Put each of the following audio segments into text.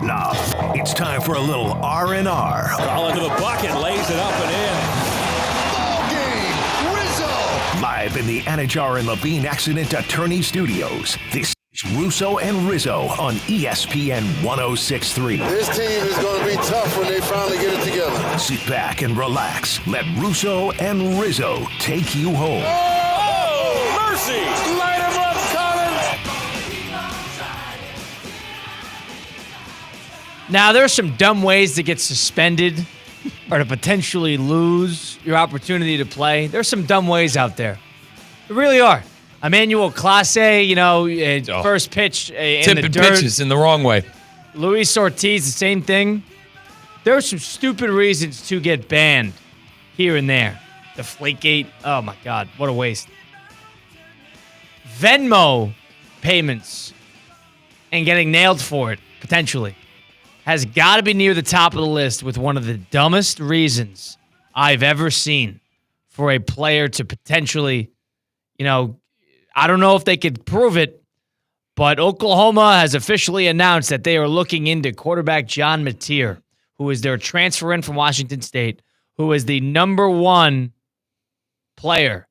Now, it's time for a little R&R. Ball into the bucket, lays it up and in. Ball game, Rizzo! Live in the Anajar and Levine Accident Attorney Studios, this is Russo and Rizzo on ESPN 106.3. This team is going to be tough when they finally get it together. Sit back and relax. Let Russo and Rizzo take you home. Oh, mercy! Light him up, Colin! Now, there are some dumb ways to get suspended or to potentially lose your opportunity to play. There's some dumb ways out there. There really are. Emmanuel Clase, first pitch in Tipping the dirt. pitches in the wrong way. Luis Ortiz, the same thing. There are some stupid reasons to get banned here and there. Deflategate, oh my God, what a waste. Venmo payments and getting nailed for it, potentially, has got to be near the top of the list with one of the dumbest reasons I've ever seen for a player to potentially, I don't know if they could prove it, but Oklahoma has officially announced that they are looking into quarterback John Mateer, who is their transfer in from Washington State, who is the number one player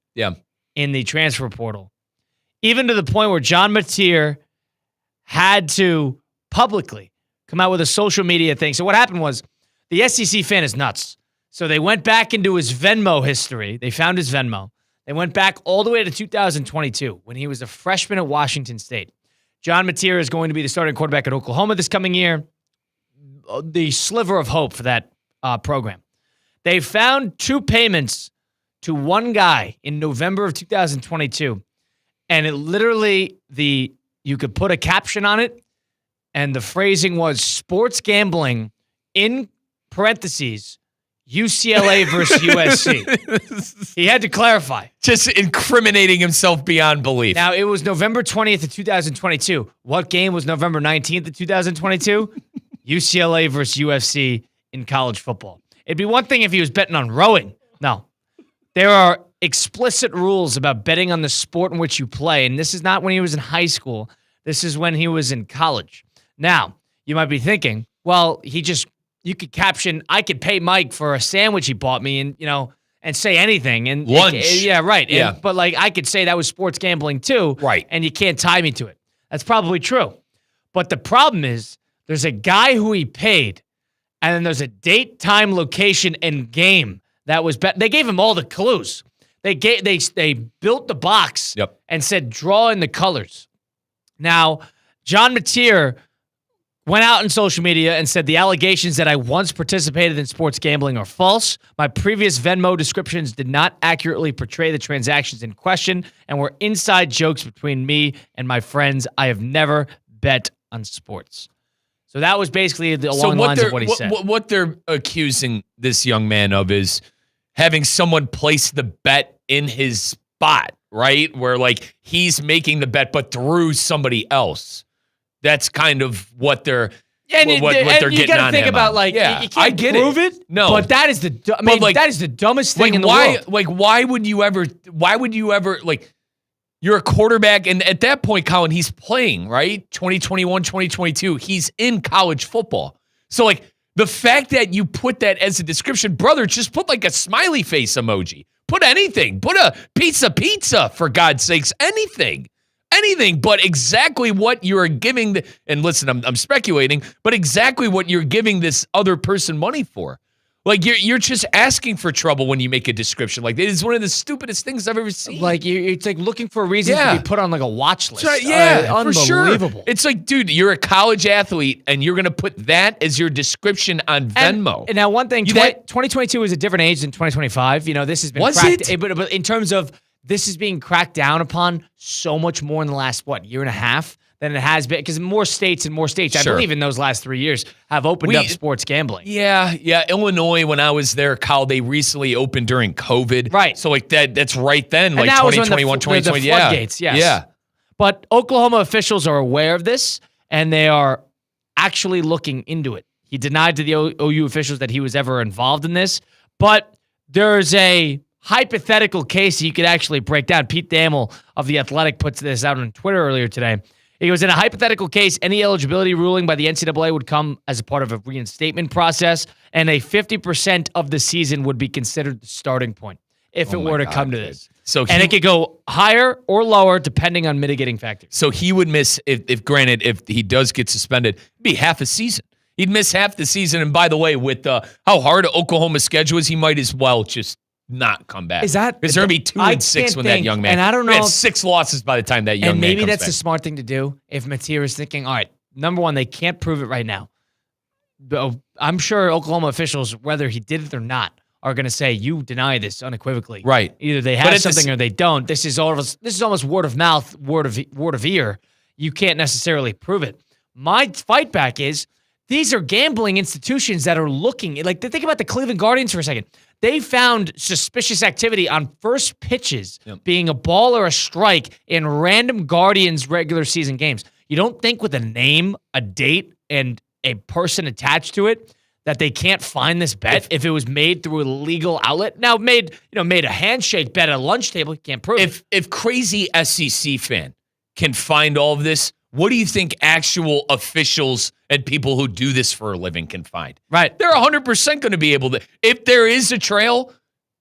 in the transfer portal. Even to the point where John Mateer had to publicly come out with a social media thing. So what happened was the SEC fan is nuts. So they went back into his Venmo history. They found his Venmo. They went back all the way to 2022 when he was a freshman at Washington State. John Mateer is going to be the starting quarterback at Oklahoma this coming year. The sliver of hope for that program. They found two payments to one guy in November of 2022. And it literally, you could put a caption on it, and the phrasing was sports gambling in parentheses, UCLA versus USC. He had to clarify. Just incriminating himself beyond belief. Now, it was November 20th of 2022. What game was November 19th of 2022? UCLA versus UFC in college football. It'd be one thing if he was betting on rowing. No. There are explicit rules about betting on the sport in which you play, and this is not when he was in high school. This is when he was in college. Now, you might be thinking, well, you could caption, I could pay Mike for a sandwich he bought me and say anything. And lunch. Yeah, right. Yeah. But I could say that was sports gambling too. Right. And you can't tie me to it. That's probably true. But the problem is there's a guy who he paid, and then there's a date, time, location, and game that was bet. They gave him all the clues. They built the box and said, draw in the colors. Now, John Mateer went out on social media and said the allegations that I once participated in sports gambling are false. My previous Venmo descriptions did not accurately portray the transactions in question and were inside jokes between me and my friends. I have never bet on sports. So that was basically along the lines of what he said. What they're accusing this young man of is having someone place the bet in his spot, right? Where he's making the bet, but through somebody else. That's kind of what they're getting on him. You got to think about you can't prove it. No, but that is that is the dumbest thing in the world. Why would you ever? You're a quarterback, and at that point, Colin, he's playing, right? 2021, 2022, he's in college football. So the fact that you put that as a description, brother, just put a smiley face emoji. Put anything. Put a pizza, for God's sakes. Anything, but exactly what you're giving. And listen, I'm speculating, but exactly what you're giving this other person money for. You're just asking for trouble when you make a description. It is one of the stupidest things I've ever seen. It's looking for a reason to be put on a watch list. Right, for sure. Unbelievable. It's dude, you're a college athlete, and you're going to put that as your description on Venmo. And now one thing, 2022 is a different age than 2025. This has been cracked. But in terms of this is being cracked down upon so much more in the last, year and a half than it has been. Because more states, I believe in those last 3 years, have opened up sports gambling. Yeah. Illinois, when I was there, Kyle, they recently opened during COVID. Right. So that's right then, 2021, 2020. The floodgates, yes. Yeah. But Oklahoma officials are aware of this, and they are actually looking into it. He denied to the OU officials that he was ever involved in this, but there's a hypothetical case you could actually break down. Pete Thamel of The Athletic puts this out on Twitter earlier today. He goes, in a hypothetical case, any eligibility ruling by the NCAA would come as a part of a reinstatement process, and a 50% of the season would be considered the starting point if it were to come to this. And it could go higher or lower depending on mitigating factors. So he would miss, if he does get suspended, it'd be half a season. He'd miss half the season. And by the way, with how hard Oklahoma's schedule is, he might as well just not come back. Is that because there'll be 2-6 when that young man? And I don't know. He had 6 losses by the time that young man comes back. And maybe that's the smart thing to do. If Mateer is thinking, all right, number one, they can't prove it right now. I'm sure Oklahoma officials, whether he did it or not, are going to say you deny this unequively. Right. Either they have something or they don't. This is almost word of mouth, word of ear. You can't necessarily prove it. My fight back is these are gambling institutions that are looking. Like, think about the Cleveland Guardians for a second. They found suspicious activity on first pitches being a ball or a strike in random Guardians regular season games. You don't think with a name, a date, and a person attached to it that they can't find this bet if it was made through a legal outlet. Now, made a handshake bet at a lunch table, you can't prove it. If crazy SEC fan can find all of this, what do you think actual officials and people who do this for a living can find? Right. They're 100% going to be able to. If there is a trail,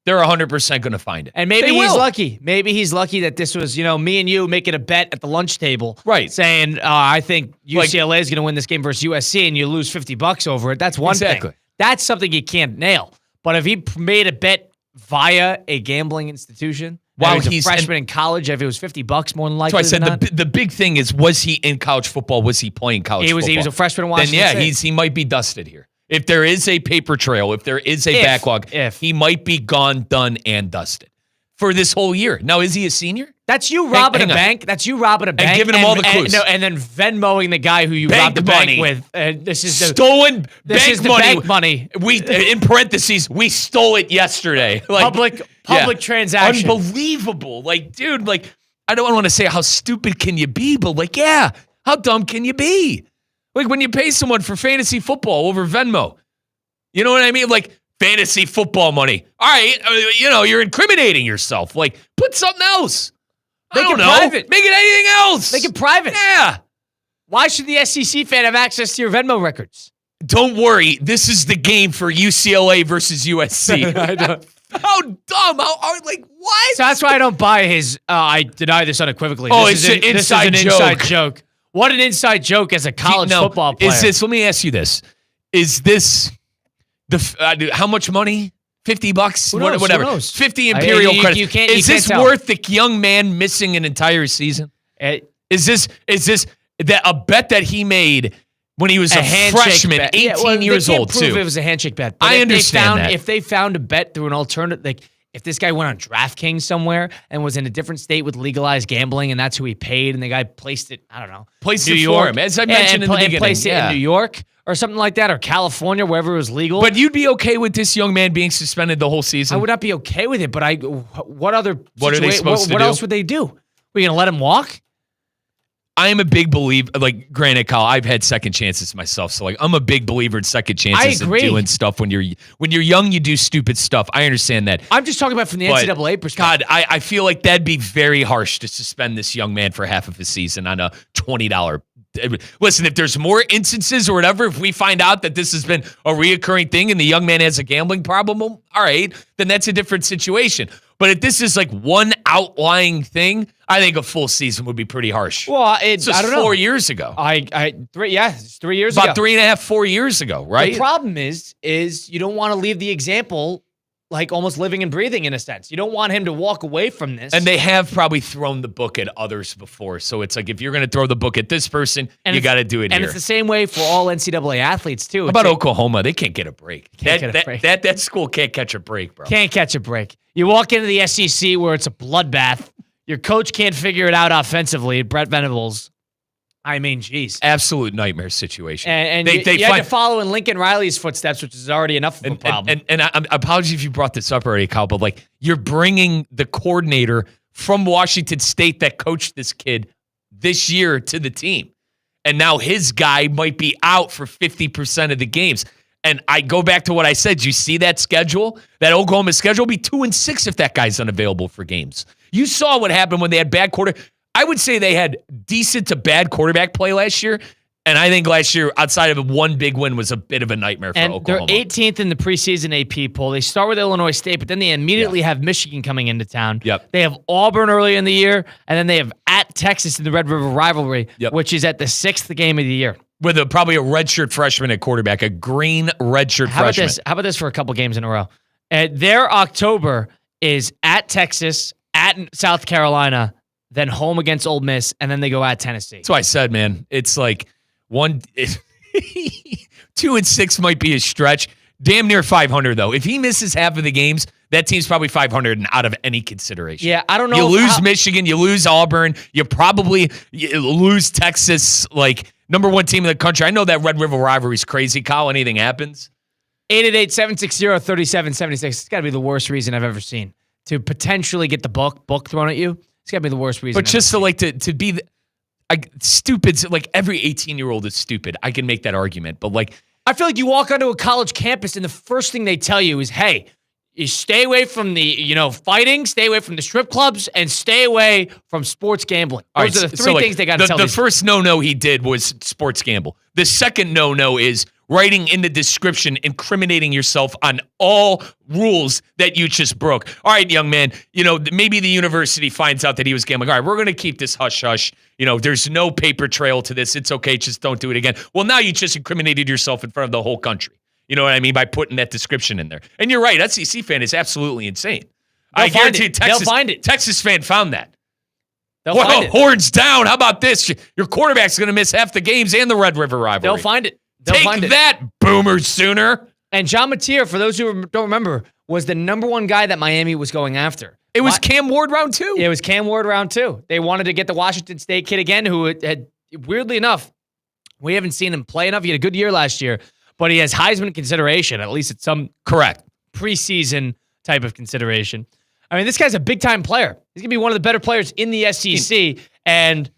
they're 100% going to find it. And maybe he's lucky. Maybe he's lucky that this was, me and you making a bet at the lunch table. Right. Saying, I think UCLA is going to win this game versus USC, and you lose $50 over it. That's one thing. That's something you can't nail. But if he made a bet via a gambling institution, while he's a freshman in college, if it was $50 more than likely. So I said the big thing is, was he in college football? Was he playing college football? He was a freshman in Washington Then State. he might be dusted here. If there is a paper trail, if there is a backlog, he might be gone, done, and dusted for this whole year. Now, is he a senior? That's you robbing a bank. That's you robbing a bank. And giving him all the clues. And then Venmoing the guy who you robbed the bank with. This is the stolen bank money. We, in parentheses, we stole it yesterday. Public transaction. Unbelievable. Dude, I don't want to say how stupid can you be, but how dumb can you be? When you pay someone for fantasy football over Venmo, you know what I mean? Fantasy football money. All right, you're incriminating yourself. Put something else. Make it private. Make it anything else. Make it private. Yeah. Why should the SEC fan have access to your Venmo records? Don't worry. This is the game for UCLA versus USC. I know. How dumb? What? So that's why I don't buy his, I deny this unequivocally. This is an inside joke. What an inside joke as a college football player. Let me ask you this. Is this how much money? $50? Whatever. Who knows? 50 Imperial credits. Is this worth the young man missing an entire season? Is this a bet that he made when he was a freshman, bet. 18 years old, too? Prove it was a handshake bet. But I understand that. If they found a bet through an alternative, if this guy went on DraftKings somewhere and was in a different state with legalized gambling and that's who he paid and the guy placed it, I don't know. Placed it for him, as I mentioned in the beginning. Placed it in New York or something like that, or California, wherever it was legal. But you'd be okay with this young man being suspended the whole season? I would not be okay with it, but what are they supposed to do? What else would they do? We're going to let him walk? I am a big believer, granted, Kyle, I've had second chances myself. So, I'm a big believer in second chances and doing stuff when you're young, you do stupid stuff. I understand that. I'm just talking about from the NCAA perspective. God, I feel like that'd be very harsh to suspend this young man for half of his season on a $20. Listen, if there's more instances or whatever, if we find out that this has been a reoccurring thing and the young man has a gambling problem, all right, then that's a different situation. But if this is one outlying thing, I think a full season would be pretty harsh. Well, I don't know. 4 years ago. It's 3 years ago. About 3.5, 4 years ago, right? The problem is you don't want to leave the example almost living and breathing in a sense. You don't want him to walk away from this. And they have probably thrown the book at others before. So it's if you're going to throw the book at this person, you got to do it here. And it's the same way for all NCAA athletes, too. How about Oklahoma? They can't get a break. That school can't catch a break, bro. Can't catch a break. You walk into the SEC where it's a bloodbath. Your coach can't figure it out offensively. Brett Venables. I mean, geez. Absolute nightmare situation. And you had to follow in Lincoln Riley's footsteps, which is already enough of a problem. And I apologize if you brought this up already, Kyle, but you're bringing the coordinator from Washington State that coached this kid this year to the team. And now his guy might be out for 50% of the games. And I go back to what I said. You see that schedule? That Oklahoma schedule will be 2-6 if that guy's unavailable for games. You saw what happened when they had bad quarter. I would say they had decent to bad quarterback play last year. And I think last year, outside of one big win, was a bit of a nightmare for Oklahoma. They're 18th in the preseason AP poll. They start with Illinois State, but then they immediately have Michigan coming into town. Yep. They have Auburn early in the year, and then they have at Texas in the Red River rivalry, which is at the 6th game of the year. With probably a redshirt freshman at quarterback, a green redshirt freshman. How about this for a couple games in a row? Their October is at Texas, at South Carolina, then home against Ole Miss, and then they go at Tennessee. That's why I said, man, it's like 2-6 might be a stretch. Damn near 500, though. If he misses half of the games, that team's probably 500 and out of any consideration. Yeah, I don't know. You lose Michigan, you lose Auburn, you lose Texas, like number one team in the country. I know that Red River rivalry is crazy, Kyle. Anything happens. 888-760-3776. It's got to be the worst reason I've ever seen to potentially get the book thrown at you. It's got to be the worst reason. But just to be stupid, like every 18-year-old is stupid. I can make that argument, but like I feel like you walk onto a college campus and the first thing they tell you is, "Hey, you stay away from the fighting, stay away from the strip clubs, and stay away from sports gambling." Those are the three things they got to tell you. The first no he did was sports gamble. The second no is writing in the description, incriminating yourself on all rules that you just broke. All right, young man, maybe the university finds out that he was gambling. All right, we're going to keep this hush-hush. There's no paper trail to this. It's okay. Just don't do it again. Well, now you just incriminated yourself in front of the whole country. You know what I mean? By putting that description in there. And you're right. SEC fan is absolutely insane. I guarantee you they'll find it. Texas fan found that. They'll find it. Horns down. How about this? Your quarterback's going to miss half the games and the Red River rivalry. They'll find it. Take that, Boomer Sooner. And John Mateer, for those who don't remember, was the number one guy that Miami was going after. It was Cam Ward round 2. It was Cam Ward round 2. They wanted to get the Washington State kid again, who had, weirdly enough, we haven't seen him play enough. He had a good year last year, but he has Heisman consideration, at least at some preseason type of consideration. I mean, this guy's a big-time player. He's going to be one of the better players in the SEC, and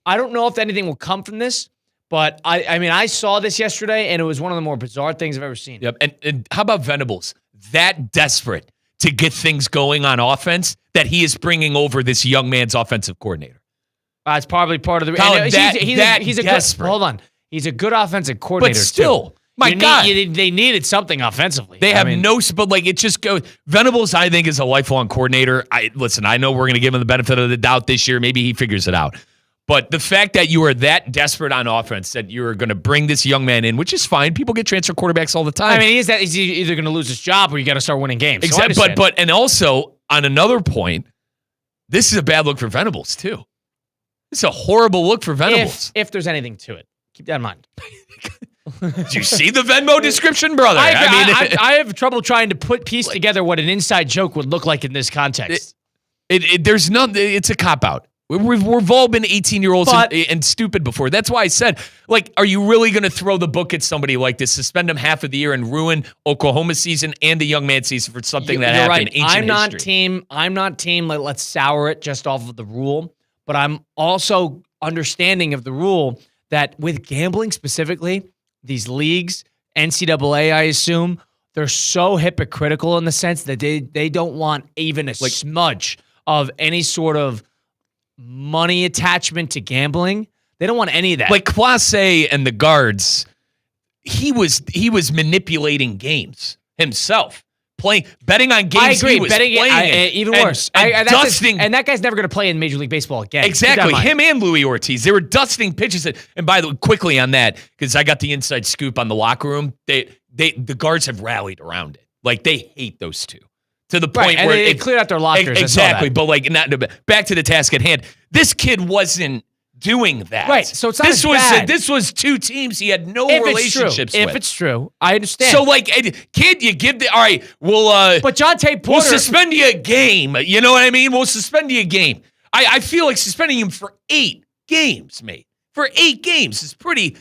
I don't know if anything will come from this. But, I saw this yesterday, and it was one of the more bizarre things I've ever seen. Yep. And how about Venables? That desperate to get things going on offense that he is bringing over this young man's offensive coordinator. It's probably part of the... Colin, he's a good... Hold on. He's a good offentive coordinator, but still, too. My God. They needed something offensively. They have but like it just goes... Venables, I think, is a lifelong coordinator. Listen, I know we're going to give him the benefit of the doubt this year. Maybe he figures it out. But the fact that you are that desperate on offense that you are going to bring this young man in, which is fine. People get transfer quarterbacks all the time. I mean, he's either going to lose his job or you got to start winning games. Exactly. So and also on another point, this is a bad look for Venables too. It's a horrible look for Venables. If there's anything to it, keep that in mind. Did you see the Venmo description, brother? I have trouble trying to piece together what an inside joke would look like in this context. There's none. It's a cop out. We've all been 18-year-olds and stupid before. That's why I said, like, are you really going to throw the book at somebody like this, suspend them half of the year, and ruin Oklahoma season and the young man season for something that happened in ancient history? I'm not team, let's sour it just off of the rule, but I'm also understanding of the rule that with gambling specifically, these leagues, NCAA, I assume, they're so hypocritical in the sense that they don't want even a smudge of any sort of money attachment to gambling. They don't want any of that. Like Class A and the guards, he was manipulating games himself, betting on games. I agree. He was playing even worse. And dusting. And that guy's never going to play in Major League Baseball again. Exactly. Him and Louis Ortiz, they were dusting pitches. And by the way, quickly on that, because I got the inside scoop on the locker room, the guards have rallied around it. Like they hate those two. To the point where they cleared out their lockers. Exactly, but back to the task at hand. This kid wasn't doing that. Right, so it's not This was two teams he had no relationships with. If it's true, I understand. So, kid, you give all right, we'll... But John Tate Porter... We'll suspend you a game. You know what I mean? We'll suspend you a game. I feel like suspending him for 8 games, mate. For 8 games is pretty...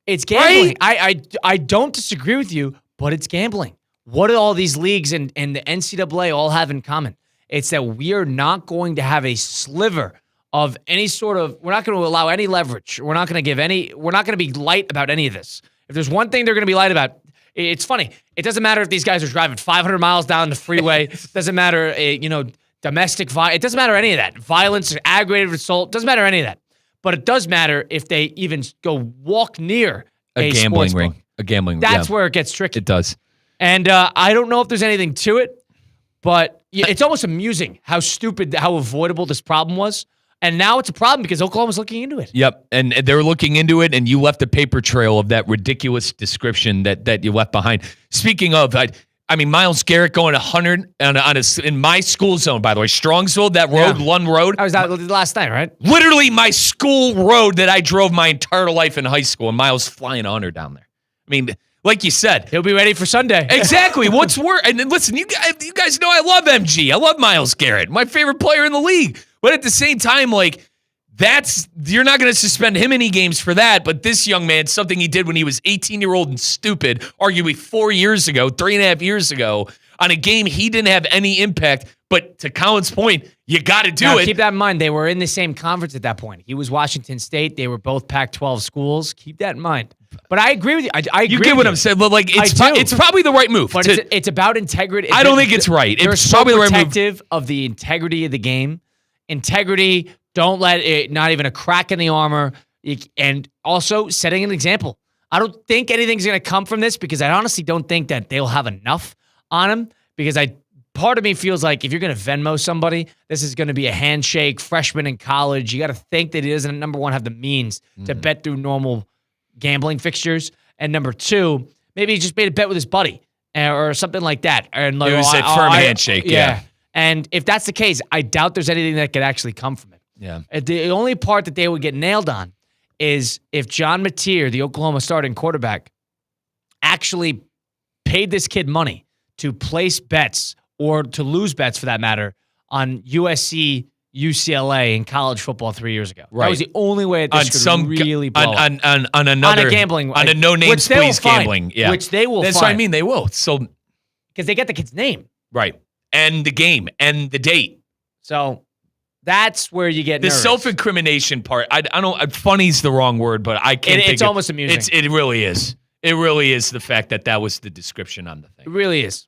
It's gambling. Right? I don't disagree with you, but it's gambling. What do all these leagues and the NCAA all have in common? It's that we are not going to have a sliver of any sort of, we're not going to allow any leverage. We're not going to be light about any of this. If there's one thing they're going to be light about, it's funny. It doesn't matter if these guys are driving 500 miles down the freeway. It doesn't matter, domestic violence. It doesn't matter any of that. Violence, aggravated assault, doesn't matter any of that. But it does matter if they even go walk near A gambling ring. sportsbook. A gambling ring. That's yeah. where it gets tricky. It does. And I don't know if there's anything to it, but it's almost amusing how avoidable this problem was. And now it's a problem because Oklahoma's looking into it. Yep, and they're looking into it, and you left a paper trail of that ridiculous description that you left behind. Speaking of, I mean, Myles Garrett going 100 in my school zone, by the way, Strongsville, that road, Lund Road. I was out last night, right? Literally my school road that I drove my entire life in high school, and Myles flying 100 down there. I mean, like you said. He'll be ready for Sunday. Exactly. What's worse? And then listen, you guys know I love MG. I love Myles Garrett, my favorite player in the league. But at the same time, like, you're not going to suspend him any games for that. But this young man, something he did when he was 18-year-old and stupid, arguably 3.5 years ago, on a game he didn't have any impact. But to Colin's point, you got to do it. Keep that in mind. They were in the same conference at that point. He was Washington State. They were both Pac-12 schools. Keep that in mind. But I agree with you. I agree. You get what I'm saying? But like, it's probably the right move. But it's about integrity. I don't think it's right. It's so probably the right move. Protective of the integrity of the game. Integrity. Don't let it. Not even a crack in the armor. And also setting an example. I don't think anything's going to come from this because I honestly don't think that they'll have enough on him because part of me feels like if you're going to Venmo somebody, this is going to be a handshake, freshman in college. You got to think that he doesn't, number one, have the means to bet through normal gambling fixtures. And number two, maybe he just made a bet with his buddy or something like that. And like, it was a firm handshake. Yeah. And if that's the case, I doubt there's anything that could actually come from it. Yeah. The only part that they would get nailed on is if John Mateer, the Oklahoma starting quarterback, actually paid this kid money to place bets or to lose bets, for that matter, on USC, UCLA in college football 3 years ago. Right. That was the only way this could really blow up. On another on a gambling, on a no names please gambling. Yeah, which they will. That's find. what I mean. They will. So because they get the kid's name right and the game and the date. So that's where you get the nervous. Self-incrimination part. I don't. Funny's the wrong word, but I can't. It's almost amusing. It really is. It really is the fact that was the description on the thing. It really is.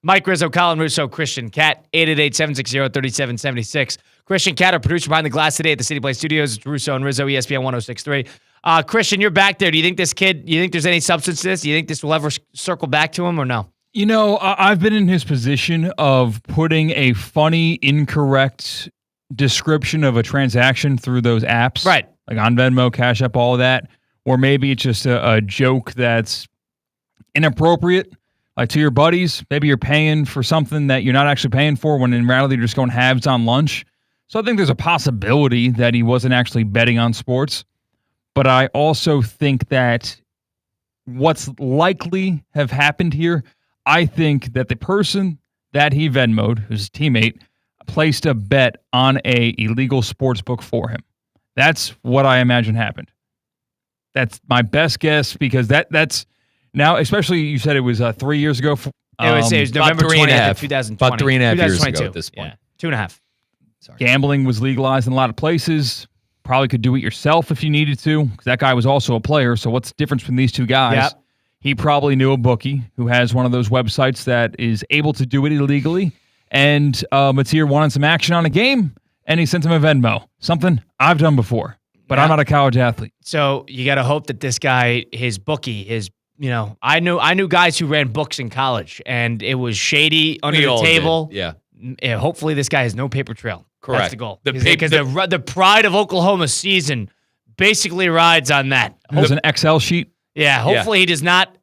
Mike Rizzo, Colin Russo, Christian Cat, 888-760-3776. Christian Cat, our producer behind the glass today at the City Play Studios. It's Russo and Rizzo, ESPN 106.3. Christian, you're back there. Do you think this kid, there's any substance to this? Do you think this will ever circle back to him or no? You know, I've been in his position of putting a funny, incorrect description of a transaction through those apps. Right. Like on Venmo, Cash App, all of that. Or maybe it's just a joke that's inappropriate. Like to your buddies, maybe you're paying for something that you're not actually paying for when in reality you're just going halves on lunch. So I think there's a possibility that he wasn't actually betting on sports. But I also think that what's likely have happened here, I think that the person that he Venmo'd, who's a teammate, placed a bet on a illegal sports book for him. That's what I imagine happened. That's my best guess because that's now, especially you said it was 3 years ago. It was November 20th, 2020. About 3.5 years ago at this point. Yeah, 2.5. Sorry. Gambling was legalized in a lot of places. Probably could do it yourself if you needed to. Because that guy was also a player. So what's the difference between these two guys? Yep. He probably knew a bookie who has one of those websites that is able to do it illegally. And Mateer wanted some action on a game, and he sent him a Venmo. Something I've done before, but I'm not a college athlete. So you got to hope that this guy, his bookie, I knew guys who ran books in college, and it was shady under the table. Yeah. Hopefully this guy has no paper trail. Correct. That's the goal. Because the pride of Oklahoma's season basically rides on that. It was an Excel sheet. Yeah, hopefully he does not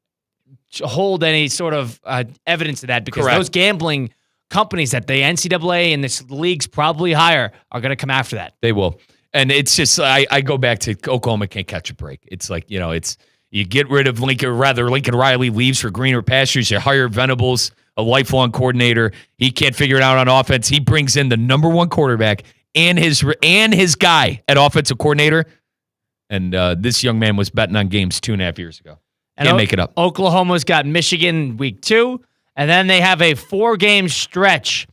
hold any sort of evidence of that because those gambling companies that the NCAA and the leagues probably hire are going to come after that. They will. And it's just, I go back to Oklahoma can't catch a break. It's like, it's you get rid of Lincoln Riley leaves for greener pastures. You hire Venables, a lifelong coordinator. He can't figure it out on offense. He brings in the number one quarterback and his guy at offensive coordinator. And this young man was betting on games 2.5 years ago. Can't make it up. Oklahoma's got Michigan week 2, and then they have a 5-game stretch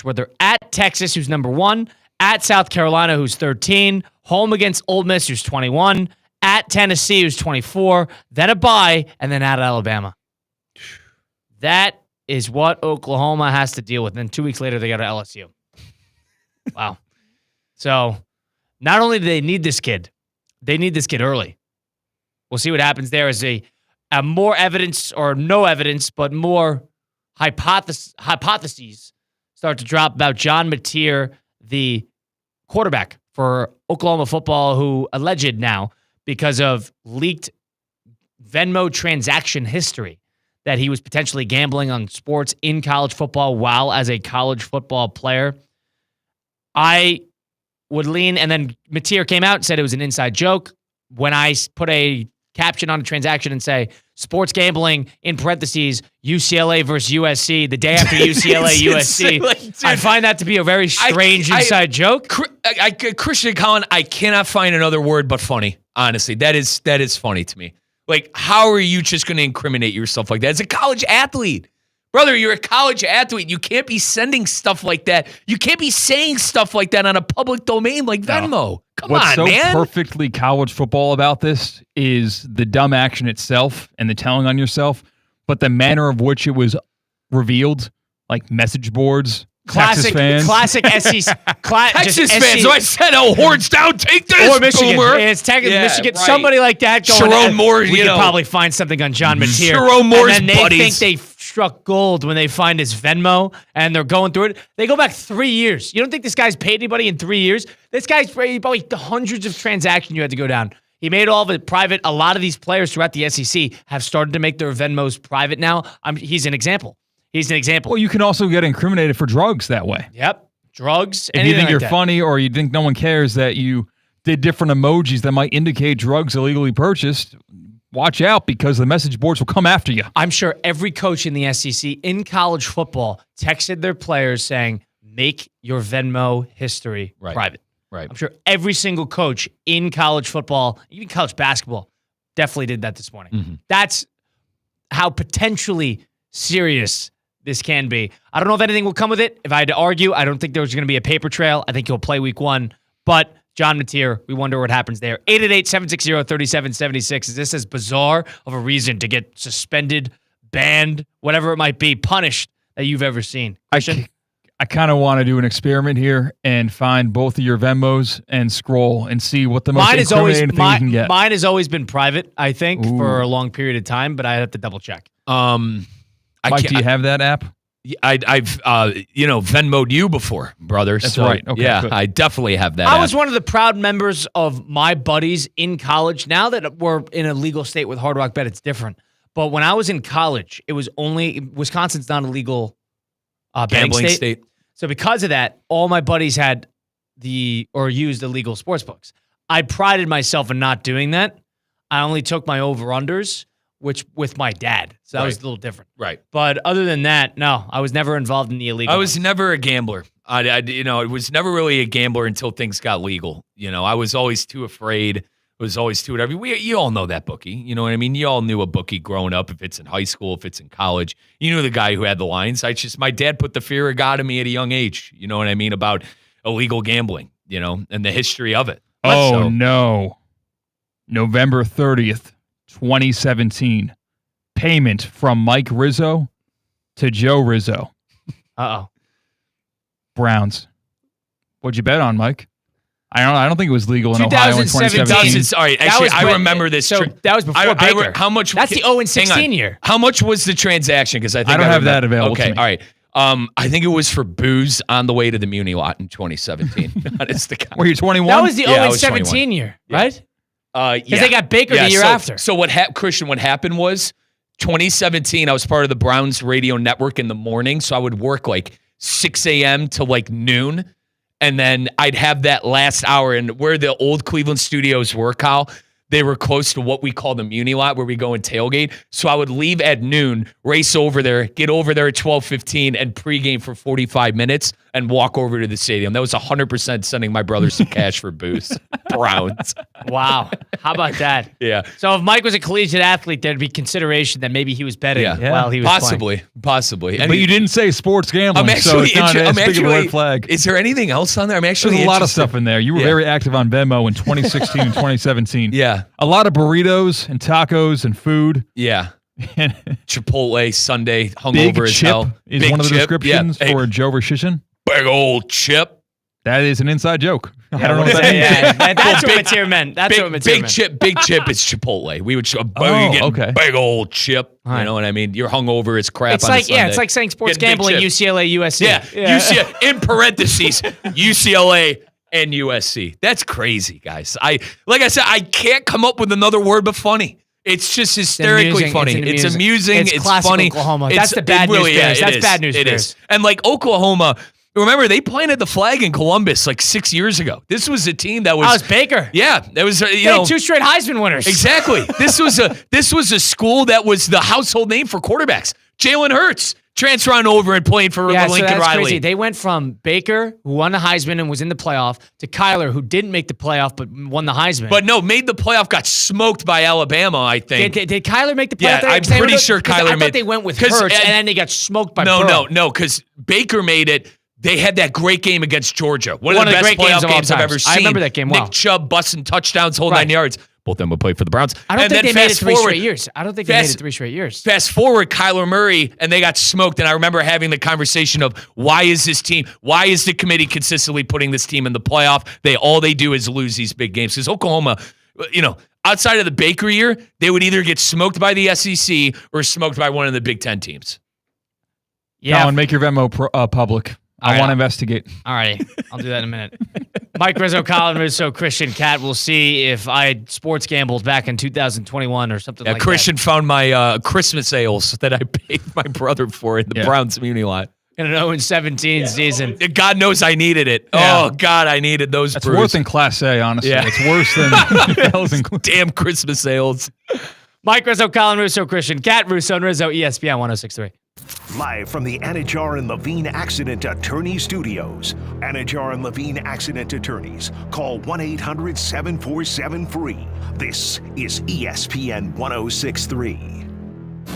where they're at Texas, who's number 1, at South Carolina, who's 13, home against Ole Miss, who's 21, at Tennessee, who's 24, then a bye, and then at Alabama. That is what Oklahoma has to deal with. And then 2 weeks later, they go to LSU. Wow. So not only do they need this kid, they need this kid early. We'll see what happens there as a more evidence or no evidence, but more hypotheses start to drop about John Mateer, the quarterback for Oklahoma football, who alleged now because of leaked Venmo transaction history that he was potentially gambling on sports in college football while as a college football player. I would lean, and then Mateer came out and said it was an inside joke. When I put a caption on a transaction and say, sports gambling, in parentheses, UCLA versus USC, the day after UCLA, USC, like, dude, I find that to be a very strange inside joke. Christian Colin, I cannot find another word but funny, honestly. That is funny to me. Like, how are you just going to incriminate yourself like that? As a college athlete. Brother, you're a college athlete. You can't be sending stuff like that. You can't be saying stuff like that on a public domain like Venmo. Come What's on, so man. perfectly college football about this is the dumb action itself and the telling on yourself, but the manner of which it was revealed, like message boards, Texas fans. Classic SEC. Texas fans. So I said, "Oh, horns down, take this." Or Michigan. Boomer. It's Texas, Yeah, Michigan. right. Somebody like that going. Sharon Moore, we you could know. probably find something on John Mateer. Sharon Moore's and then they buddies. think they struck gold when they find his Venmo and they're going through it. They go back 3 years. You don't think this guy's paid anybody in 3 years? This guy's probably hundreds of transactions you had to go down. He made all of it private. A lot of these players throughout the SEC have started to make their Venmos private now. He's an example. Well, you can also get incriminated for drugs that way. Yep. Drugs. If you think you're that. funny or you think no one cares that you did different emojis that might indicate drugs illegally purchased, watch out because the message boards will come after you. I'm sure every coach in the SEC in college football texted their players saying, make your Venmo history private. Right. I'm sure every single coach in college football, even college basketball, definitely did that this morning. Mm-hmm. That's how potentially serious this can be. I don't know if anything will come with it. If I had to argue, I don't think there's going to be a paper trail. I think he'll play week 1. But John Mateer, we wonder what happens there. 888-760-3776. Is this as bizarre of a reason to get suspended, banned, whatever it might be, punished that you've ever seen? Christian? I kind of want to do an experiment here and find both of your Venmos and scroll and see what the most incriminating thing you can get. Mine has always been private, I think, for a long period of time, but I have to double check. Mike, do you have that app? I've Venmo'd you before, brother. That's right. Okay, yeah, good. I definitely have that. I was one of the proud members of my buddies in college. Now that we're in a legal state with Hard Rock Bet, it's different. But when I was in college, it was Wisconsin's not a legal gambling betting state. So because of that, all my buddies had used illegal sports books. I prided myself in not doing that. I only took my over-unders, which with my dad. So that was a little different. Right. But other than that, no, I was never involved in the illegal. I was never a gambler. I was never really a gambler until things got legal. I was always too afraid. Was always too whatever. You all know that bookie. You know what I mean? You all knew a bookie growing up. If it's in high school, if it's in college, you knew the guy who had the lines. My dad put the fear of God in me at a young age. You know what I mean? About illegal gambling, and the history of it. No. November 30th, 2017. Payment from Mike Rizzo to Joe Rizzo. Uh-oh. Browns. What'd you bet on, Mike? I don't think it was legal in Ohio in 2017. All right, actually, I remember this. So that was before Baker. How much? That's the 0-16 year. How much was the transaction? Because I don't have that available. Okay, to me. all right. I think it was for booze on the way to the Muni lot in 2017. Honest to God. Were you 21? That was the Yeah, I was 0-17 year, right? Because they got Baker the year after. So what happened was 2017, I was part of the Browns radio network in the morning, so I would work like 6 a.m. to like noon, and then I'd have that last hour. And where the old Cleveland studios were, Kyle, they were close to what we call the Muni lot, where we go and tailgate. So I would leave at noon, race over there, get over there at 12:15, and pregame for 45 minutes, and walk over to the stadium. That was 100% sending my brother some cash for booze. Browns. Wow. How about that? Yeah. So if Mike was a collegiate athlete, there'd be consideration that maybe he was betting while he was playing. Possibly. But you didn't say sports gambling, so it's not as big of a red flag. Is there anything else on there? I'm actually There's a lot of stuff in there. You were very active on Venmo in 2016 and 2017. Yeah. A lot of burritos and tacos and food. Yeah. Chipotle Sunday, Big hungover as chip hell. is Big one of the chip, descriptions yeah. for Joe Rashishin. Big old chip. That is an inside joke. I don't know what that means. Yeah, that's what Mateer meant. That's what Mateer meant. Big chip is Chipotle. We would okay. Big old chip. All right. You know what I mean? You're hungover as crap. It's on like a Sunday. it's like saying sports Getting big gambling, chip. UCLA, USC. Yeah, UCLA in parentheses, UCLA and USC. That's crazy, guys. Like I said, I can't come up with another word but funny. It's just hysterically funny. It's amusing. It's classic funny. Oklahoma. That's the bad news bears. That's bad news It bears. is. And like Oklahoma, remember they planted the flag in Columbus like 6 years ago. This was a team that was. Oh, it's Baker. Yeah, that was. They had 2 straight Heisman winners. Exactly. This was a school that was the household name for quarterbacks. Jalen Hurts transferring over and playing for Yeah, so Lincoln that's Riley. crazy. They went from Baker, who won the Heisman and was in the playoff, to Kyler, who didn't make the playoff but won the Heisman. But no, made the playoff, got smoked by Alabama, I think. Did Kyler make the playoff? Yeah, there? I'm pretty sure Kyler I made. thought they went with Hurts, and then they got smoked by Burrow. No, because Baker made it. They had that great game against Georgia. One of the best great playoff games of all games I've time. ever seen. I remember that game well. Nick Chubb busting touchdowns, whole Right. 9 yards. Both of them would play for the Browns. I don't And think then they made it fast 3 forward- straight years. I don't think they made it 3 straight years. Fast forward, Kyler Murray, and they got smoked. And I remember having the conversation of why is the committee consistently putting this team in the playoff? All they do is lose these big games. Because Oklahoma, outside of the Baker year, they would either get smoked by the SEC or smoked by one of the Big Ten teams. Yeah. Colin, make your Venmo public. I want to investigate. All right. I'll do that in a minute. Mike Rizzo, Colin Rizzo, Christian Cat. We'll see if I sports gambled back in 2021 or something like Christian found my Christmas ales that I paid my brother for in the Browns community lot. that. In an 0-17 season. God knows I needed it. Yeah. Oh, God, I needed those That's brews. worse than Class A, honestly. Yeah. It's worse than Damn Christmas ales. Mike Rizzo, Colin Rizzo, Christian Cat, Russo and Rizzo, ESPN 106.3. Live from the Anajar and Levine Accident Attorney Studios. Anajar and Levine Accident Attorneys. Call 1-800-747-FREE. This is ESPN 106.3.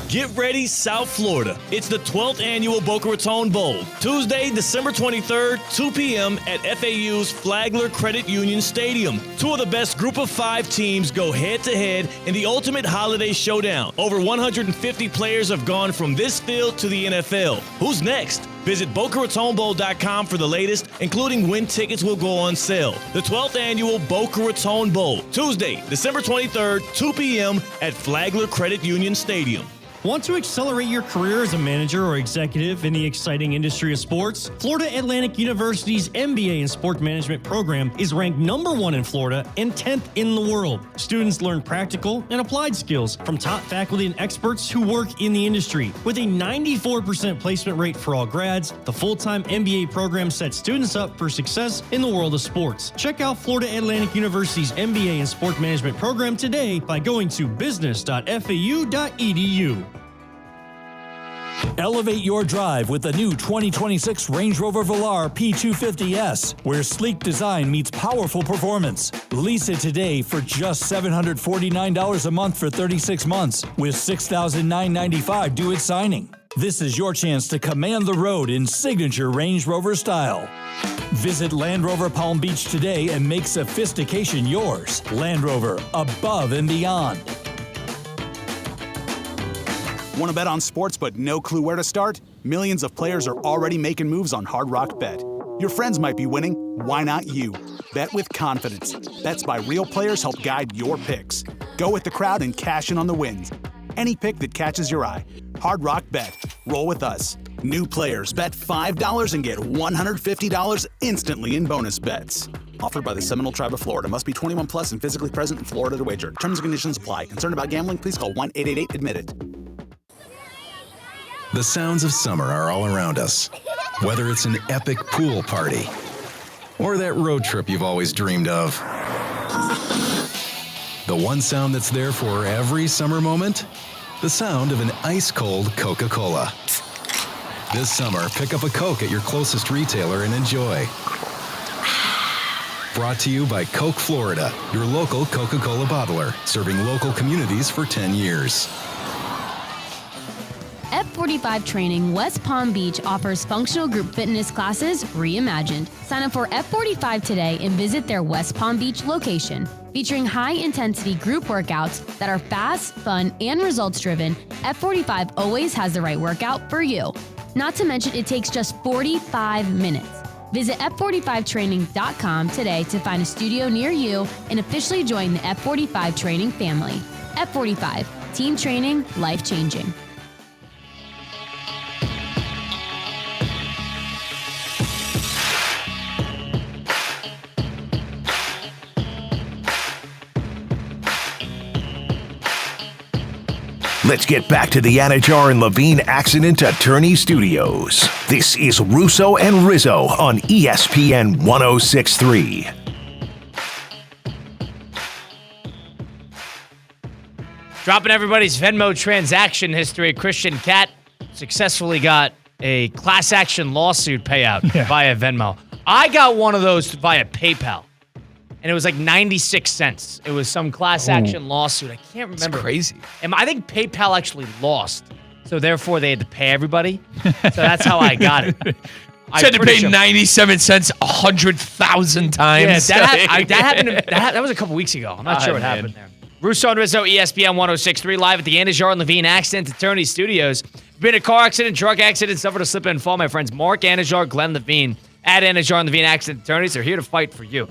Get ready, South Florida. It's the 12th annual Boca Raton Bowl. Tuesday, December 23rd, 2 p.m. at FAU's Flagler Credit Union Stadium. 2 of the best group of 5 teams go head-to-head in the ultimate holiday showdown. Over 150 players have gone from this field to the NFL. Who's next? Visit BocaRatonBowl.com for the latest, including when tickets will go on sale. The 12th annual Boca Raton Bowl. Tuesday, December 23rd, 2 p.m. at Flagler Credit Union Stadium. Want to accelerate your career as a manager or executive in the exciting industry of sports? Florida Atlantic University's MBA in Sport Management program is ranked #1 in Florida and 10th in the world. Students learn practical and applied skills from top faculty and experts who work in the industry. With a 94% placement rate for all grads, the full-time MBA program sets students up for success in the world of sports. Check out Florida Atlantic University's MBA in Sport Management program today by going to business.fau.edu. Elevate your drive with the new 2026 Range Rover Velar P250S, where sleek design meets powerful performance. Lease it today for just $749 a month for 36 months, with $6,995 due at signing. This is your chance to command the road in signature Range Rover style. Visit Land Rover Palm Beach today and make sophistication yours. Land Rover, above and beyond. Want to bet on sports but no clue where to start? Millions of players are already making moves on Hard Rock Bet. Your friends might be winning. Why not you? Bet with confidence. Bets by real players help guide your picks. Go with the crowd and cash in on the wins. Any pick that catches your eye. Hard Rock Bet. Roll with us. New players bet $5 and get $150 instantly in bonus bets. Offered by the Seminole Tribe of Florida. Must be 21 plus and physically present in Florida to wager. Terms and conditions apply. Concerned about gambling? Please call 1-888-ADMIT-IT. The sounds of summer are all around us. Whether it's an epic pool party or that road trip you've always dreamed of. The one sound that's there for every summer moment? The sound of an ice-cold Coca-Cola. This summer, pick up a Coke at your closest retailer and enjoy. Brought to you by Coke Florida, your local Coca-Cola bottler, serving local communities for 10 years. Epworth F45 Training, West Palm Beach offers functional group fitness classes reimagined. Sign up for F45 today and visit their West Palm Beach location. Featuring high-intensity group workouts that are fast, fun, and results-driven, F45 always has the right workout for you. Not to mention, it takes just 45 minutes. Visit F45training.com today to find a studio near you and officially join the F45 Training family. F45, team training, life-changing. Let's get back to the Anajar and Levine Accident Attorney Studios. This is Russo and Rizzo on ESPN 106.3. Dropping everybody's Venmo transaction history, Christian Cat successfully got a class action lawsuit payout via Venmo. I got one of those via PayPal, and it was like 96 cents. It was some class action lawsuit. I can't remember. It's crazy. And I think PayPal actually lost, so therefore they had to pay everybody. So that's how I got it. You had to pay 97 cents 100,000 times. Yeah, that happened. That was a couple weeks ago. I'm not sure what happened there. Russo and Rizzo, ESPN 106.3, live at the Anajar and Levine Accident Attorney Studios. Been a car accident, drug accident, suffered a slip and fall. My friends Mark Anajar, Glenn Levine at Anajar and Levine Accident Attorneys. They're here to fight for you.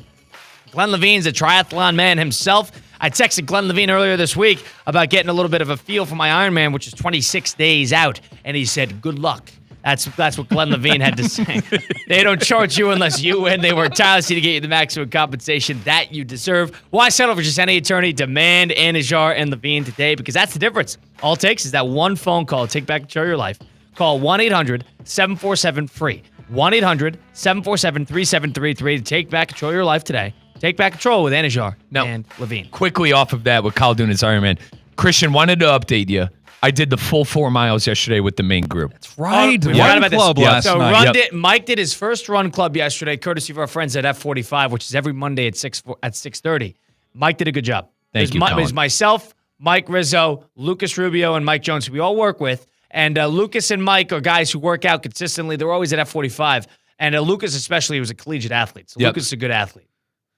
Glenn Levine's a triathlon man himself. I texted Glenn Levine earlier this week about getting a little bit of a feel for my Ironman, which is 26 days out, and he said, good luck. That's what Glenn Levine had to say. They don't charge you unless you win. They work tirelessly to get you the maximum compensation that you deserve. Why settle for just any attorney? Demand Anajar and Levine today, because that's the difference. All it takes is that one phone call to take back control of your life. Call 1-800-747-FREE. 1-800-747-3733 to take back control of your life today. Take back control with Anajar and Levine. Quickly off of that, with Kyle doing his Ironman, Christian wanted to update you. I did the full 4 miles yesterday with the main group. That's right. We forgot about club this. last So night. Mike did his first run club yesterday, courtesy of our friends at F45, which is every Monday at 6:30. Mike did a good job. Thank you, It was Colin. myself, Mike Rizzo, Lucas Rubio, and Mike Jones, who we all work with. And Lucas and Mike are guys who work out consistently. They're always at F45. And Lucas especially was a collegiate athlete. So Lucas is a good athlete.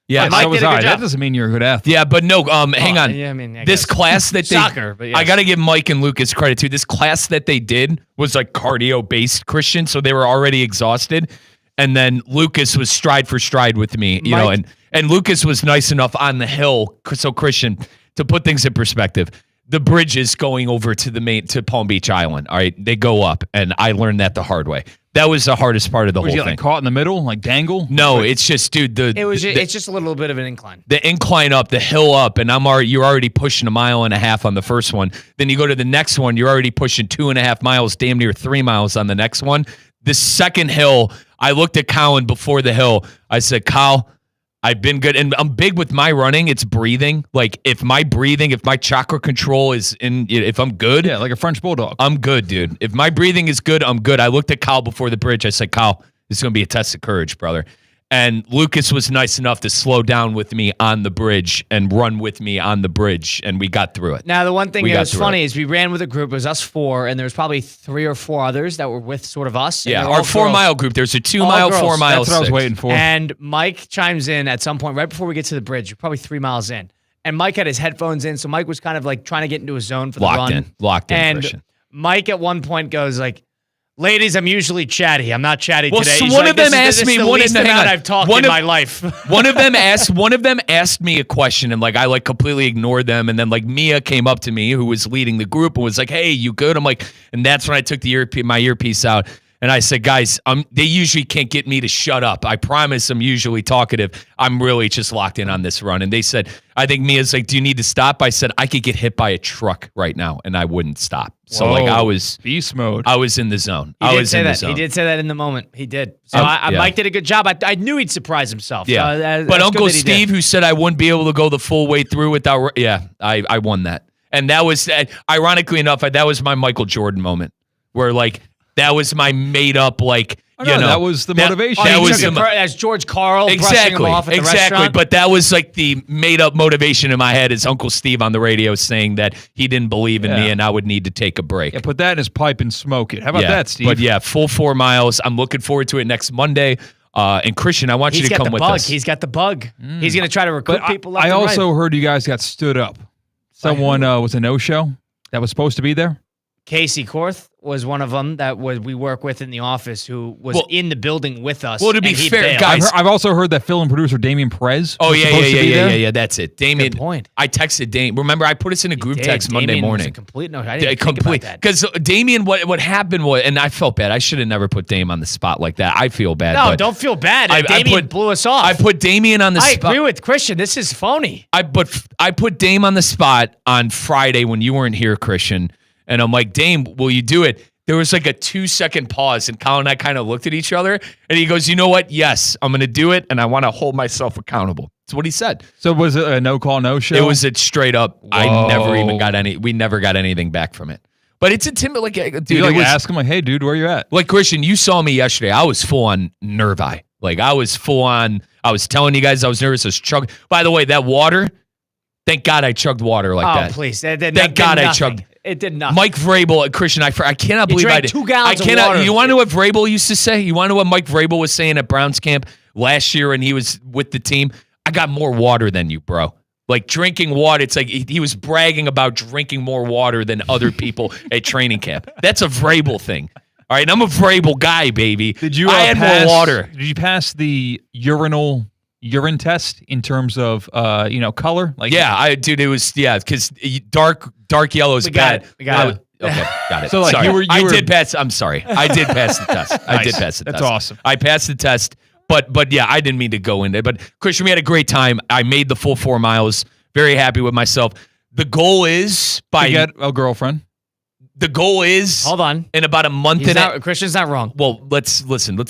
Yeah, Mike So was did a good I. job. That doesn't mean you're a good athlete. Yeah, but no, hang on. Yeah, I mean, I this guess. class that they Soccer, but yes. I got to give Mike and Lucas credit too. This class that they did was like cardio-based, Christian, so they were already exhausted. And then Lucas was stride for stride with me, you know, and Lucas was nice enough on the hill. So Christian, to put things in perspective, the bridge is going over to Palm Beach Island. All right, they go up, and I learned that the hard way. That was the hardest part of the Was whole you thing. like caught in the middle, like dangle? No, it's just, dude. It's just a little bit of an incline. The incline up, the hill up, and you're already pushing 1.5 miles on the first one. Then you go to the next one, you're already pushing 2.5 miles, damn near 3 miles on the next one. The second hill, I looked at Colin before the hill. I said, Kyle, I've been good. And I'm big with my running. It's breathing. Like if my chakra control is if I'm good. Yeah, like a French bulldog. I'm good, dude. If my breathing is good, I'm good. I looked at Kyle before the bridge. I said, Kyle, this is going to be a test of courage, brother. And Lucas was nice enough to slow down with me on the bridge and run with me on the bridge, and we got through it. Now, the one thing that was funny is we ran with a group. It was us 4, and there was probably 3 or 4 others that were with sort of us. Yeah, our 4 mile group. There's a 2 mile, 4 mile. That's what I was waiting for. And Mike chimes in at some point right before we get to the bridge, probably 3 miles in. And Mike had his headphones in, so Mike was kind of like trying to get into a zone for the run. Locked in, And Christian. Mike at one point goes like, ladies, I'm usually chatty. I'm not chatty today. So He's one like, of them this asked me. is the least amount I've talked in my life. One of them asked me a question, and like I like completely ignored them. And then like Mia came up to me, who was leading the group, and was like, "Hey, you good?" I'm like, and that's when I took my earpiece out. And I said, guys, they usually can't get me to shut up. I promise I'm usually talkative. I'm really just locked in on this run. And they said, I think Mia's like, do you need to stop? I said, I could get hit by a truck right now, and I wouldn't stop. So like I was beast mode. I was in the zone. He did say that. He did say that in the moment. He did. So Mike did a good job. I knew he'd surprise himself. Yeah. But Uncle Steve, who said I wouldn't be able to go the full way through without, I won that. And that was, ironically enough, that was my Michael Jordan moment where like, That was my made up that was the motivation. That was as George Carl brushing him off at the restaurant. But that was like the made up motivation in my head is Uncle Steve on the radio saying that he didn't believe in me and I would need to take a break. Yeah, put that in his pipe and smoke it. How about that, Steve? But yeah, full 4 miles. I'm looking forward to it next Monday. And Christian, I want you to come with us. He's got the bug. He's going to try to recruit people left I and also right. heard you guys got stood up. Someone was a no-show that was supposed to be there. Casey Korth was one of them that we work with in the office who was in the building with us. Well, to be fair, guys. I've also heard that Phil and producer Damian Perez was supposed to be there. Yeah, that's it. Damian. Good point. I texted Damian. Remember, I put us in a group text Monday morning. Was a complete no. I didn't think about that. Because Damian, what happened was, and I felt bad. I should have never put Damian on the spot like that. I feel bad. No, don't feel bad. Damian blew us off. I put Damian on the spot. I agree with Christian. This is phony. I put Dame on the spot on Friday when you weren't here, Christian. And I'm like, Dame, will you do it? There was like a 2-second pause, and Colin and I kind of looked at each other, and he goes, you know what? Yes, I'm going to do it, and I want to hold myself accountable. That's what he said. So was it a no-call, no-show? It was a straight up, we never got anything back from it. But it's intimidating. Dude, Did you ask him, like, hey, dude, where you at? Like, Christian, you saw me yesterday. I was full on nervi. Like, I was full on, I was telling you guys I was nervous. I was chugging. By the way, that water, thank God I chugged water like that. Oh, please. Thank God I chugged. It did nothing. Mike Vrabel, Christian, I cannot believe I did. 2 gallons of water. You want to know what Vrabel used to say? You want to know what Mike Vrabel was saying at Browns camp last year when he was with the team? I got more water than you, bro. Like drinking water. It's like he was bragging about drinking more water than other people at training camp. That's a Vrabel thing. All right, I'm a Vrabel guy, baby. I had more water. Did you pass the urine test in terms of color? Like it was because dark yellow is bad. We got it. Okay, got it. So like sorry. I did pass. I'm sorry. I did pass the test. I did pass the test. That's awesome. I passed the test, but yeah, I didn't mean to go into it. But Christian, we had a great time. I made the full 4 miles. Very happy with myself. The goal is to get a girlfriend. The goal is hold on in about a month. Christian's not wrong. Well, let's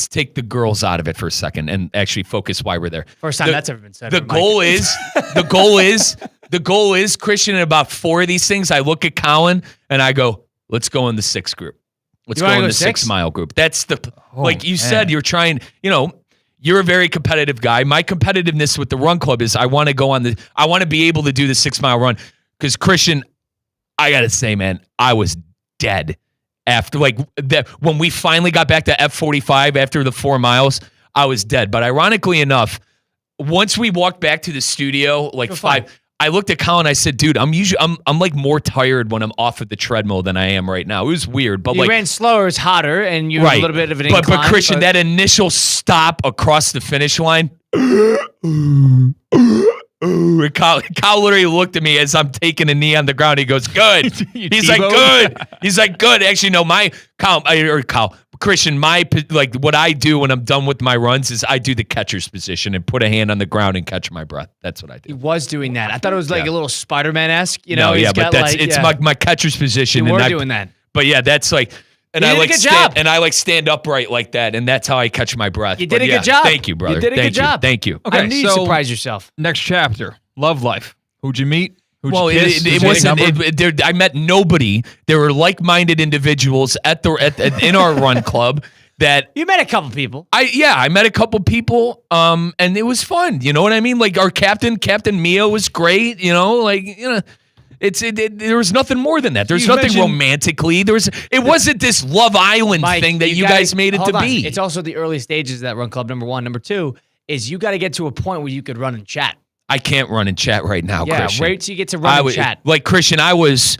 take the girls out of it for a second and actually focus why we're there. First time that's ever been said. The goal is Christian. In about 4 of these things, I look at Colin and I go, "Let's go in the 6 group. Let's go in the 6 mile group." That's like you said. You're trying. You're a very competitive guy. My competitiveness with the run club is I want to be able to do the 6 mile run because Christian, I gotta say, man, I was dead after when we finally got back to F45 after the 4 miles. I was dead. But ironically enough, once we walked back to the studio, I looked at Colin. I said, "Dude, I'm like more tired when I'm off of the treadmill than I am right now." It was weird, but you ran slower, it's hotter, and you had a little bit of an incline. But Christian, that initial stop across the finish line. And Kyle literally looked at me as I'm taking a knee on the ground. He goes, "Good." He's like, "Good." He's like, "Good." Actually, no, Christian, what I do when I'm done with my runs is I do the catcher's position and put a hand on the ground and catch my breath. That's what I do. He was doing that. I thought it was like a little Spider-Man-esque. It's my catcher's position. You were doing that. But yeah, that's like. And you did a good job. And I stand upright like that, and that's how I catch my breath. You did a good job. Thank you, brother. You did a good job. Thank you. Okay, I knew you'd surprise yourself. Next chapter, love life. Who'd you meet? Who'd you kiss? It wasn't. I met nobody. There were like-minded individuals in our run club. That you met a couple people. I met a couple people. And it was fun. You know what I mean? Like our Captain Mio was great. There was nothing more than that. There's nothing romantically. It wasn't this Love Island thing that you guys made it to be. It's also the early stages of that run club. Number 1, number 2 is you got to get to a point where you could run and chat. I can't run and chat right now, Christian. Wait till you get to run and chat. Like Christian, I was.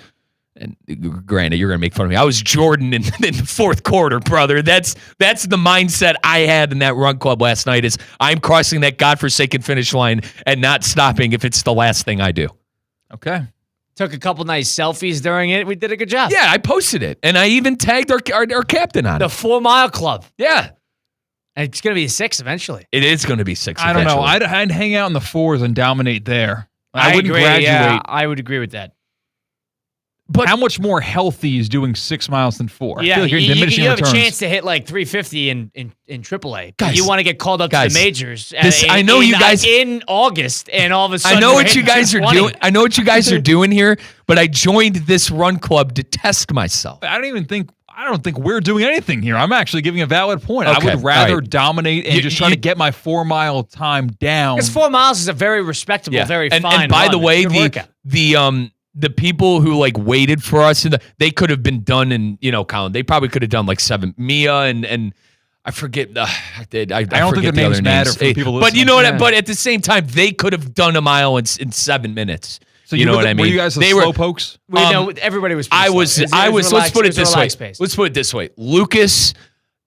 And granted, you're gonna make fun of me. I was Jordan in the 4th quarter, brother. That's the mindset I had in that run club last night. Is I'm crossing that godforsaken finish line and not stopping if it's the last thing I do. Okay. Took a couple nice selfies during it. We did a good job. Yeah, I posted it, and I even tagged our captain on it. The 4 Mile Club. Yeah. And it's going to be 6 eventually. It is going to be 6 I don't know. I'd hang out in the 4s and dominate there. I wouldn't agree, graduate. Yeah, I would agree with that. But how much more healthy is doing 6 miles than 4? Yeah, I feel like you're diminishing you have returns. a chance to hit like 350 in AAA. Guys, you want to get called up to the majors. I know you guys in August, and all of a sudden I know what you guys are doing. I know what you guys are doing here, but I joined this run club to test myself. I don't even think I don't think we're doing anything here. I'm actually giving a valid point. Okay, I would rather all right. dominate and just try to get my 4-mile time down. Because 4 miles is a very respectable, very fine And by run. the way, It's a good workout. the people who like waited for us, they could have been done in, Colin, they probably could have done like 7. Mia and I forget. I don't think the names matter for the people listening. But you know what? But at the same time, they could have done a mile in 7 minutes. So you know what I mean? Were you guys the slow pokes? We know everybody was. I slow. was. It I was. Let's put it this way. relaxed pace. Let's put it this way. Lucas,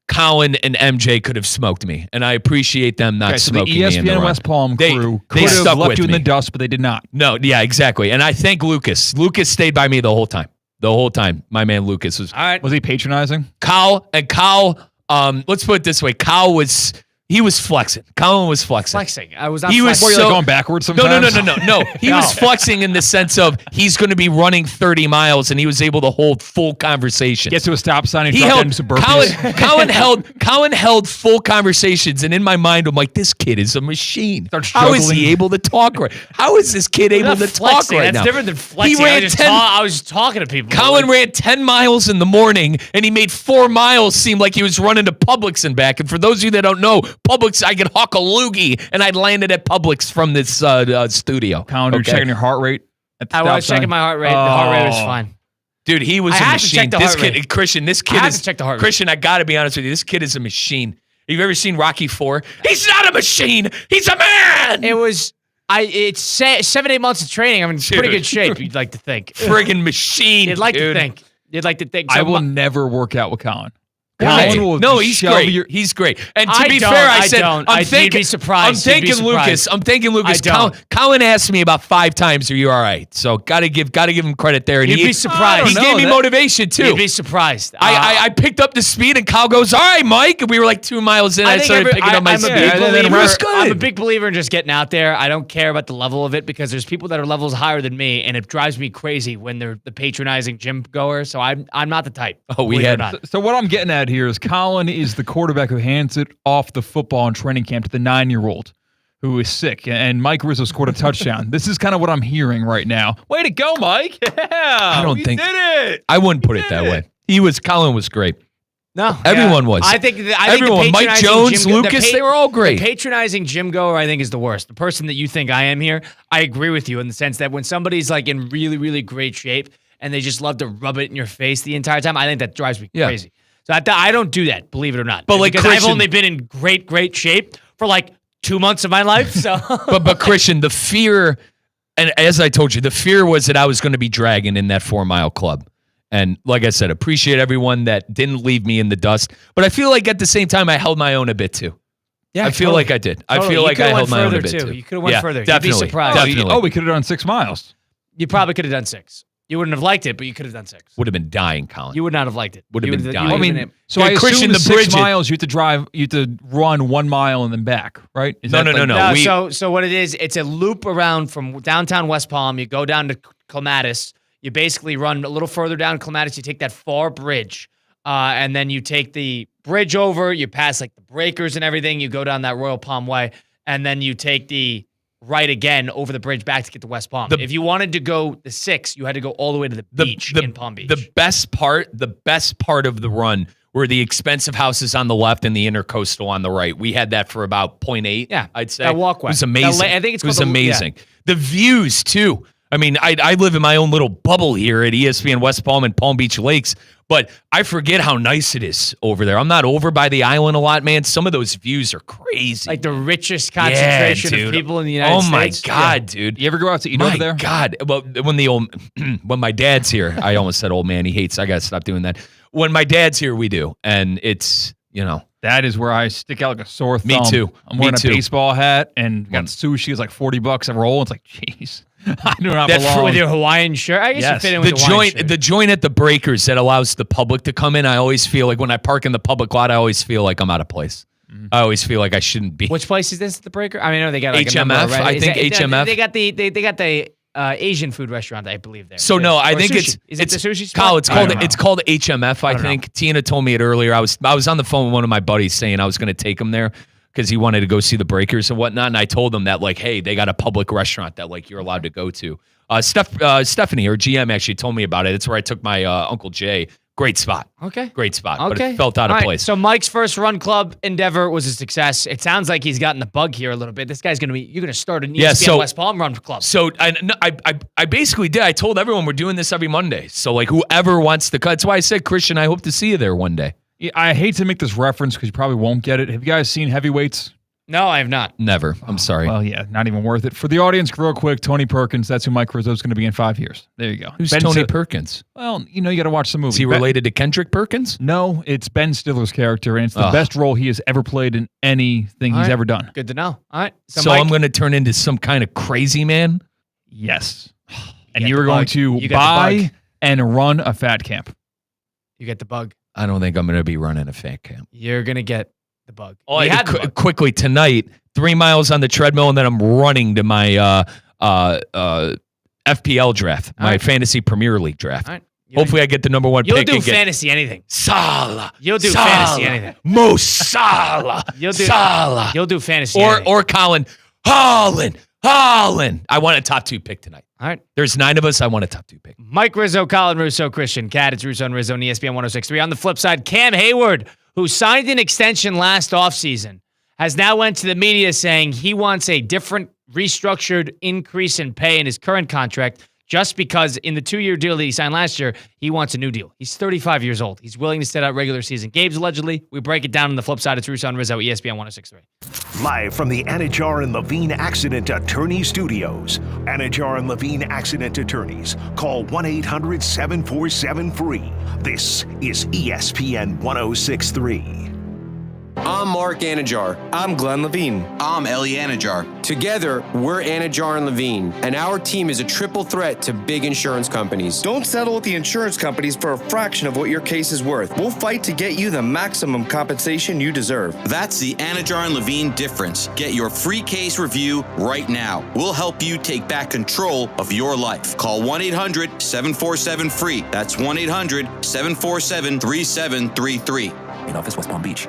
Colin, and MJ could have smoked me, and I appreciate them not So the smoking me in the ESPN run. West Palm They crew could have stuck left with you in me. the dust, but they did not. No, yeah, exactly. And I thank Lucas. Lucas stayed by me the whole time. The whole time, my man Lucas was. All right. Was he patronizing? Kyle. Let's put it this way. He was flexing. Colin was flexing. Flexing. I was not. He was Were you so like going backwards sometimes? No. He was flexing in the sense of he's going to be running 30 miles, and he was able to hold full conversation. Get to a stop sign and He drop held into some burpees. Colin held full conversations, and in my mind, I'm like, this kid is a machine. Starts How is he juggling. able to talk right? How is this kid able to talk flexing. right That's now? different than flexing. He ran 10. I was talking to people. Colin ran 10 miles in the morning, and he made 4 miles seem like he was running to Publix and back. And for those of you that don't know, Publix, I could hawk a loogie, and I'd landed at Publix from this studio. Colin, you're checking your heart rate at the I stop was sign? checking my heart rate. The heart rate was fine. Dude, he was I a had to machine. check the This heart kid, rate. Christian, this kid I had is to check the heart rate. Christian, I gotta be honest with you. This kid is a machine. Have you ever seen Rocky IV? He's not a machine. He's a man. It was. It's 7-8 months of training. I'm in pretty good shape. You'd like to think. Friggin' machine. You'd like dude. to think. You'd like to think. I So will my- never work out with Colin. Why? Colin will No, just he's shove great. your- He's great. And to I be don't, fair, I I said, don't. I'm You'd thanking, be surprised. I'm You'd be thanking Lucas. surprised. I'm thanking Lucas. I don't. Colin asked me about 5 times, "Are you all right?" So gotta give him credit there. And You'd be surprised. He I don't gave know. me That- motivation too. You'd be surprised. I picked up the speed, and Kyle goes, "All right, Mike." And we were like 2 miles in. I think started picking up my I'm speed. a big and then believer. it was I'm a big believer in just getting out there. I don't care about the level of it because there's people that are levels higher than me, and it drives me crazy when they're the patronizing gym goer. So I'm not the type. Oh, we believe it or had- not. So what I'm getting at here is Colin is the quarterback who hands it off the football in training camp to the 9-year-old who is sick, and Mike Rizzo scored a touchdown. This is kind of what I'm hearing right now. Way to go, Mike! Yeah, I don't think- did it. I wouldn't put it that way. Colin was great. No, Everyone was. I think the Everyone. Mike patronizing Jones, gym- the Lucas, they were all great. The patronizing gym goer, I think, is the worst. The person that you think I am here, I agree with you in the sense that when somebody's like in really, really great shape and they just love to rub it in your face the entire time, I think that drives me crazy. So I don't do that, believe it or not. But like because I've Christian- only been in great shape for like 2 months of my life. So But Christian, the fear, and as I told you, the fear was that I was going to be dragging in that 4-mile club. And like I said, appreciate everyone that didn't leave me in the dust. But I feel like at the same time, I held my own a bit too. yeah, I feel like I did. I Totally. feel You like could've I went held my own a further, bit too. too. You could've went further. You'd be Definitely. surprised. Definitely. Oh, we could have done 6 miles. You probably could have done 6. You wouldn't have liked it, but you could have done 6. Would have been dying, Colin. You would not have liked it. Would have You been you dying. I would've mean, been- so I Christian, assume the the 6 bridge- miles you have to run 1 mile and then back, right? Is No, that no, like- no. we- so what it is, it's a loop around from downtown West Palm. You go down to Clematis. You basically run a little further down Clematis. You take that far bridge, and then you take the bridge over. You pass like the breakers and everything. You go down that Royal Palm Way, and then you take the right again over the bridge back to get to West Palm. If you wanted to go the 6, you had to go all the way to the beach in Palm Beach. The best part of the run were the expensive houses on the left and the intercoastal on the right. We had that for about 0.8. Yeah, I'd say that walkway. It was amazing. I think it's it was called the- amazing. The views too. I mean, I live in my own little bubble here at ESPN West Palm and Palm Beach Lakes, but I forget how nice it is over there. I'm not over by the island a lot, man. Some of those views are crazy. like the richest concentration dude. of people in the United States. Oh my God, dude. You ever go out to eat My over there? God. Well, when my dad's here, I almost said old man. He hates. I got to stop doing that. When my dad's here, we do. And it's, That is where I stick out like a sore thumb. Me too. I'm wearing Me too. a baseball hat and got sushi is like $40 a roll. It's like, jeez, I do not That belong. With your Hawaiian shirt, I guess Yes. you fit in the with the Hawaiian joint, shirt. the joint at the breakers that allows the public to come in. I always feel like when I park in the public lot, I always feel like I'm out of place. I always feel like I shouldn't be. Which place is this at the breaker? I mean, I know they got like a HMF, number, right? I Is think that- HMF. They got the Asian food restaurant, I believe there. So too. no, I Or think sushi. it's it the sushi spot? Kyle, it's I called don't know. HMF. I think Tina told me it earlier. I was on the phone with one of my buddies saying I was going to take him there because he wanted to go see the breakers and whatnot. And I told him that like, hey, they got a public restaurant that like you're allowed to go to. Stephanie, her GM, actually told me about it. It's where I took my Uncle Jay, Great spot. Okay. Great spot. Okay. But it felt out of All right, place. So Mike's first run club endeavor was a success. It sounds like he's gotten the bug here a little bit. This guy's you're going to start an ESPN West Palm run club. So I basically did. I told everyone we're doing this every Monday. So like whoever wants to cut. That's why I said, Christian, I hope to see you there one day. Yeah, I hate to make this reference because you probably won't get it. Have you guys seen Heavyweights? No, I have not. Never. I'm sorry. Well, yeah, not even worth it. For the audience, real quick, Tony Perkins, that's who Mike Rizzo's going to be in 5 years. There you go. Who's Tony Perkins? Well, you got to watch the movie. Is he related to Kendrick Perkins? No, it's Ben Stiller's character, and it's the best role he has ever played in anything he's ever done. Good to know. All right. So Mike, I'm going to turn into some kind of crazy man? Yes. And you are going to You buy and run a fat camp. You get the bug. I don't think I'm going to be running a fat camp. You're going to get the bug. Oh, You had the bug. quickly tonight, 3 miles on the treadmill, and then I'm running to my FPL draft, my Fantasy Premier League draft. All right. Hopefully I get the number 1 You'll pick. do and get fantasy anything. Salah. You'll do Salah, fantasy anything. Mo Salah. You'll do Salah. You'll do fantasy anything. Or Colin. Holland. I want a top 2 pick tonight. All right. There's 9 of us. I want a top 2 pick. Mike Rizzo, Colin Russo, Christian Cat. It's Russo and Rizzo on ESPN 106.3. On the flip side, Cam Hayward, who signed an extension last offseason, has now went to the media saying he wants a different restructured increase in pay in his current contract just because in the 2-year deal that he signed last year, he wants a new deal. He's 35 years old. He's willing to sit out regular season games, allegedly. We break it down on the flip side. It's Russo and Rizzo, ESPN 106.3. Live from the Anajar and Levine Accident Attorney Studios. Anajar and Levine Accident Attorneys. Call 1-800-747-FREE. This is ESPN 106.3. I'm Mark Anajar. I'm Glenn Levine. I'm Ellie Anajar. Together, we're Anajar and Levine, and our team is a triple threat to big insurance companies. Don't settle with the insurance companies for a fraction of what your case is worth. We'll fight to get you the maximum compensation you deserve. That's the Anajar and Levine difference. Get your free case review right now. We'll help you take back control of your life. Call 1-800-747-FREE. That's 1-800-747-3733. In office, West Palm Beach.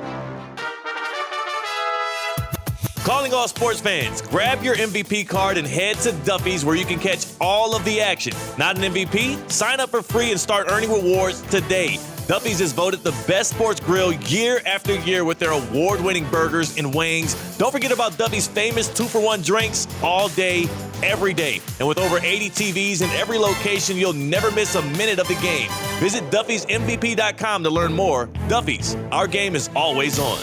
Calling all sports fans, grab your MVP card and head to Duffy's where you can catch all of the action. Not an MVP? Sign up for free and start earning rewards today. Duffy's is voted the best sports grill year after year with their award-winning burgers and wings. Don't forget about Duffy's famous 2-for-1 drinks all day, every day. And with over 80 TVs in every location, you'll never miss a minute of the game. Visit Duffy'sMVP.com to learn more. Duffy's, our game is always on.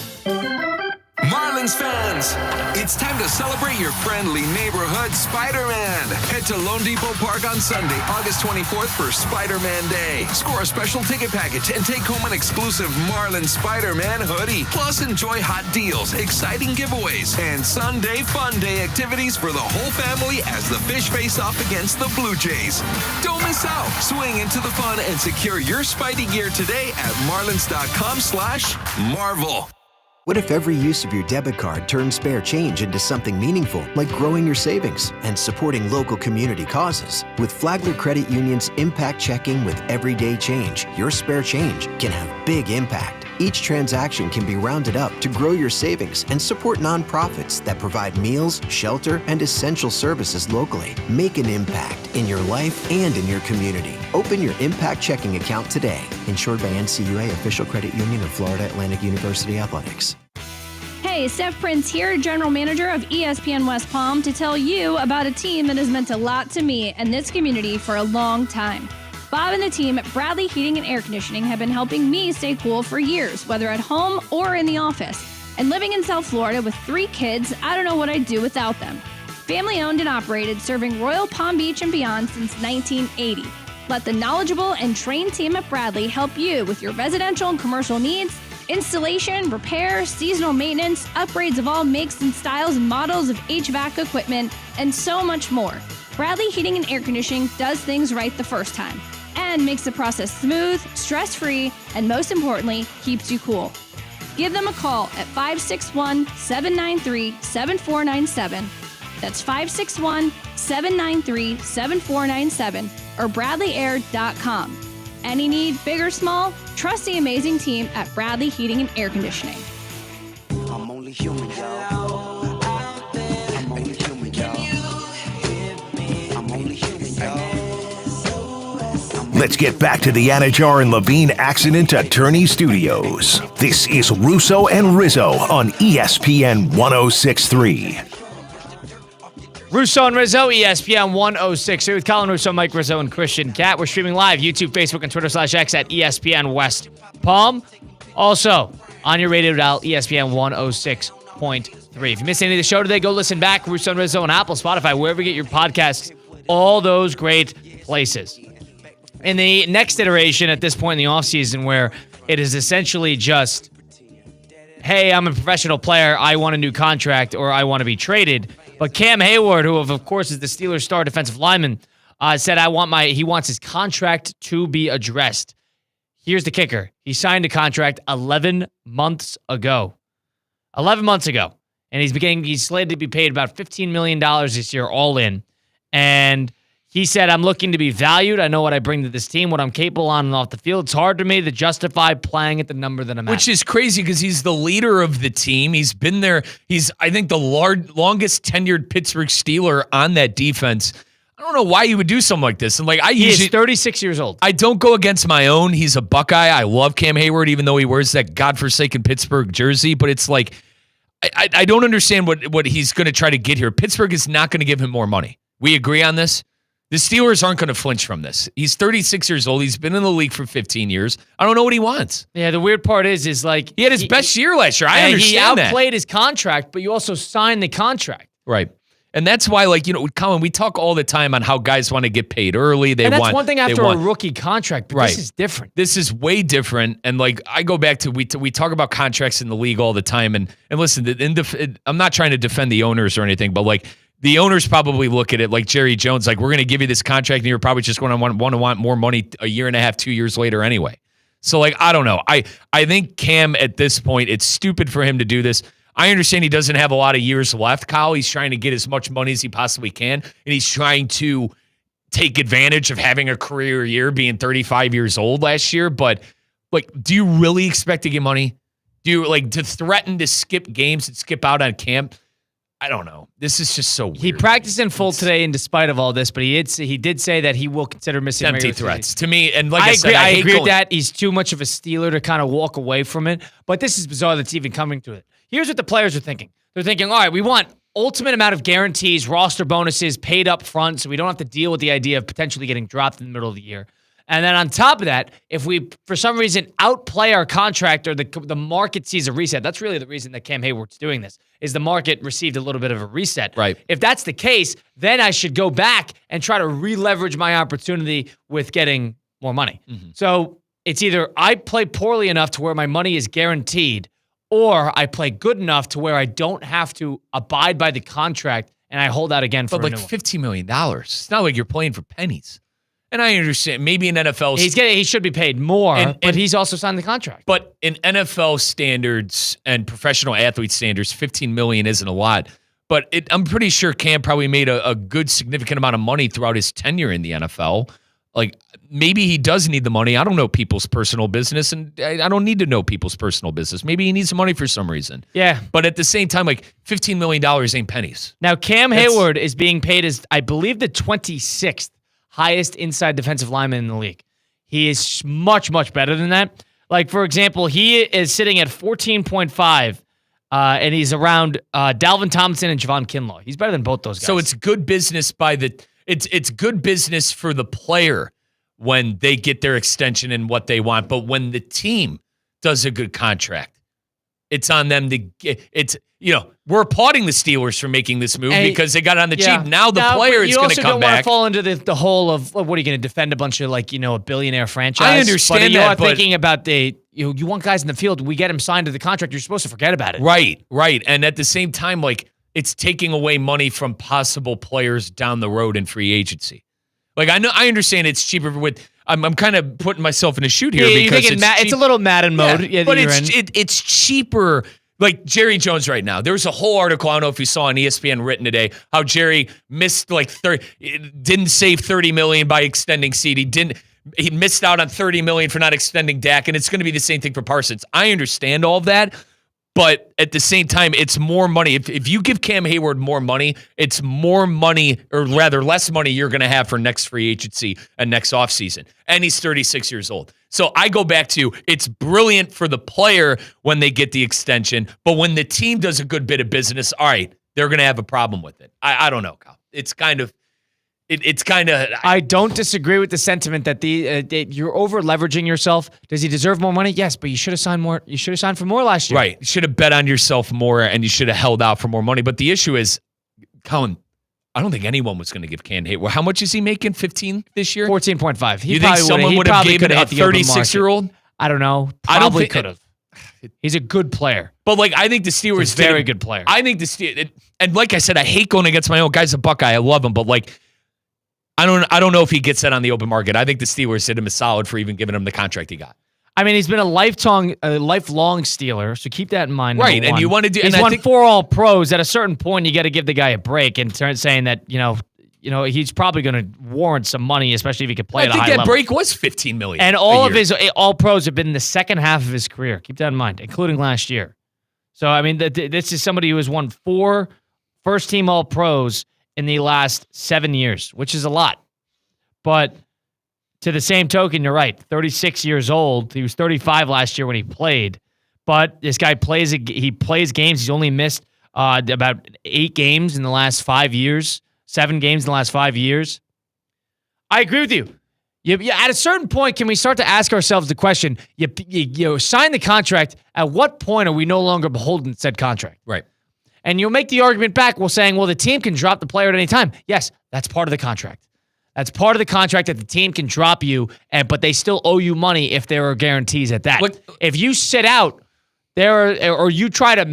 Marlins fans, it's time to celebrate your friendly neighborhood Spider-Man. Head to Lone Depot Park on Sunday, August 24th for Spider-Man Day. Score a special ticket package and take home an exclusive Marlins Spider-Man hoodie. Plus, enjoy hot deals, exciting giveaways, and Sunday fun day activities for the whole family as the Fish face off against the Blue Jays. Don't miss out. Swing into the fun and secure your Spidey gear today at marlins.com/Marvel. What if every use of your debit card turns spare change into something meaningful, like growing your savings and supporting local community causes? With Flagler Credit Union's Impact Checking with Everyday Change, your spare change can have big impact. Each transaction can be rounded up to grow your savings and support nonprofits that provide meals, shelter, and essential services locally. Make an impact in your life and in your community. Open your Impact Checking account today. Insured by NCUA, official credit union of Florida Atlantic University Athletics. Hey, Steph Prince here, General Manager of ESPN West Palm, to tell you about a team that has meant a lot to me and this community for a long time. Bob and the team at Bradley Heating and Air Conditioning have been helping me stay cool for years, whether at home or in the office. And living in South Florida with 3 kids, I don't know what I'd do without them. Family owned and operated, serving Royal Palm Beach and beyond since 1980. Let the knowledgeable and trained team at Bradley help you with your residential and commercial needs, installation, repair, seasonal maintenance, upgrades of all makes and styles and models of HVAC equipment, and so much more. Bradley Heating and Air Conditioning does things right the first time and makes the process smooth, stress-free, and most importantly, keeps you cool. Give them a call at 561-793-7497. That's 561-793-7497 or bradleyair.com. Any need, big or small, trust the amazing team at Bradley Heating and Air Conditioning. I'm only human, y'all. I'm only human, y'all. I'm only human, y'all. Let's get back to the Anajar and Levine Accident Attorney Studios. This is Russo and Rizzo on ESPN 106.3. Russo and Rizzo, ESPN 106.3 with Colin Russo, Mike Rizzo, and Christian Cat. We're streaming live, YouTube, Facebook, and Twitter/X at ESPN West Palm. Also, on your radio dial, ESPN 106.3. If you missed any of the show today, go listen back. Russo and Rizzo on Apple, Spotify, wherever you get your podcasts, all those great places. In the next iteration at this point in the offseason, where it is essentially just, hey, I'm a professional player, I want a new contract, or I want to be traded. But Cam Hayward, who of course is the Steelers' star defensive lineman, said he wants his contract to be addressed. Here's the kicker. He signed a contract 11 months ago. 11 months ago. And he's slated to be paid about $15 million this year, all in. And he said, I'm looking to be valued. I know what I bring to this team, what I'm capable on and off the field. It's hard for me to justify playing at the number that I'm at. Which is crazy because he's the leader of the team. He's been there. He's, I think, the longest tenured Pittsburgh Steeler on that defense. I don't know why he would do something like this. And he is 36 years old. I don't go against my own. He's a Buckeye. I love Cam Hayward, even though he wears that godforsaken Pittsburgh jersey. But it's like, I don't understand what he's going to try to get here. Pittsburgh is not going to give him more money. We agree on this? The Steelers aren't going to flinch from this. He's 36 years old. He's been in the league for 15 years. I don't know what he wants. Yeah, the weird part is like... He had his best year last year. I understand that. He outplayed his contract, but you also signed the contract. Right. And that's why, Colin, we talk all the time on how guys want to get paid early. That's one thing after a rookie contract, but right. This is different. This is way different. And I go back to, we talk about contracts in the league all the time. And listen, I'm not trying to defend the owners or anything, but the owners probably look at it like Jerry Jones, we're going to give you this contract and you're probably just going to want more money a year and a half, 2 years later anyway. So, I don't know. I think Cam, at this point, it's stupid for him to do this. I understand he doesn't have a lot of years left, Kyle. He's trying to get as much money as he possibly can, and he's trying to take advantage of having a career year, being 35 years old last year. But, do you really expect to get money? Do you, to threaten to skip games and skip out on camp? I don't know. This is just so weird. He practiced in full today in despite of all this, but he did say that he will consider missing empty threats to me. And I said, I agree with that. He's too much of a Steeler to kind of walk away from it. But this is bizarre that's even coming to it. Here's what the players are thinking. They're thinking, all right, we want ultimate amount of guarantees, roster bonuses paid up front, so we don't have to deal with the idea of potentially getting dropped in the middle of the year. And then on top of that, if we, for some reason, outplay our contract or the market sees a reset, that's really the reason that Cam Hayward's doing this, is the market received a little bit of a reset. Right. If that's the case, then I should go back and try to re-leverage my opportunity with getting more money. Mm-hmm. So it's either I play poorly enough to where my money is guaranteed, or I play good enough to where I don't have to abide by the contract and I hold out again for renewal. But $15 million. It's not like you're playing for pennies. And I understand, maybe in NFL... He should be paid more, but he's also signed the contract. But in NFL standards and professional athlete standards, $15 million isn't a lot. But I'm pretty sure Cam probably made a good, significant amount of money throughout his tenure in the NFL. Maybe he does need the money. I don't know people's personal business, and I don't need to know people's personal business. Maybe he needs the money for some reason. Yeah. But at the same time, $15 million ain't pennies. Now, Cam Hayward is being paid as, I believe, the 26th highest inside defensive lineman in the league. He is much, much better than that. For example, he is sitting at 14.5, and he's around Dalvin Tomlinson and Javon Kinlaw. He's better than both those guys. So it's good business it's good business for the player when they get their extension and what they want. But when the team does a good contract, it's on them to get we're applauding the Steelers for making this move because they got it on the cheap. Now the player is going to come back. You also don't want to fall into the hole of what are you going to defend a bunch of a billionaire franchise? I understand but that, but thinking about you want guys in the field. We get them signed to the contract. You're supposed to forget about it. Right. And at the same time, it's taking away money from possible players down the road in free agency. I understand it's cheaper with. I'm kind of putting myself in a shoot here because it's a little Madden mode. Yeah, but it's cheaper. Jerry Jones right now. There was a whole article, I don't know if you saw on ESPN written today, how Jerry missed didn't save $30 million by extending CeeDee. He missed out on $30 million for not extending Dak, and it's going to be the same thing for Parsons. I understand all of that, But at the same time, it's more money. If you give Cam Hayward more money, it's more money, or rather less money you're going to have for next free agency and next offseason. And he's 36 years old. So I go back to, it's brilliant for the player when they get the extension, but when the team does a good bit of business, all right, they're going to have a problem with it. I don't know, Kyle. It's kind of... I don't disagree with the sentiment that you're over leveraging yourself. Does he deserve more money? Yes, but you should have signed more. You should have signed for more last year. Right. You should have bet on yourself more, and you should have held out for more money. But the issue is, Colin, I don't think anyone was going to give Cam Hayward. How much is he making? 15 this year? 14.5. You think someone would have given a 36-year-old? I don't know. Probably could have. He's a good player. But like, I think the Steelers, He's a very good player. I think the Steelers, and like I said, I hate going against my own guy's a Buckeye. I love him, but like, I don't know if he gets that on the open market. I think the Steelers did him a solid for even giving him the contract he got. I mean, he's been a lifelong Steeler, so keep that in mind. Right, and you want to do. He's won 4 All-Pros. At a certain point, you got to give the guy a break and saying that you know he's probably going to warrant some money, especially if he could play at a high level. I think that break was $15 million. And all of his All-Pros have been in the second half of his career. Keep that in mind, including last year. So I mean, this is somebody who has won 4 first-team All-Pros in the last 7 years, which is a lot. But to the same token, you're right. 36 years old. He was 35 last year when he played. But this guy plays games. He's only missed about 8 games in the last 5 years, 7 games in the last 5 years. I agree with you. At a certain point, can we start to ask ourselves the question, you sign the contract, at what point are we no longer beholden to said contract? Right. And you'll make the argument back, saying, the team can drop the player at any time. Yes, that's part of the contract. That's part of the contract that the team can drop you, but they still owe you money if there are guarantees at that. If you sit out or you try to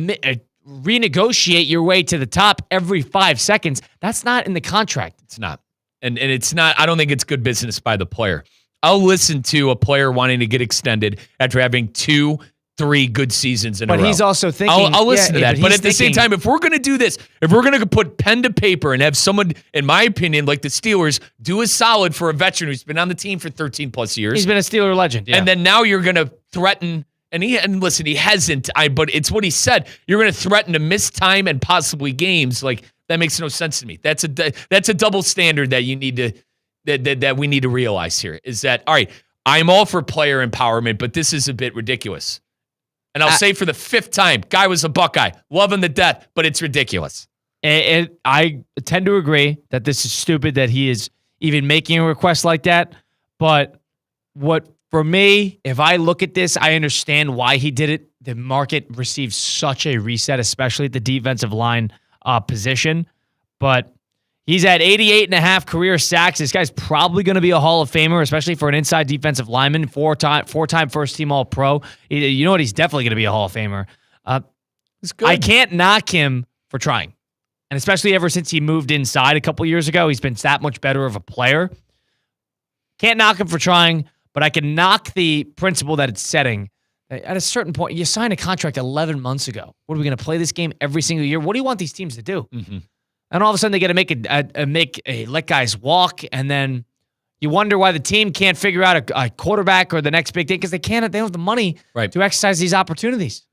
renegotiate your way to the top every 5 seconds, that's not in the contract. It's not. And it's not, I don't think it's good business by the player. I'll listen to a player wanting to get extended after having 2-3 good seasons in a row. But he's also thinking... I'll listen to that. But at the same time, if we're going to do this, if we're going to put pen to paper and have someone, in my opinion, like the Steelers, do a solid for a veteran who's been on the team for 13-plus years. He's been a Steeler legend, yeah. And then now you're going to threaten... And listen, he hasn't, but it's what he said. You're going to threaten to miss time and possibly games. Like, that makes no sense to me. That's a double standard that you need to... That we need to realize here. Is that, all right, I'm all for player empowerment, but this is a bit ridiculous. And I'll say for the 5th time, guy was a Buckeye. Love him to death, but it's ridiculous. I tend to agree that this is stupid that he is even making a request like that. But for me, if I look at this, I understand why he did it. The market received such a reset, especially at the defensive line position. But he's at 88.5 career sacks. This guy's probably going to be a Hall of Famer, especially for an inside defensive lineman, four-time first-team All-Pro. You know what? He's definitely going to be a Hall of Famer. It's good. I can't knock him for trying. And especially ever since he moved inside a couple years ago, he's been that much better of a player. Can't knock him for trying, but I can knock the principle that it's setting. At a certain point, you signed a contract 11 months ago. What, are we going to play this game every single year? What do you want these teams to do? Mm-hmm. And all of a sudden, they got to let guys walk, and then you wonder why the team can't figure out a quarterback or the next big thing because they don't have the money to exercise these opportunities.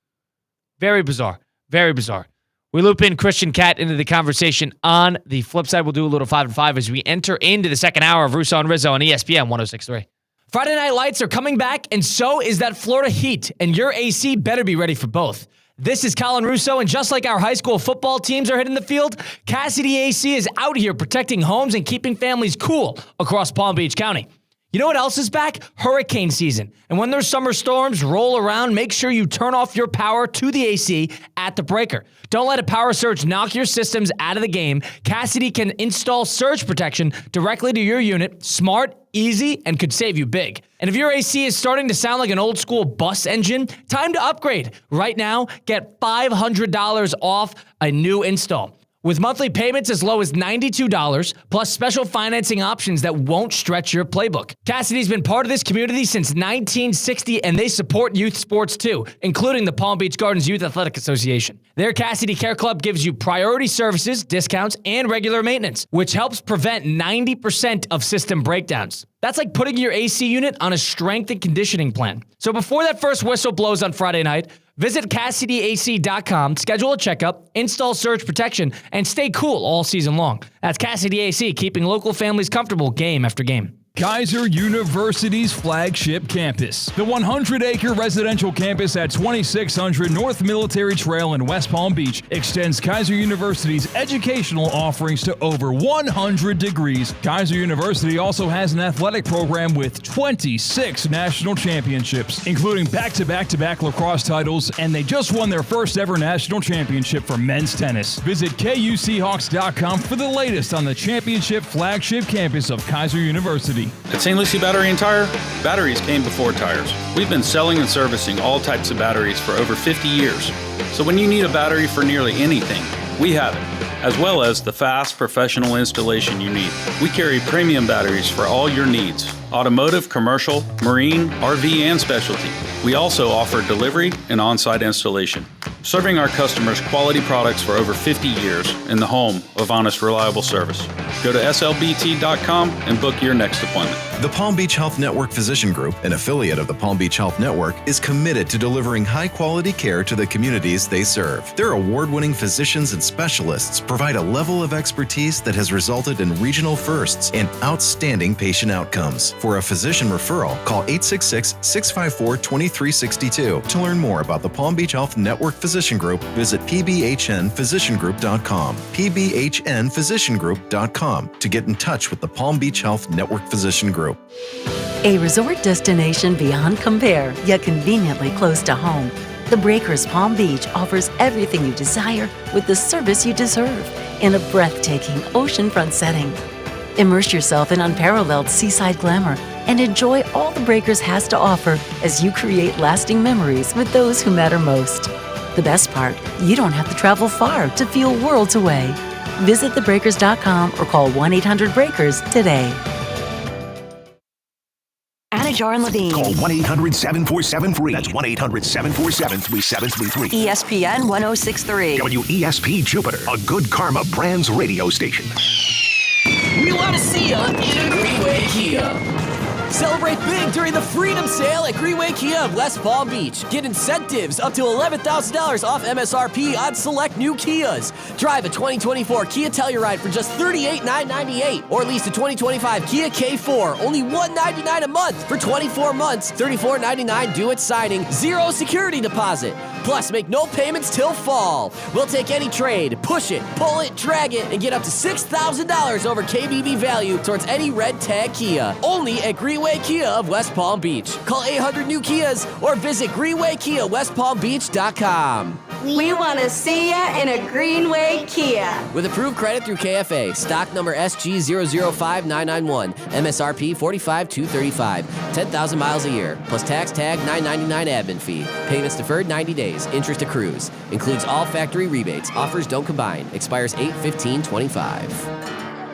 Very bizarre. Very bizarre. We loop in Christian Cat into the conversation. On the flip side, we'll do a little 5 and 5 as we enter into the second hour of Russo and Rizzo on ESPN 106.3. Friday Night Lights are coming back, and so is that Florida Heat, and your AC better be ready for both. This is Colin Russo, and just like our high school football teams are hitting the field, Cassidy AC is out here protecting homes and keeping families cool across Palm Beach County. You know what else is back? Hurricane season. And when those summer storms roll around, make sure you turn off your power to the AC at the breaker. Don't let a power surge knock your systems out of the game. Cassidy can install surge protection directly to your unit. Smart, easy, and could save you big. And if your AC is starting to sound like an old school bus engine, time to upgrade. Right now, get $500 off a new install. With monthly payments as low as $92, plus special financing options that won't stretch your playbook. Cassidy's been part of this community since 1960, and they support youth sports too, including the Palm Beach Gardens Youth Athletic Association. Their Cassidy Care Club gives you priority services, discounts, and regular maintenance, which helps prevent 90% of system breakdowns. That's like putting your AC unit on a strength and conditioning plan. So before that first whistle blows on Friday night, visit CassidyAC.com, schedule a checkup, install surge protection, and stay cool all season long. That's Cassidy AC, keeping local families comfortable game after game. Kaiser University's flagship campus. The 100-acre residential campus at 2600 North Military Trail in West Palm Beach extends Kaiser University's educational offerings to over 100 degrees. Kaiser University also has an athletic program with 26 national championships, including back-to-back-to-back lacrosse titles, and they just won their first ever national championship for men's tennis. Visit KUSeahawks.com for the latest on the championship flagship campus of Kaiser University. At St. Lucie Battery and Tire, batteries came before tires. We've been selling and servicing all types of batteries for over 50 years. So when you need a battery for nearly anything, we have it, as well as the fast professional installation you need. We carry premium batteries for all your needs: automotive, commercial, marine, RV, and specialty. We also offer delivery and on-site installation, serving our customers quality products for over 50 years in the home of honest, reliable service. Go to slbt.com and book your next appointment. The Palm Beach Health Network Physician Group, an affiliate of the Palm Beach Health Network, is committed to delivering high-quality care to the communities they serve. Their award-winning physicians and specialists provide a level of expertise that has resulted in regional firsts and outstanding patient outcomes. For a physician referral, call 866-654-2362. To learn more about the Palm Beach Health Network Physician Group, visit pbhnphysiciangroup.com, pbhnphysiciangroup.com, to get in touch with the Palm Beach Health Network Physician Group. A resort destination beyond compare, yet conveniently close to home. The Breakers Palm Beach offers everything you desire with the service you deserve in a breathtaking oceanfront setting. Immerse yourself in unparalleled seaside glamour and enjoy all the Breakers has to offer as you create lasting memories with those who matter most. The best part, you don't have to travel far to feel worlds away. Visit thebreakers.com or call 1-800-BREAKERS today. Anajar and Levine. Call 1-800-747-FREE. That's 1-800-747-3733. ESPN 1063. WESP Jupiter, a Good Karma Brands radio station. We want to see you in a Greenway Kia. Celebrate big during the Freedom Sale at Greenway Kia of West Palm Beach. Get incentives up to $11,000 off MSRP on select new Kias. Drive a 2024 Kia Telluride for just $38,998, or lease a 2025 Kia K4, only $199 a month for 24 months, $34.99 due at signing, 0 security deposit. Plus, make no payments till fall. We'll take any trade, push it, pull it, drag it, and get up to $6,000 over KBB value towards any red tag Kia. Only at Greenway Kia of West Palm Beach. Call 800 New Kias or visit GreenwayKiaWestPalmBeach.com. We want to see ya in a Greenway Kia. With approved credit through KFA. Stock number SG005991. MSRP $45,235. 10,000 miles a year. Plus tax tag $999 admin fee. Payments deferred 90 days. Interest accrues. Includes all factory rebates. Offers don't combine. Expires 8/15/25.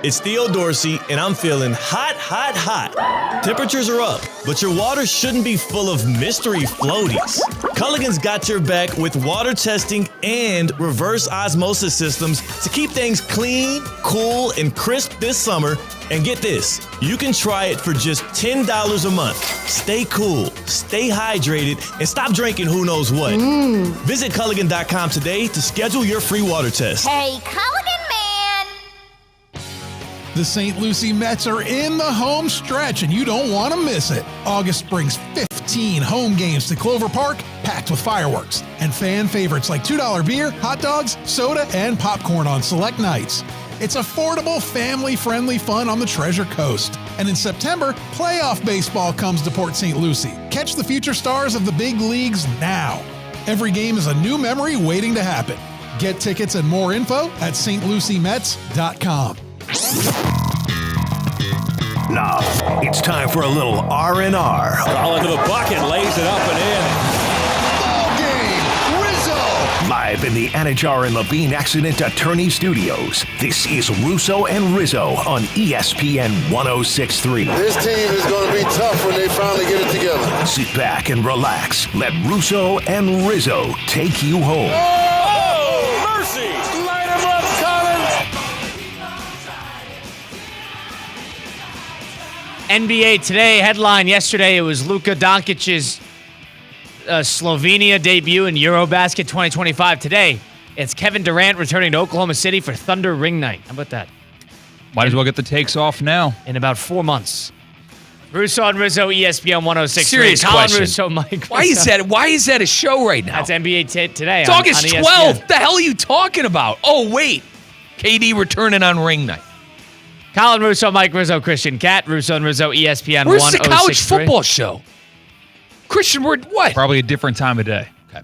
It's Theo Dorsey, and I'm feeling hot, hot, hot. Temperatures are up, but your water shouldn't be full of mystery floaties. Culligan's got your back with water testing and reverse osmosis systems to keep things clean, cool, and crisp this summer. And get this, you can try it for just $10 a month. Stay cool, stay hydrated, and stop drinking who knows what. Visit Culligan.com today to schedule your free water test. Hey, Culligan man! The St. Lucie Mets are in the home stretch, and you don't want to miss it. August brings 15 home games to Clover Park, packed with fireworks, and fan favorites like $2 beer, hot dogs, soda, and popcorn on select nights. It's affordable, family-friendly fun on the Treasure Coast. And in September, playoff baseball comes to Port St. Lucie. Catch the future stars of the big leagues now. Every game is a new memory waiting to happen. Get tickets and more info at stluciemets.com. Now, it's time for a little R&R. All into the bucket, lays it up and in. Ball game, Rizzo! Live in the Anajar and Levine Accident Attorney Studios, this is Russo and Rizzo on ESPN 1063. This team is going to be tough when they finally get it together. Sit back and relax. Let Russo and Rizzo take you home. Oh, mercy! Light him up, Collins! NBA today, headline yesterday, it was Luka Doncic's Slovenia debut in Eurobasket 2025. Today, it's Kevin Durant returning to Oklahoma City for Thunder Ring Night. How about that? Might as well get the takes off now. In about 4 months. Russo and Rizzo, ESPN 106. Serious Colin question. Russo, Mike Why is that a show right now? That's NBA today. It's August 12th. The hell are you talking about? Oh, wait. KD returning on ring night. Colin Russo, Mike Rizzo, Christian Cat, Russo and Rizzo, ESPN 1063. Where's the college football show? Christian, we're what? Probably a different time of day. Okay.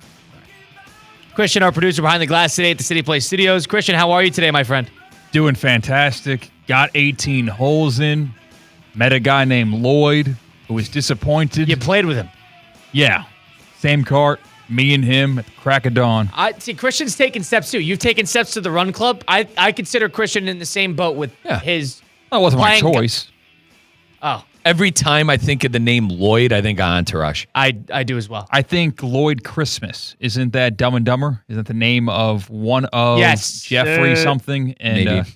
Christian, our producer behind the glass today at the City Place Studios. Christian, how are you today, my friend? Doing fantastic. Got 18 holes in. Met a guy named Lloyd who was disappointed. You played with him? Yeah. Same cart. Me and him at the crack of dawn. See, Christian's taking steps too. You've taken steps to the run club. I consider Christian in the same boat with his. That wasn't my choice. Oh. Every time I think of the name Lloyd, I think of Entourage. I do as well. I think Lloyd Christmas. Isn't that Dumb and Dumber? Isn't the name of one of Jeffrey something? And maybe.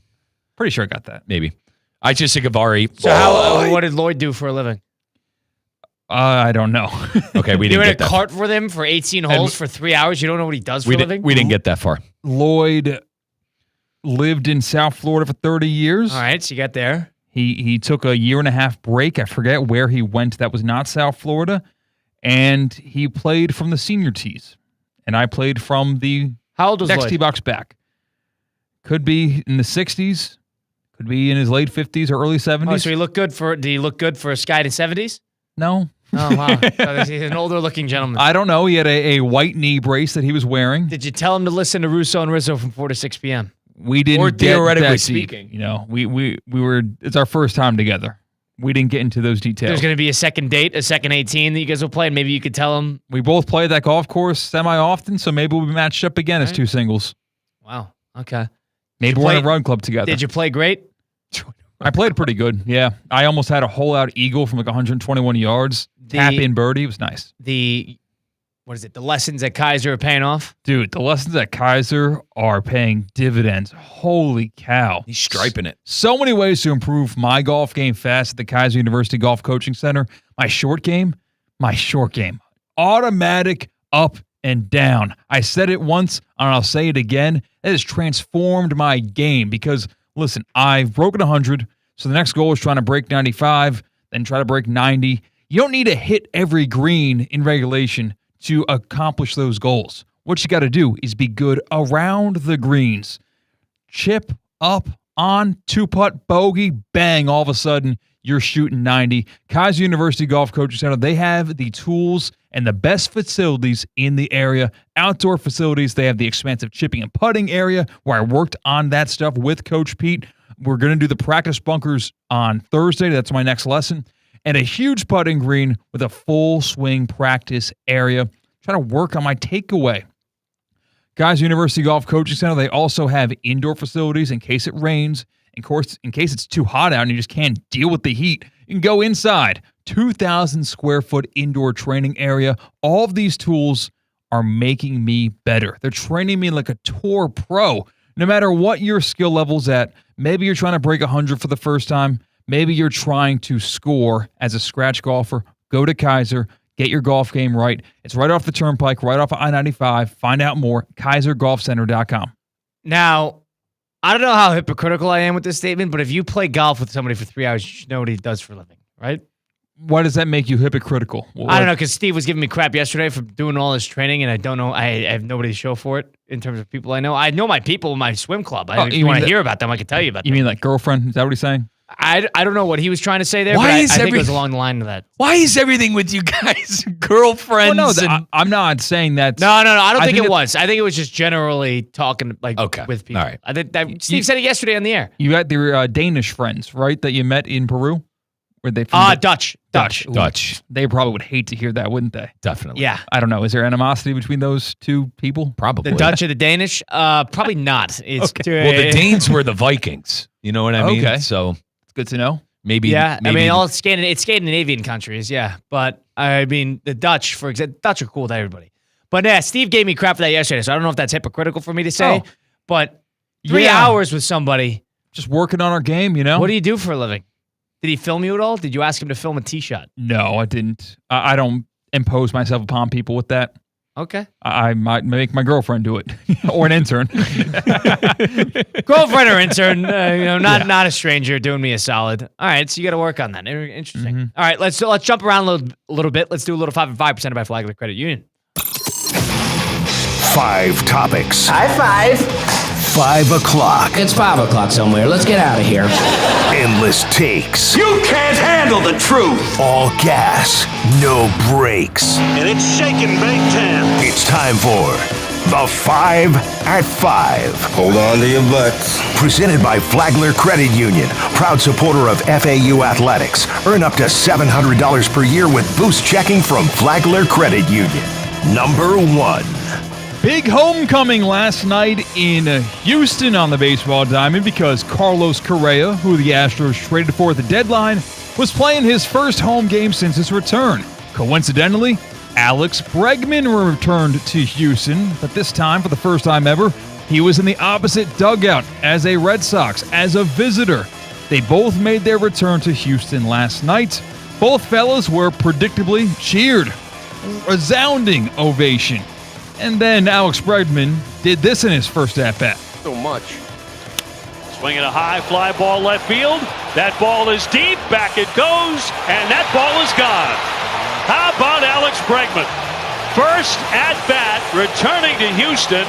Pretty sure I got that. Maybe. I just think of Ari. So what did Lloyd do for a living? I don't know. Okay, we didn't get that. You're in a cart for them for 18 holes for 3 hours. You don't know what he does for a living? We didn't get that far. Lloyd lived in South Florida for 30 years. All right, so you got there. He took a 1.5 year break. I forget where he went. That was not South Florida. And he played from the senior tees. And I played from the How old was next Lloyd? tee box back. Could be in the 60s. Could be in his late 50s or early 70s. Oh, so he looked good for? Did he look good for a guy in his 70s? No. Oh wow, so he's an older-looking gentleman. I don't know. He had a white knee brace that he was wearing. Did you tell him to listen to Russo and Rizzo from 4 to 6 p.m.? We didn't. Or get theoretically that deep. speaking. You know, we were. It's our first time together. We didn't get into those details. There's going to be a second date, a second 18 that you guys will play, and maybe you could tell him. We both play that golf course semi-often, so maybe we'll be matched up again as two singles. Wow. Okay. Maybe we're in a run club together. Did you play great? I played pretty good. Yeah, I almost had a hole-out eagle from like 121 yards. Tap-in birdie. It was nice. The lessons at Kaiser are paying off? Dude, the lessons at Kaiser are paying dividends. Holy cow. He's striping it. So many ways to improve my golf game fast at the Kaiser University Golf Coaching Center. My short game. Automatic up and down. I said it once, and I'll say it again. It has transformed my game because, listen, I've broken 100, so the next goal is trying to break 95, then try to break 90. You don't need to hit every green in regulation to accomplish those goals. What you got to do is be good around the greens. Chip up on, two-putt, bogey, bang, all of a sudden you're shooting 90. Kaiser University Golf Coaching Center, they have the tools and the best facilities in the area. Outdoor facilities, they have the expansive chipping and putting area where I worked on that stuff with Coach Pete. We're going to do the practice bunkers on Thursday. That's my next lesson. And a huge putting green with a full swing practice area. Trying to work on my takeaway. Guys, University Golf Coaching Center, they also have indoor facilities in case it rains. In case it's too hot out and you just can't deal with the heat, you can go inside. 2,000 square foot indoor training area. All of these tools are making me better. They're training me like a tour pro. No matter what your skill level's at, maybe you're trying to break 100 for the first time. Maybe you're trying to score as a scratch golfer. Go to Kaiser. Get your golf game right. It's right off the turnpike, right off of I-95. Find out more, KaiserGolfCenter.com. Now, I don't know how hypocritical I am with this statement, but if you play golf with somebody for 3 hours, you should know what he does for a living, right? Why does that make you hypocritical? I don't know, because Steve was giving me crap yesterday for doing all this training, and I don't know. I have nobody to show for it in terms of people I know. I know my people in my swim club. If you want to hear about them, I can tell you about them. You mean like girlfriend? Is that what he's saying? I don't know what he was trying to say there, but I think it was along the line of that. Why is everything with you guys girlfriends? Well, no, I'm not saying that. No. I don't think it was. I think it was just generally talking with people. All right. I think Steve said it yesterday on the air. You got your Danish friends, right, that you met in Peru? Were they Dutch. Dutch. They probably would hate to hear that, wouldn't they? Definitely. Yeah. I don't know. Is there animosity between those two people? Probably. The Dutch or the Danish? Probably not. It's Okay. Well, the Danes were the Vikings. You know what I mean? Okay. So it's good to know. Maybe. Yeah. Maybe, I mean, it's Scandinavian countries. Yeah. But I mean, the Dutch, for example, Dutch are cool with everybody. But yeah, Steve gave me crap for that yesterday, so I don't know if that's hypocritical for me to say. Oh. But 3 hours with somebody. Just working on our game, you know? What do you do for a living? Did he film you at all? Did you ask him to film a tee shot? No, I didn't. I don't impose myself upon people with that. Okay. I might make my girlfriend do it, or an intern. Girlfriend or intern, not a stranger, doing me a solid. All right, so you got to work on that. Interesting. Mm-hmm. All right, let's jump around a little bit. Let's do a little 5 and 5 presented by Flagler Credit Union. 5 topics. High five. 5 o'clock. It's 5 o'clock somewhere. Let's get out of here. Endless takes. You can't handle the truth. All gas, no brakes. And it's shaking Big Ten. It's time for the 5 at 5. Hold on to your butts. Presented by Flagler Credit Union, proud supporter of FAU athletics. Earn up to $700 per year with boost checking from Flagler Credit Union. Number 1. Big homecoming last night in Houston on the baseball diamond because Carlos Correa, who the Astros traded for at the deadline, was playing his first home game since his return. Coincidentally, Alex Bregman returned to Houston, but this time, for the first time ever, he was in the opposite dugout as a Red Sox, as a visitor. They both made their return to Houston last night. Both fellas were predictably cheered. Resounding ovation. And then Alex Bregman did this in his first at-bat. So much. Swinging a high fly ball left field. That ball is deep. Back it goes. And that ball is gone. How about Alex Bregman? First at-bat returning to Houston.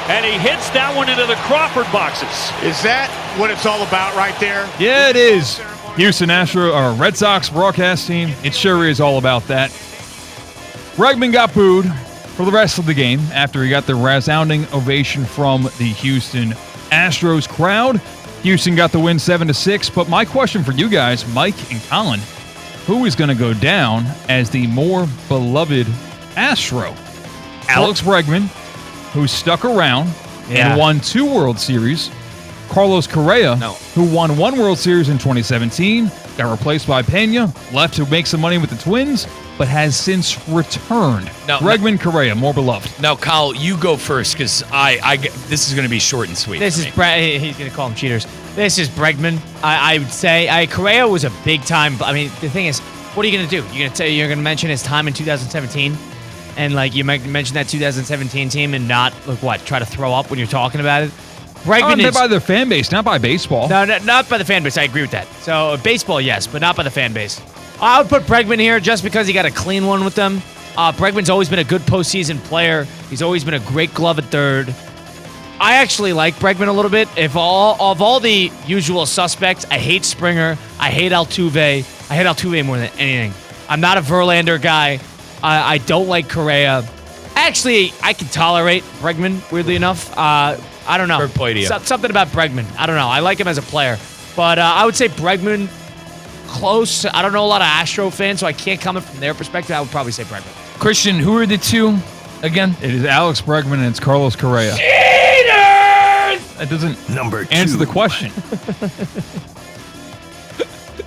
And he hits that one into the Crawford boxes. Is that what it's all about right there? Yeah, it is. Houston Red Sox broadcast team. It sure is all about that. Bregman got booed for the rest of the game after he got the resounding ovation from the Houston Astros crowd. Houston got the win 7-6, but my question for you guys, Mike and Colin, who is going to go down as the more beloved Astro? Alex Bregman, who stuck around and won 2 World Series. Carlos Correa, who won 1 World Series in 2017, got replaced by Pena, left to make some money with the Twins, but has since returned. Bregman, Correa, more beloved. Now, Kyle, you go first because this is going to be short and sweet. This is he's going to call them cheaters. This is Bregman. I would say Correa was a big time. I mean, the thing is, what are you going to do? You're going to mention his time in 2017, and like you might mention that 2017 team and not try to throw up when you're talking about it. Bregman is by their fan base, not by baseball. No, not by the fan base. I agree with that. So baseball, yes, but not by the fan base. I would put Bregman here just because he got a clean one with them. Bregman's always been a good postseason player. He's always been a great glove at third. I actually like Bregman a little bit. Of all the usual suspects, I hate Springer. I hate Altuve. I hate Altuve more than anything. I'm not a Verlander guy. I don't like Correa. Actually, I can tolerate Bregman, weirdly enough. I don't know. Fair play to you. Something about Bregman. I don't know. I like him as a player. But I would say Bregman, close. I don't know a lot of Astro fans, so I can't comment from their perspective. I would probably say Bregman. Christian, who are the two again? It is Alex Bregman and it's Carlos Correa. Cheaters! That doesn't Number answer 2. the question.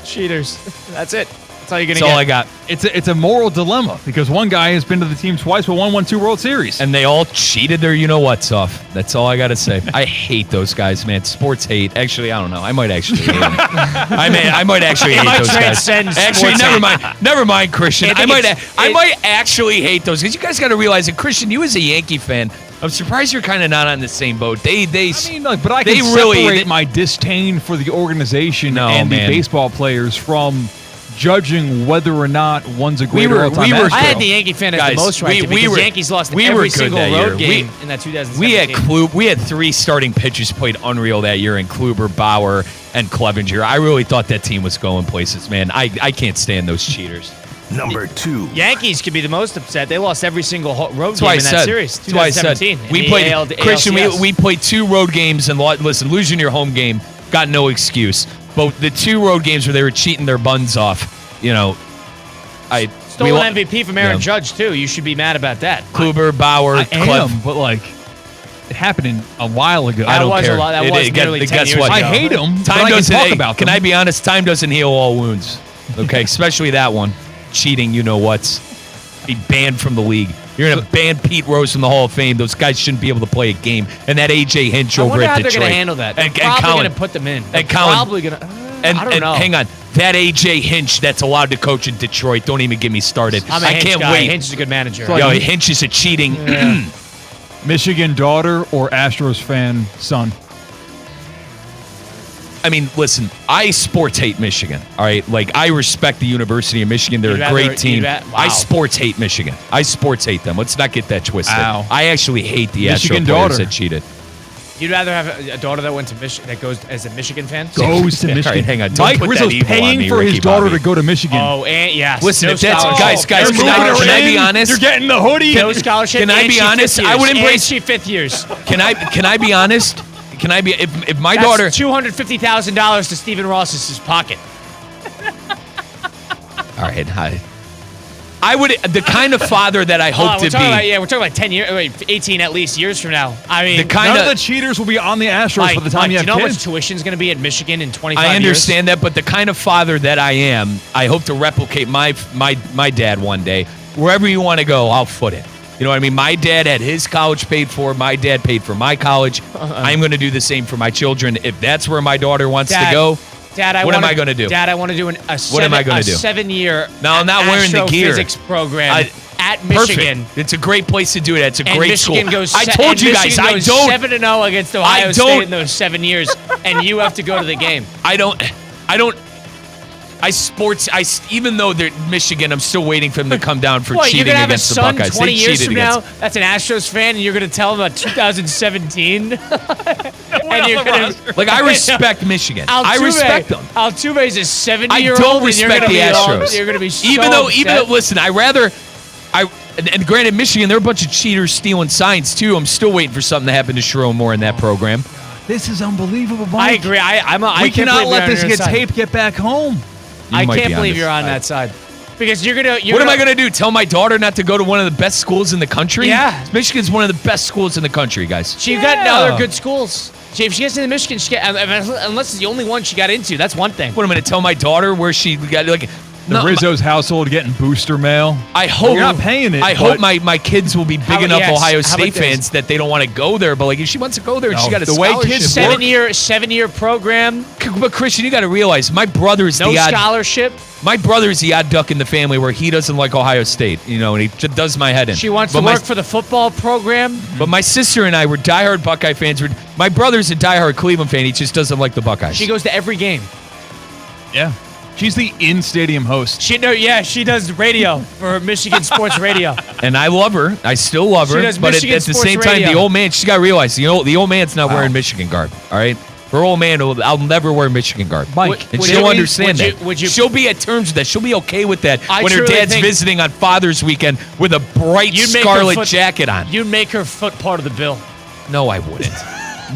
Cheaters. That's it. That's all you're going to That's get. all I got. It's a moral dilemma because one guy has been to the team twice but won 2 World Series. And they all cheated their you-know-whats off. That's all I got to say. I hate those guys, man. Sports hate. Actually, I don't know. I might actually hate them. I might actually hate those guys. Actually, never mind, Christian. I might actually hate those guys. You guys got to realize that, Christian, you as a Yankee fan, I'm surprised you're kind of not on the same boat. But I can separate my disdain for the organization the baseball players from judging whether or not one's a great all-time Astro. I had the Yankee fan as the most right because Yankees lost every single road game in that 2017. We had 3 starting pitchers played unreal that year in Kluber, Bauer, and Clevenger. I really thought that team was going places, man. I can't stand those cheaters. Number 2. Yankees could be the most upset. They lost every single road game in that series. 2017. We played Christian. We played 2 road games and listen, losing your home game got no excuse. But the 2 road games where they were cheating their buns off, stolen MVP from Aaron Judge too. You should be mad about that. Kluber, Bauer, I am, but it happened a while ago. I don't care. That was nearly 10 years ago. I hate him. Time doesn't talk about them. Can I be honest? Time doesn't heal all wounds. Okay, especially that one. Cheating, you know what's. Be banned from the league. You're going to ban Pete Rose from the Hall of Fame. Those guys shouldn't be able to play a game. And that A.J. Hinch over at Detroit. They're going to handle that. They're probably going to put them in. They're probably going to. I don't know. Hang on. That A.J. Hinch that's allowed to coach in Detroit. Don't even get me started. I'm a Hinch can't guy. wait. Hinch is a good manager. Yo, Hinch is a cheating. Yeah. Michigan daughter or Astros fan son? I mean, listen, I sports hate Michigan, all right? Like, I respect the University of Michigan. They're a great team. I sports hate Michigan. I sports hate them. Let's not get that twisted. Ow. I actually hate the Michigan Astros daughter players that cheated. You'd rather have a daughter that went to Michigan, that goes as a Michigan fan? Goes to All Michigan. right, hang on. Don't Mike put that Rizzo's evil on paying me, for Ricky his daughter Bobby. to go to Michigan. Oh, and yes. Listen, no if that's scholarship. guys, You're can I moving her be in. honest? You're getting the hoodie. No scholarship. Can I and be she honest? fifth I would years, embrace- and she fifth years. Can I be honest? Can I be if my That's daughter $250,000 to Stephen Ross's pocket. All right, I would the kind of father that I hope to be. We're talking about 10 years, 18 at least years from now. I mean, None of the cheaters will be on the Astros Mike, by the time you have do you know how much kids. tuition's going to be at Michigan in 25 years? I understand that, but the kind of father that I am, I hope to replicate my dad one day. Wherever you want to go, I'll foot it. You know what I mean? My dad had his college paid for. My dad paid for my college. I'm going to do the same for my children. If that's where my daughter wants to go, Dad, what am I going to do? Dad, I want to do a What am I gonna do? 7-year No, I'm not wearing the gear. astrophysics program at Michigan. Perfect. It's a great place to do it. It's a And great Michigan school. goes. I told you guys, I don't. 7-0 against Ohio State in those 7 years, and you have to go to the game. Even though they're Michigan, I'm still waiting for them to come down for What, cheating you're gonna against the have a son Buckeyes. 20 They years cheated from against. now that's an Astros fan, and you're going to tell him about 2017? And you're gonna, Like, I respect Michigan. I respect them. Altuve is a 70-year-old. I don't and you're respect gonna the be Astros. You're going to be so even though, upset. listen, and granted, Michigan, they're a bunch of cheaters stealing signs too. I'm still waiting for something to happen to Sharon Moore in that program. This is unbelievable, Mike. I agree. We cannot let this tape get back home. I might can't be on believe this you're on side. that side. Because you're gonna. What am I gonna do? Tell my daughter not to go to one of the best schools in the country? Yeah. Michigan's one of the best schools in the country, guys. She got no other good schools. If she gets into Michigan, unless it's the only one she got into, that's one thing. What am I gonna tell my daughter where she got like? The Rizzo's household getting booster mail. I hope you're not paying it. I hope my kids will be big enough Ohio State this? fans that they don't want to go there. But like, if she wants to go there, and she got a the way scholarship. kids seven-year program. But Christian, you got to realize my brother's No the odd scholarship. My brother's the odd duck in the family where he doesn't like Ohio State, you know, and he does my head in. She wants But to my- work for the football program. But my sister and I were diehard Buckeye fans. My brother's a diehard Cleveland fan. He just doesn't like the Buckeyes. She goes to every game. Yeah. She's the in-stadium host. She does radio for Michigan Sports Radio. And I love her. I still love her. She does But at Michigan the Sports same time, Radio. the old man, she's got to realize, the old man's not wearing Michigan garb, all right? Her old man, I'll never wear Michigan garb. Mike, and would she'll you- understand would you- that. would you- She'll be at terms with that. She'll be okay with that I when her truly dad's think- visiting on Father's Weekend with a bright You'd make her scarlet foot- jacket on. You'd make her foot part of the bill. No, I wouldn't.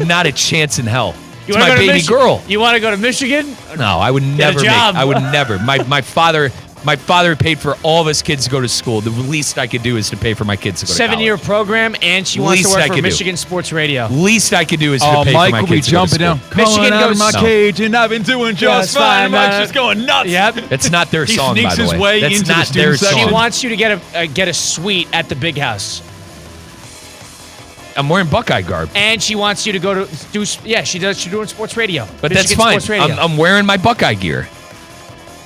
Not a chance in hell. You It's wanna my go to baby girl. You want to go to Michigan? No, I would Get a never job. I would never. My father paid for all of his kids to go to school. The least I could do is to pay for my kids to go to college. 7-year program, and she wants to Least work I for could do. Michigan Sports Radio. Least I could do is to Oh, pay Mike for my will be kids to go to jumping down. school. Michigan Calling out of goes- my No. cage, and I've been doing just fine. Mike's just going nuts. Yep. That's not their He song, sneaks by the his way That's into the not student their section. She song. wants you to get a suite at the Big House, I'm wearing Buckeye garb, and she wants you to go to do. Yeah, she does. She's doing sports radio. but Michigan that's fine. Sports Radio. I'm wearing my Buckeye gear.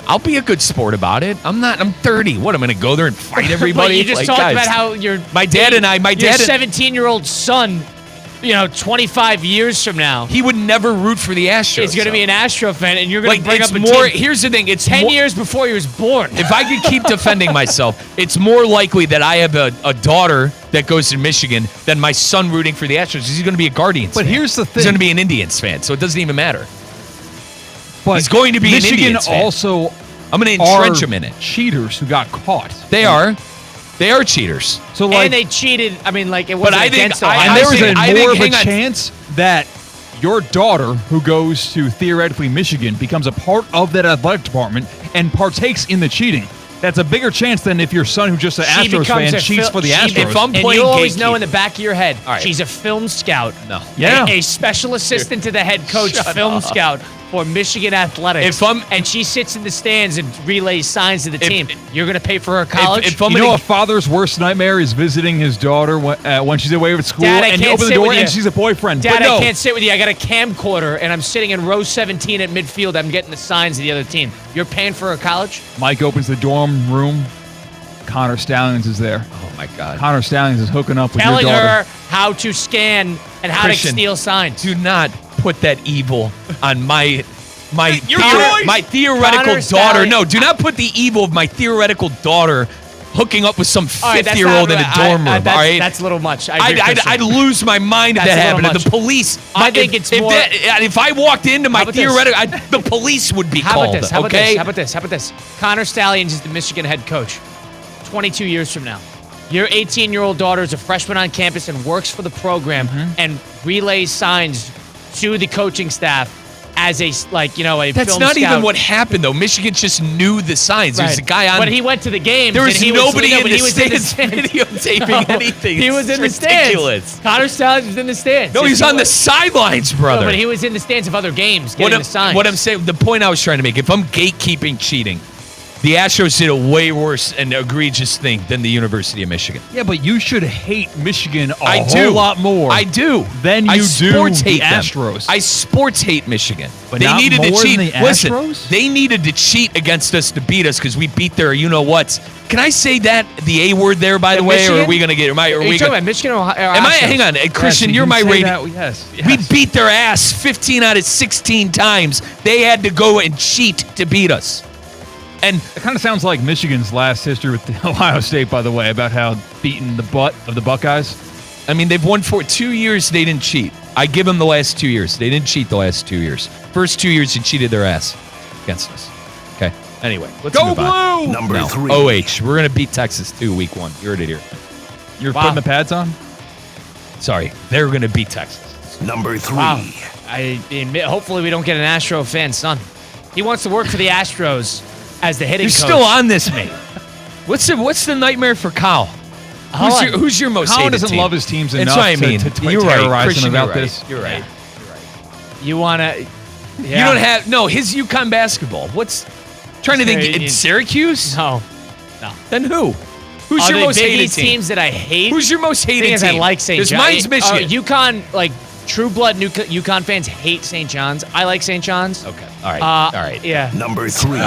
I'll be a good sport about it. I'm 30. What, I'm going to go there and fight everybody? But you just Like, talked guys, about how your my dad and I- my your dad and- 17-year-old son, 25 years from now, he would never root for the Astros. is going to be an Astro fan, and you're going like, to bring it's up a more. team Here's the thing. It's 10 more, years before he was born. If I could keep defending myself, it's more likely that I have a daughter that goes to Michigan than my son rooting for the Astros. He's going to be a Guardians But fan. here's the He's going thing. to be an Indians fan, so it doesn't even matter. But He's going to be an Michigan Indians fan. also I'm going to are entrench him in it. cheaters who got caught. They are cheaters. So like, And they cheated. I mean, like, it wasn't I think- against I- Ohio and there was State. I think- more of a hang on. chance that your daughter, who goes to theoretically Michigan, becomes a part of that athletic department and partakes in the cheating. That's a bigger chance than if your son, who's just an She Astros becomes fan, a cheats for the she- Astros. If I'm And playing you always gatekeeper- know in the back of your head, All right. she's a film scout. No. Yeah. A special assistant to the head coach, Shut film up. scout. for Michigan athletics, and she sits in the stands and relays signs to the team, you're going to pay for her college? You know, a father's worst nightmare is visiting his daughter when she's away at school, Dad, and you open the door and she's a boyfriend. Dad, But no. I can't sit with you. I got a camcorder, and I'm sitting in row 17 at midfield. I'm getting the signs of the other team. You're paying for her college? Mike opens the dorm room. Connor Stallions is there. Oh, my God. Connor Stallions is hooking up with Telling your daughter. her how to scan and how Christian, to steal signs. Do not put that evil on my Connor theoretical daughter. Stallion. No, do not put the evil of my theoretical daughter hooking up with some All right, that's 50-year-old in a not- dorm room. that's, all right, that's a little much. I agree, I'd lose my mind if That's that a little happened. much. The police. I think it's more. If I walked into my How about this? theoretical, the police would be How called. about this? How about okay. this? How about this? How about this? Connor Stallions is the Michigan head coach. 22 years from now, your 18-year-old daughter is a freshman on campus and works for the program and relays signs to the coaching staff as a That's film not scout. even what happened, though. Michigan just knew the signs. There's a guy on. But he went to the games. There was and he nobody in the he was in the stands stands videotaping anything. He was It's in the ridiculous. stands. Connor Stallions was in the stands. No, he's on the sidelines, brother. No, but he was in the stands of other games getting the signs. What I'm saying, the point I was trying to make, if I'm gatekeeping cheating, the Astros did a way worse and egregious thing than the University of Michigan. Yeah, but you should hate Michigan a I whole do. lot more. I do. Than I you sports do hate the them. Astros. I sports hate Michigan. But they not needed to more cheat. than the Listen, Astros? they needed to cheat against us to beat us because we beat their you-know-whats. Can I say that, the A word there, by the way, or are we going to get... Are you we talking about Michigan or Am I? Astros? Hang on. Christian, Yes, you're you my can say rating. that, yes. We beat their ass 15 out of 16 times. They had to go and cheat to beat us. And it kind of sounds like Michigan's last history with Ohio State, by the way, about how beating the butt of the Buckeyes. I mean, they've won for 2 years. They didn't cheat. I give them the last 2 years. They didn't cheat the last 2 years. First 2 years, you cheated their ass against us. Okay. Anyway, let's Go move on. Blue! Number 3. OH. We're going to beat Texas too, week 1. You heard it here. You're putting the pads on? Sorry. They're going to beat Texas. Number 3. Wow. I admit, hopefully we don't get an Astro fan son. He wants to work for the Astros as the hitting You're coach. still on this, mate. What's the nightmare for Kyle? Who's your most Kyle hated doesn't team? love his teams That's enough what I mean. to You're right. terrorize Christian, him about you're right. this. You're right. You want to... You don't have... No, his UConn basketball. What's... Trying to think... Union. Syracuse? No. Then who? Who's Are your they most Big hated East team? teams that I hate? Who's your most hated Thing is, team? I like St. 'Cause John's. mine's Michigan. UConn, like, true blood UConn fans hate St. John's. I like St. John's. Okay. All right. All right. Yeah. Number 3.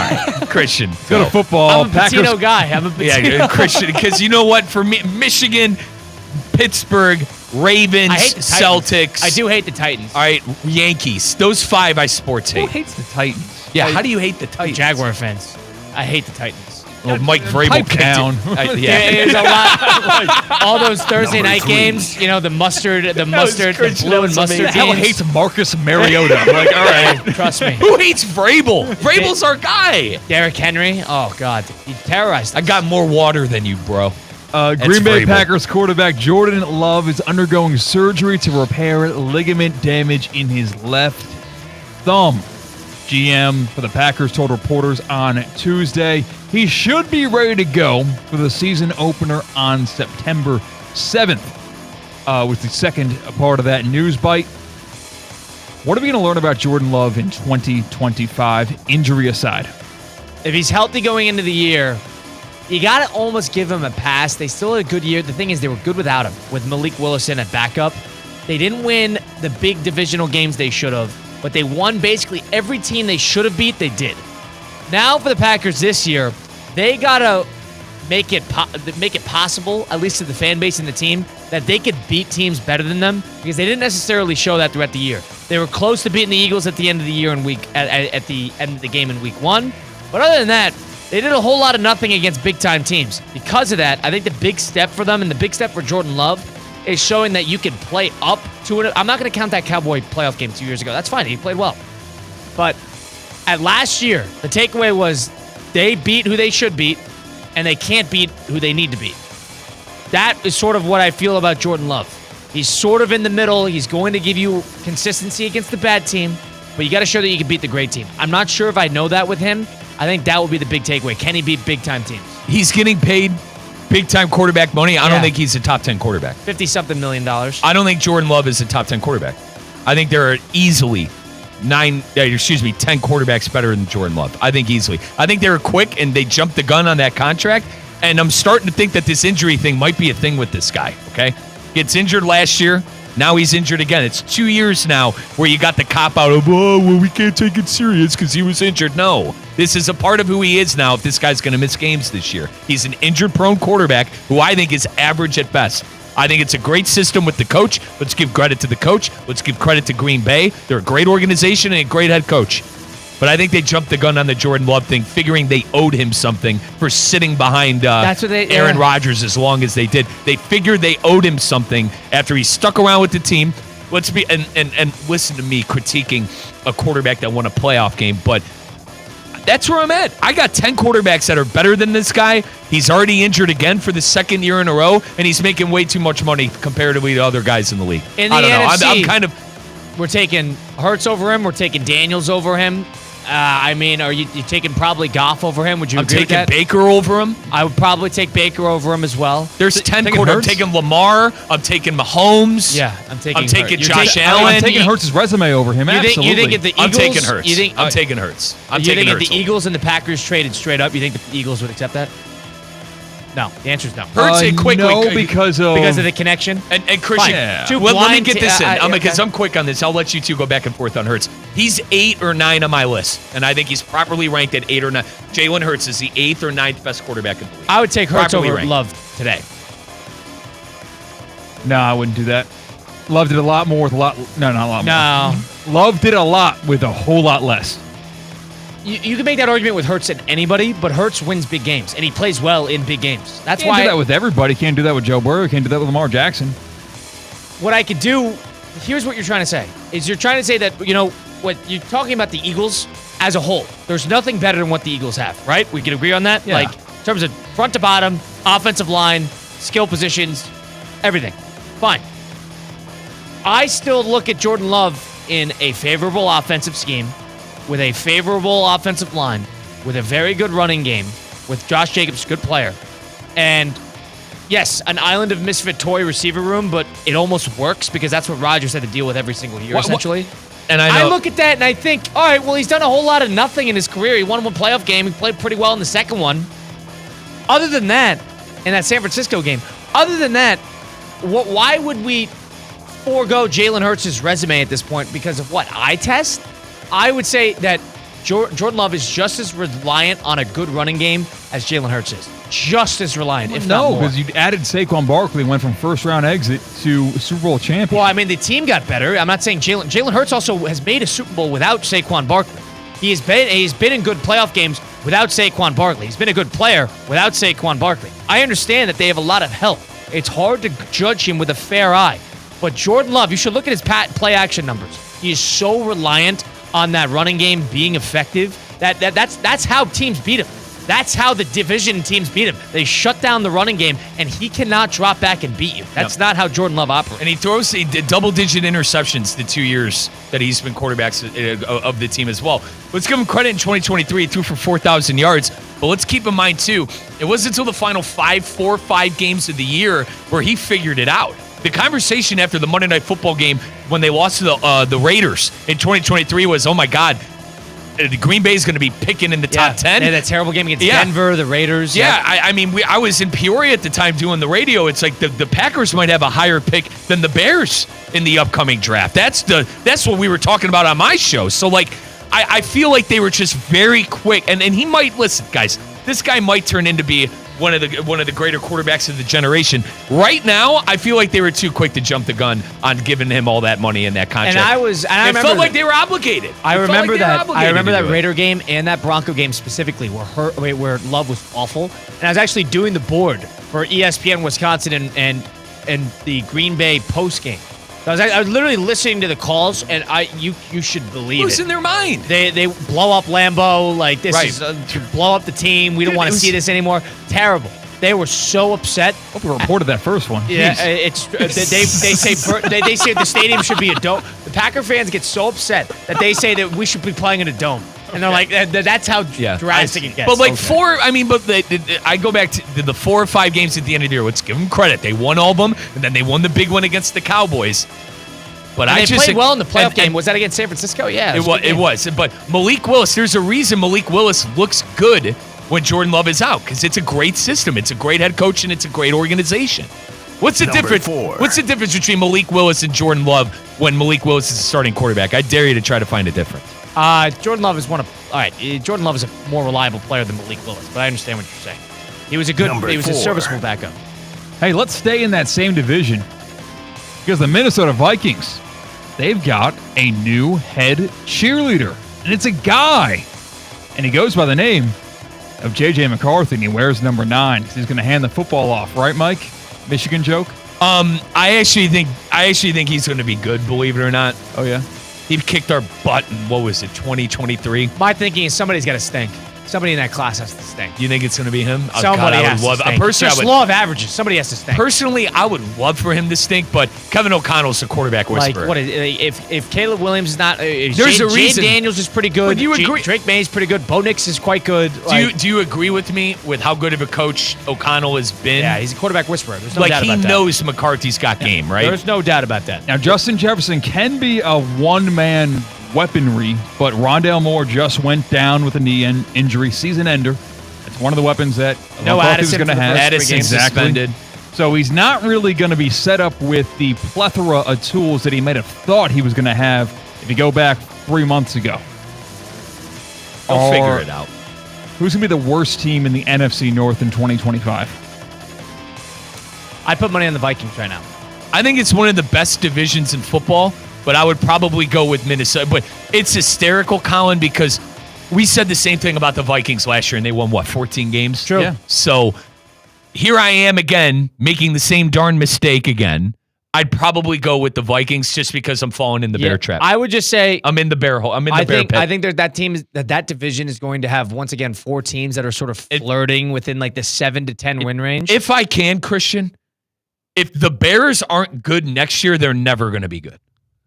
Christian. Go to football. I'm a Patino guy. I'm a Patino. Yeah, Christian. Because you know what? For me, Michigan, Pittsburgh, Ravens, I hate the Titans. Celtics. I do hate the Titans. All right, Yankees. Those 5 I sports Who hate. hates the Titans? Yeah, how do you hate the Titans? Jaguar fans. I hate the Titans. Well, Mike Vrabel Pipe kicked down. it. There's a lot. All those Thursday Number night 3. games, you know, the mustard, the blue and mustard Who the hell teams. hates Marcus Mariota? I'm like, all right. Trust me. Who hates Vrabel? Vrabel's our guy. Derrick Henry. Oh God, he terrorized I us. got more water than you, bro. Green Bay Vrabel. Packers quarterback Jordan Love is undergoing surgery to repair ligament damage in his left thumb. GM for the Packers told reporters on Tuesday he should be ready to go for the season opener on September 7th. With the second part of that news bite. What are we going to learn about Jordan Love in 2025, injury aside? If he's healthy going into the year, you got to almost give him a pass. They still had a good year. The thing is, they were good without him, with Malik Willis in at backup. They didn't win the big divisional games they should have, but they won basically every team they should have beat, they did. Now for the Packers this year, they got to make it possible, at least to the fan base and the team, that they could beat teams better than them, because they didn't necessarily show that throughout the year. They were close to beating the Eagles at the end of the year at the end of the game in week 1. But other than that, they did a whole lot of nothing against big-time teams. Because of that, I think the big step for them and the big step for Jordan Love is showing that you can play up to it. I'm not going to count that Cowboy playoff game 2 years ago. That's fine. He played well. But at last year, the takeaway was they beat who they should beat, and they can't beat who they need to beat. That is sort of what I feel about Jordan Love. He's sort of in the middle. He's going to give you consistency against the bad team, but you got to show that you can beat the great team. I'm not sure if I know that with him. I think that will be the big takeaway. Can he beat big-time teams? He's getting paid big-time quarterback money. I don't think he's a top 10 quarterback. $50-something million. I don't think Jordan Love is a top 10 quarterback. I think there are easily 10 quarterbacks better than Jordan Love. I think easily. I think they were quick and they jumped the gun on that contract. And I'm starting to think that this injury thing might be a thing with this guy, okay? Gets injured last year. Now he's injured again. It's 2 years now where you got the cop-out of, we can't take it serious because he was injured. No, this is a part of who he is now if this guy's going to miss games this year. He's an injured-prone quarterback who I think is average at best. I think it's a great system with the coach. Let's give credit to the coach. Let's give credit to Green Bay. They're a great organization and a great head coach. But I think they jumped the gun on the Jordan Love thing, figuring they owed him something for sitting behind Aaron Rodgers as long as they did. They figured they owed him something after he stuck around with the team. Let's be and listen to me critiquing a quarterback that won a playoff game, but that's where I'm at. I got 10 quarterbacks that are better than this guy. He's already injured again for the second year in a row, and he's making way too much money comparatively to other guys in the league. In the I don't NFC, know. I'm kind of. We're taking Hurts over him. We're taking Daniels over him. Are you taking probably Goff over him? Would you agree with that? I'm taking Baker over him. I would probably take Baker over him as well. There's 10 quarterbacks. I'm taking Lamar. I'm taking Mahomes. Yeah, I'm taking Josh Allen. I'm taking Hurts' resume over him. Absolutely. You think if the Eagles? I'm taking Hurts. I'm taking Hurts. You think if the Eagles and the Packers traded straight up, you think the Eagles would accept that? No, the answer is no. Hurts it quickly. No, because of the connection. And Christian, let me get this in. Because I'm quick on this. I'll let you two go back and forth on Hurts. He's 8 or 9 on my list, and I think he's properly ranked at 8 or 9. Jalen Hurts is the 8th or 9th best quarterback in the league. I would take Hurts over Love today. No, I wouldn't do that. Love did a lot more with a lot. No, not a lot more. No. Love did a lot with a whole lot less. You can make that argument with Hurts and anybody, but Hurts wins big games, and he plays well in big games. That's why. Can't do that with everybody. Can't do that with Joe Burrow. Can't do that with Lamar Jackson. What I could do, here's what you're trying to say, is you're trying to say that, what you're talking about the Eagles as a whole. There's nothing better than what the Eagles have, right? We can agree on that? Yeah. Like, in terms of front to bottom, offensive line, skill positions, everything. Fine. I still look at Jordan Love in a favorable offensive scheme, with a favorable offensive line, with a very good running game, with Josh Jacobs, good player. And yes, an island of misfit toy receiver room, but it almost works because that's what Rodgers had to deal with every single year, essentially. And I look at that and I think, all right, well, he's done a whole lot of nothing in his career. He won one playoff game. He played pretty well in the second one. Other than that, in that San Francisco game, other than that, why would we forego Jalen Hurts' resume at this point because of what? Eye test? I would say that Jordan Love is just as reliant on a good running game as Jalen Hurts is. Just as reliant, if not more. Because you added Saquon Barkley, went from first-round exit to Super Bowl champion. Well, I mean, the team got better. I'm not saying Jalen Hurts also has made a Super Bowl without Saquon Barkley. He's been in good playoff games without Saquon Barkley. He's been a good player without Saquon Barkley. I understand that they have a lot of help. It's hard to judge him with a fair eye. But Jordan Love, you should look at his play-action numbers. He is so reliant on that running game being effective. That's how teams beat him. That's how the division teams beat him. They shut down the running game, and he cannot drop back and beat you. That's not how Jordan Love operates. And he throws double-digit interceptions the 2 years that he's been quarterbacks of the team as well. Let's give him credit in 2023. He threw for 4,000 yards. But let's keep in mind, too, it wasn't until the final 4 or 5 games of the year where he figured it out. The conversation after the Monday Night Football game when they lost to the Raiders in 2023 was, oh, my God, Green Bay is going to be picking in the top 10. They had that terrible game against Denver, the Raiders. Yeah, I mean, I was in Peoria at the time doing the radio. It's like the Packers might have a higher pick than the Bears in the upcoming draft. That's what we were talking about on my show. So, like, I feel like they were just very quick. And he might, listen, guys, this guy might turn into be one of the greater quarterbacks of the generation. Right now, I feel like they were too quick to jump the gun on giving him all that money and that contract. And it felt like they were obligated. I remember that Raider game and that Bronco game specifically where Love was awful. And I was actually doing the board for ESPN Wisconsin and the Green Bay post game. I was literally listening to the calls, and you should believe Who's in their mind? They blow up Lambeau, like this is to blow up the team. We don't want to see this anymore. Terrible. They were so upset. Hope we reported that first one. Yeah, they say the stadium should be a dome. The Packer fans get so upset that they say that we should be playing in a dome. And they're like, that's how drastic it gets. But I go back to the 4 or 5 games at the end of the year. Let's give them credit. They won all of them, and then they won the big one against the Cowboys. But And I they just played think, well in the playoff and- game. and Was that against San Francisco? Yeah. It was. But Malik Willis, there's a reason Malik Willis looks good when Jordan Love is out, because it's a great system. It's a great head coach, and it's a great organization. What's the difference? What's the difference between Malik Willis and Jordan Love when Malik Willis is the starting quarterback? I dare you to try to find a difference. Jordan Love is Jordan Love is a more reliable player than Malik Willis, but I understand what you're saying. He was a serviceable backup. Hey, let's stay in that same division because the Minnesota Vikings, they've got a new head cheerleader, and it's a guy, and he goes by the name of J.J. McCarthy, and he wears number 9. He's going to hand the football off, right, Mike? Michigan joke? I actually think he's going to be good, believe it or not. Oh, yeah? He kicked our butt in, 2023? My thinking is somebody's got to stink. Somebody in that class has to stink. You think it's going to be him? Somebody has to stink. Personally, Just law of averages. Somebody has to stink. Personally, I would love for him to stink, but Kevin O'Connell's the quarterback whisperer. Like, what if Caleb Williams is not... There's a reason. Daniels is pretty good. Would you agree? Drake May's pretty good. Bo Nix is quite good. Do you agree with me with how good of a coach O'Connell has been? Yeah, he's a quarterback whisperer. There's no doubt about that. He knows McCarthy's got game, right? There's no doubt about that. Now, Justin Jefferson can be a one-man weaponry, but Rondale Moore just went down with a knee injury, season ender. It's one of the weapons that McCarthy was going to have. Addison suspended. So he's not really going to be set up with the plethora of tools that he might have thought he was going to have if you go back 3 months ago. They'll figure it out. Who's going to be the worst team in the NFC North in 2025? I put money on the Vikings right now. I think it's one of the best divisions in football, but I would probably go with Minnesota. But it's hysterical, Colin, because we said the same thing about the Vikings last year, and they won, 14 games? True. Yeah. So here I am again, making the same darn mistake again. I'd probably go with the Vikings just because I'm falling in the bear trap. I would just say I'm in the bear hole. I'm in the bear pit. I think there's that division is going to have, once again, 4 teams that are sort of flirting within like the 7 to 10 win range. If I can, Christian, if the Bears aren't good next year, they're never going to be good.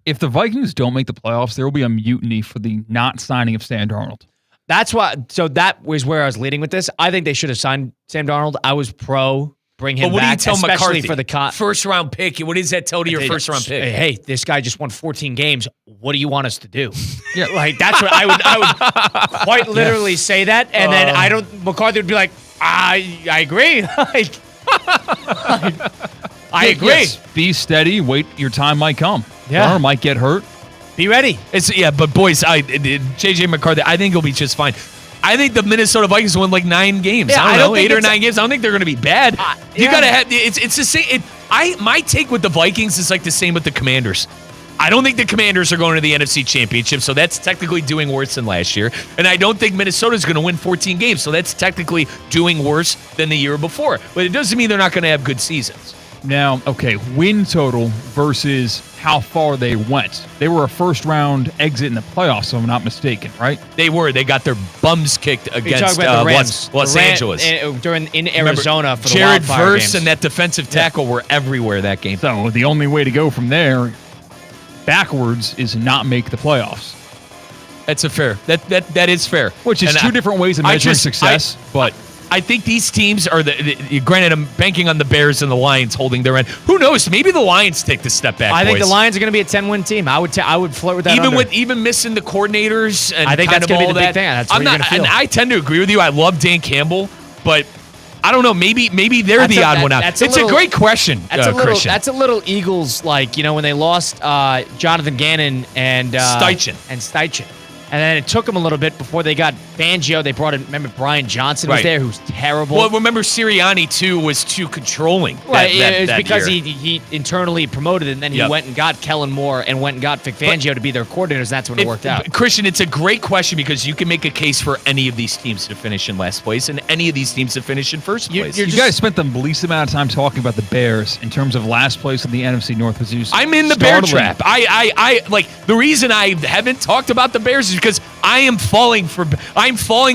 If the Vikings don't make the playoffs, there will be a mutiny for the not signing of Sam Darnold. That's why. So that was where I was leading with this. I think they should have signed Sam Darnold. I was pro bring him but what back, do you tell especially McCarthy? for the first round pick. What does that tell to your first round pick? Hey, this guy just won 14 games. What do you want us to do? Yeah, like that's what I would quite literally say that, and then McCarthy would be like, I agree. I agree. Yes, be steady. Wait, your time might come. Yeah. Darnold might get hurt. Be ready. But boys, J.J. McCarthy, I think he'll be just fine. I think the Minnesota Vikings win like 9 games. Yeah, I don't know, 8 or 9 games. I don't think they're going to be bad. You got to have it's the same. My take with the Vikings is like the same with the Commanders. I don't think the Commanders are going to the NFC Championship, so that's technically doing worse than last year. And I don't think Minnesota's going to win 14 games, so that's technically doing worse than the year before. But it doesn't mean they're not going to have good seasons. Now, okay, win total versus how far they went. They were a first-round exit in the playoffs, if I'm not mistaken, right? They were. They got their bums kicked against the Rams, Los Angeles. In Arizona for the Jared Wildfire Verse games. and that defensive tackle were everywhere that game. So the only way to go from there backwards is not make the playwplayoffs. That's a fair. That is fair. Which is two different ways of measuring success, but I think these teams are granted, I'm banking on the Bears and the Lions holding their end. Who knows? Maybe the Lions take the step back. I think boys. the Lions are going to be a 10-win team. I would flirt with that. Even missing the coordinators and I think kind that's of going to all be the that. big thing. That's what you're going to feel. And I tend to agree with you. I love Dan Campbell, but I don't know. Maybe they're the odd one out. It's a great question, Christian. That's a little Eagles like when they lost Jonathan Gannon and Steichen. And then it took them a little bit before they got Fangio. They brought in, remember, Brian Johnson was there, who's terrible. Well, remember, Sirianni, too, was too controlling. Right, it's because he internally promoted it, and then he went and got Kellen Moore and went and got Vic Fangio to be their coordinators, and that's when it worked out. Christian, it's a great question because you can make a case for any of these teams to finish in last place and any of these teams to finish in first place. You guys spent the least amount of time talking about the Bears in terms of last place in the NFC North. I'm in the bear trap. I like the reason I haven't talked about the Bears is because I'm falling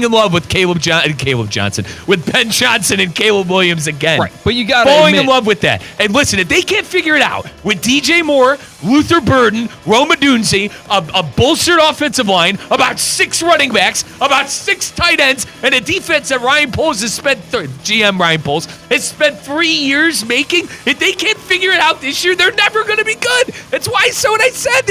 in love with Johnson, with Ben Johnson and Caleb Williams again. Right, but you got falling in love with that. And listen, if they can't figure it out with DJ Moore, Luther Burden, Rome Odunze, a bolstered offensive line, about 6 running backs, about 6 tight ends, and a defense that GM Ryan Poles has spent 3 years making, if they can't figure figure it out this year, they're never going to be good. That's why. So when I said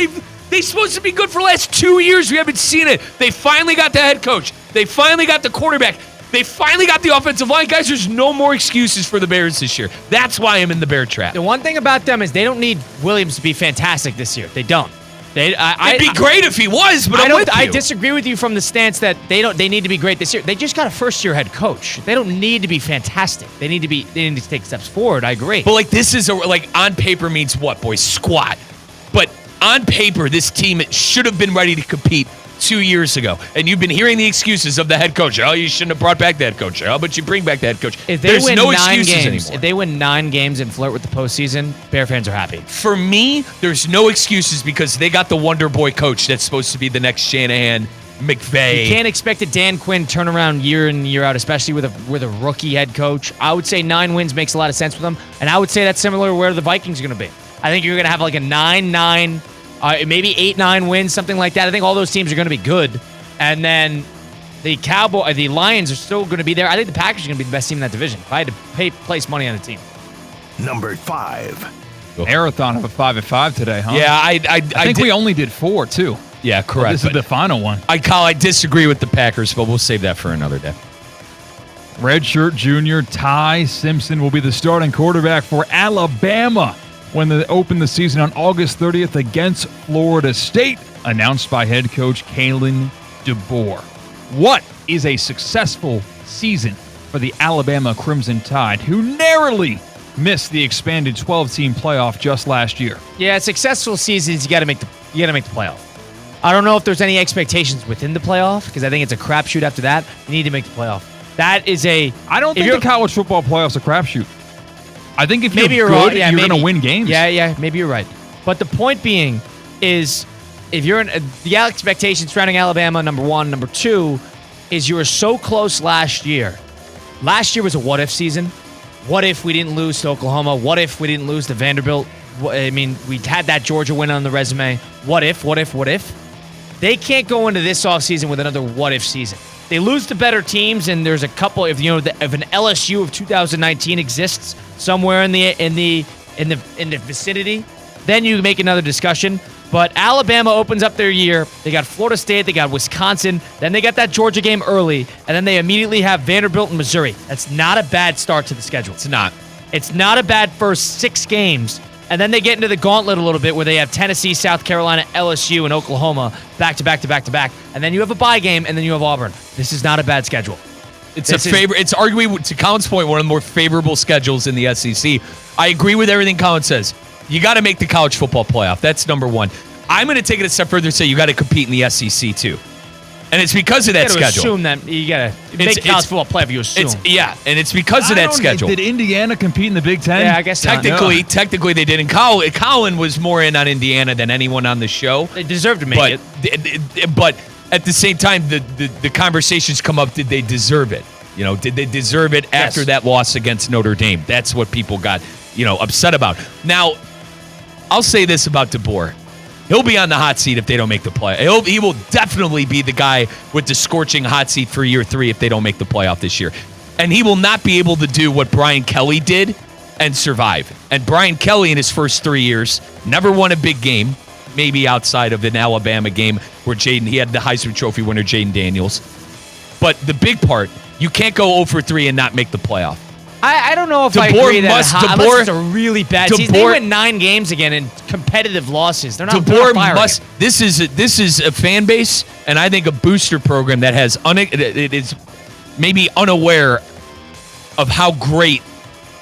they're supposed to be good for the last 2 years, we haven't seen it. They finally got the head coach. They finally got the quarterback. They finally got the offensive line. Guys, there's no more excuses for the Bears this year. That's why I'm in the Bear trap. The one thing about them is they don't need Williams to be fantastic this year. They don't. It'd be great if he was, but I disagree with you from the stance that they need to be great this year. They just got a first-year head coach. They don't need to be fantastic. They need to take steps forward. I agree. But this is on paper means what, boys? Squat. But on paper, this team should have been ready to compete 2 years ago. And you've been hearing the excuses of the head coach. Oh, you shouldn't have brought back the head coach. Oh, but you bring back the head coach. There's no excuses anymore. If they win 9 games and flirt with the postseason, Bear fans are happy. For me, there's no excuses because they got the Wonder Boy coach that's supposed to be the next Shanahan, McVay. You can't expect a Dan Quinn turnaround year in, year out, especially with a rookie head coach. I would say 9 wins makes a lot of sense with them, and I would say that's similar to where the Vikings are going to be. I think you're going to have a 9-9, maybe 8-9 wins, something like that. I think all those teams are going to be good. And then the Lions are still going to be there. I think the Packers are going to be the best team in that division. If I had to place money on a team. Number 5. Marathon of a 5-5 today, huh? Yeah, I think we only did 4 too. Yeah, correct. Well, this is the final one. I disagree with the Packers, but we'll save that for another day. Redshirt junior Ty Simpson will be the starting quarterback for Alabama when they open the season on August 30th against Florida State, announced by head coach Kalen DeBoer. What is a successful season for the Alabama Crimson Tide, who narrowly missed the expanded 12-team playoff just last year? Yeah, successful seasons, you got to make the playoff. I don't know if there's any expectations within the playoff because I think it's a crapshoot after that. You need to make the playoff. That is I don't think the college football playoff's a crapshoot. I think if maybe you're good, you're going to win games. Yeah, maybe you're right. But the point being is if you're the expectations surrounding Alabama, number 1. Number 2 is you were so close last year. Last year was a what-if season. What if we didn't lose to Oklahoma? What if we didn't lose to Vanderbilt? I mean, we had that Georgia win on the resume. What if? They can't go into this offseason with another what-if season. They lose to better teams, and there's a couple. If an LSU of 2019 exists somewhere in the vicinity, then you make another discussion. But Alabama opens up their year. They got Florida State, they got Wisconsin, then they got that Georgia game early, and then they immediately have Vanderbilt and Missouri. That's not a bad start to the schedule. It's not. It's not a bad first 6 games. And then they get into the gauntlet a little bit where they have Tennessee, South Carolina, LSU, and Oklahoma back to back to back to back. And then you have a bye game, and then you have Auburn. This is not a bad schedule. It's arguably, to Colin's point, one of the more favorable schedules in the SEC. I agree with everything Colin says. You got to make the college football playoff. That's number 1. I'm going to take it a step further and say you got to compete in the SEC too. And it's because of that schedule. Assume that you got to make college football playoff. You assume. And it's because of that schedule. Did Indiana compete in the Big Ten? Yeah, I guess technically they did. And Colin was more in on Indiana than anyone on the show. They deserve to make it. But at the same time, the conversations come up. Did they deserve it? Did they deserve it after that loss against Notre Dame? That's what people got upset about. Now, I'll say this about DeBoer. He'll be on the hot seat if they don't make the play. He will definitely be the guy with the scorching hot seat for year 3 if they don't make the playoff this year. And he will not be able to do what Brian Kelly did and survive. And Brian Kelly in his first 3 years never won a big game, maybe outside of an Alabama game where he had the Heisman Trophy winner Jaden Daniels. But the big part, you can't go 0-3 and not make the playoff. I don't know if I agree that unless it's a really bad season. They went 9 games again in competitive losses. They're not firing. This is a fan base, and I think a booster program that it is maybe unaware of how great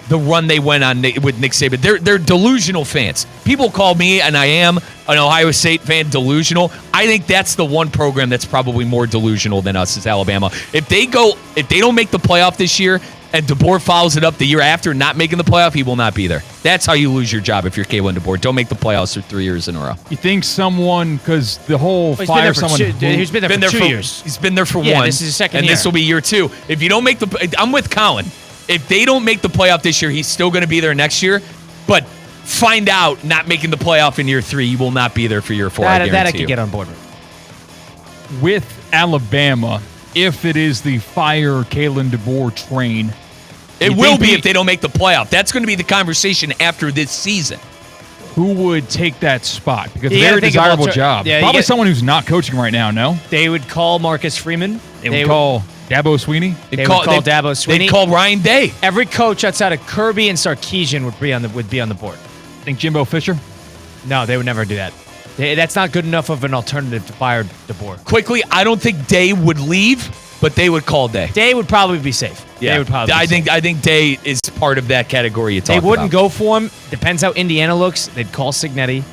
the run they went on with Nick Saban. They're delusional fans. People call me, and I am an Ohio State fan, delusional. I think that's the one program that's probably more delusional than us is Alabama. If they don't make the playoff this year, and DeBoer follows it up the year after not making the playoff, he will not be there. That's how you lose your job if you're Kalen DeBoer. Don't make the playoffs for 3 years in a row. You think someone, because the whole fire someone... He's been there for 2 years. He's been there for 1. This is his second year. And this will be year 2. If you don't make I'm with Colin. If they don't make the playoff this year, he's still going to be there next year. But find out not making the playoff in year 3, he will not be there for year 4. That I can get on board with. With Alabama, if it is the fire Kalen DeBoer train, It will be if they don't make the playoff. That's going to be the conversation after this season. Who would take that spot? Because it's a very desirable job. Yeah, probably someone who's not coaching right now, no? They would call Marcus Freeman. They would call Dabo Sweeney. They would call Dabo Sweeney. They'd call Ryan Day. Every coach outside of Kirby and Sarkisian would be on the board. Think Jimbo Fisher? No, they would never do that. That's not good enough of an alternative to fire DeBoer. Quickly, I don't think Day would leave, but they would call Day. Day would probably be safe. Yeah, Day would probably I think Day is part of that category you talked about. They wouldn't go for him. Depends how Indiana looks. They'd call Cignetti.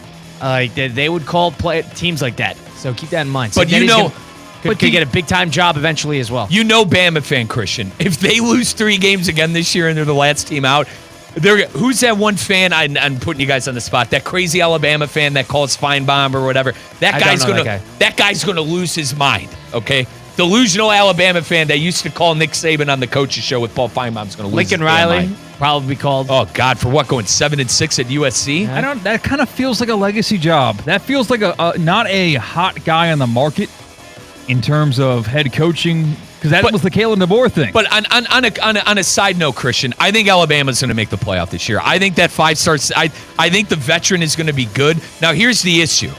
They would call teams like that. So keep that in mind. But could get a big-time job eventually as well. You know Bama fan Christian. If they lose 3 games again this year and they're the last team out, who's that one fan? I'm putting you guys on the spot. That crazy Alabama fan that calls Feinbaum or whatever. That guy's gonna lose his mind. Okay, delusional Alabama fan that used to call Nick Saban on the coach's show with Paul Feinbaum's gonna lose. Lincoln Riley probably called. Oh God, for what, going 7-6 at USC? Yeah. That kind of feels like a legacy job. That feels like a not a hot guy on the market in terms of head coaching. Because that was the Kalen DeBoer thing. But on a side note, Christian, I think Alabama's going to make the playoff this year. I think that 5-star. I think the veteran is going to be good. Now, here's the issue.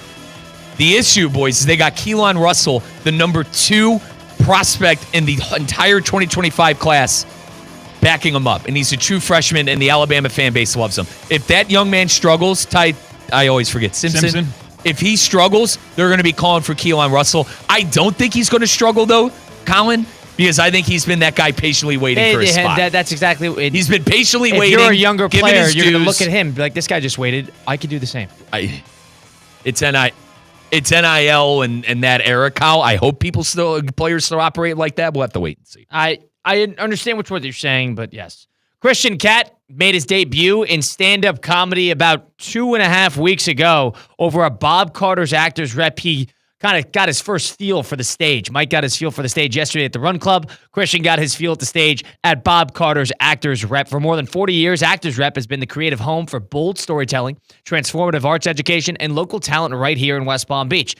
The issue, boys, is they got Keelan Russell, the number 2 prospect in the entire 2025 class, backing him up. And he's a true freshman, and the Alabama fan base loves him. If that young man struggles, I always forget, Simpson. If he struggles, they're going to be calling for Keelan Russell. I don't think he's going to struggle, though, Colin, because I think he's been that guy patiently waiting for his spot. That's exactly it. He's been patiently waiting. If you're a younger player, you're going to look at him be like, this guy just waited. I could do the same. It's NIL and that era, Kyle. I hope players still operate like that. We'll have to wait and see. I understand what you're saying, but yes. Christian Cat made his debut in stand-up comedy about 2.5 weeks ago over a Bob Carter's Actors Rep. He kind of got his first feel for the stage. Mike got his feel for the stage yesterday at the Run Club. Christian got his feel at the stage at Bob Carter's Actors Rep. For more than 40 years, Actors Rep has been the creative home for bold storytelling, transformative arts education, and local talent right here in West Palm Beach.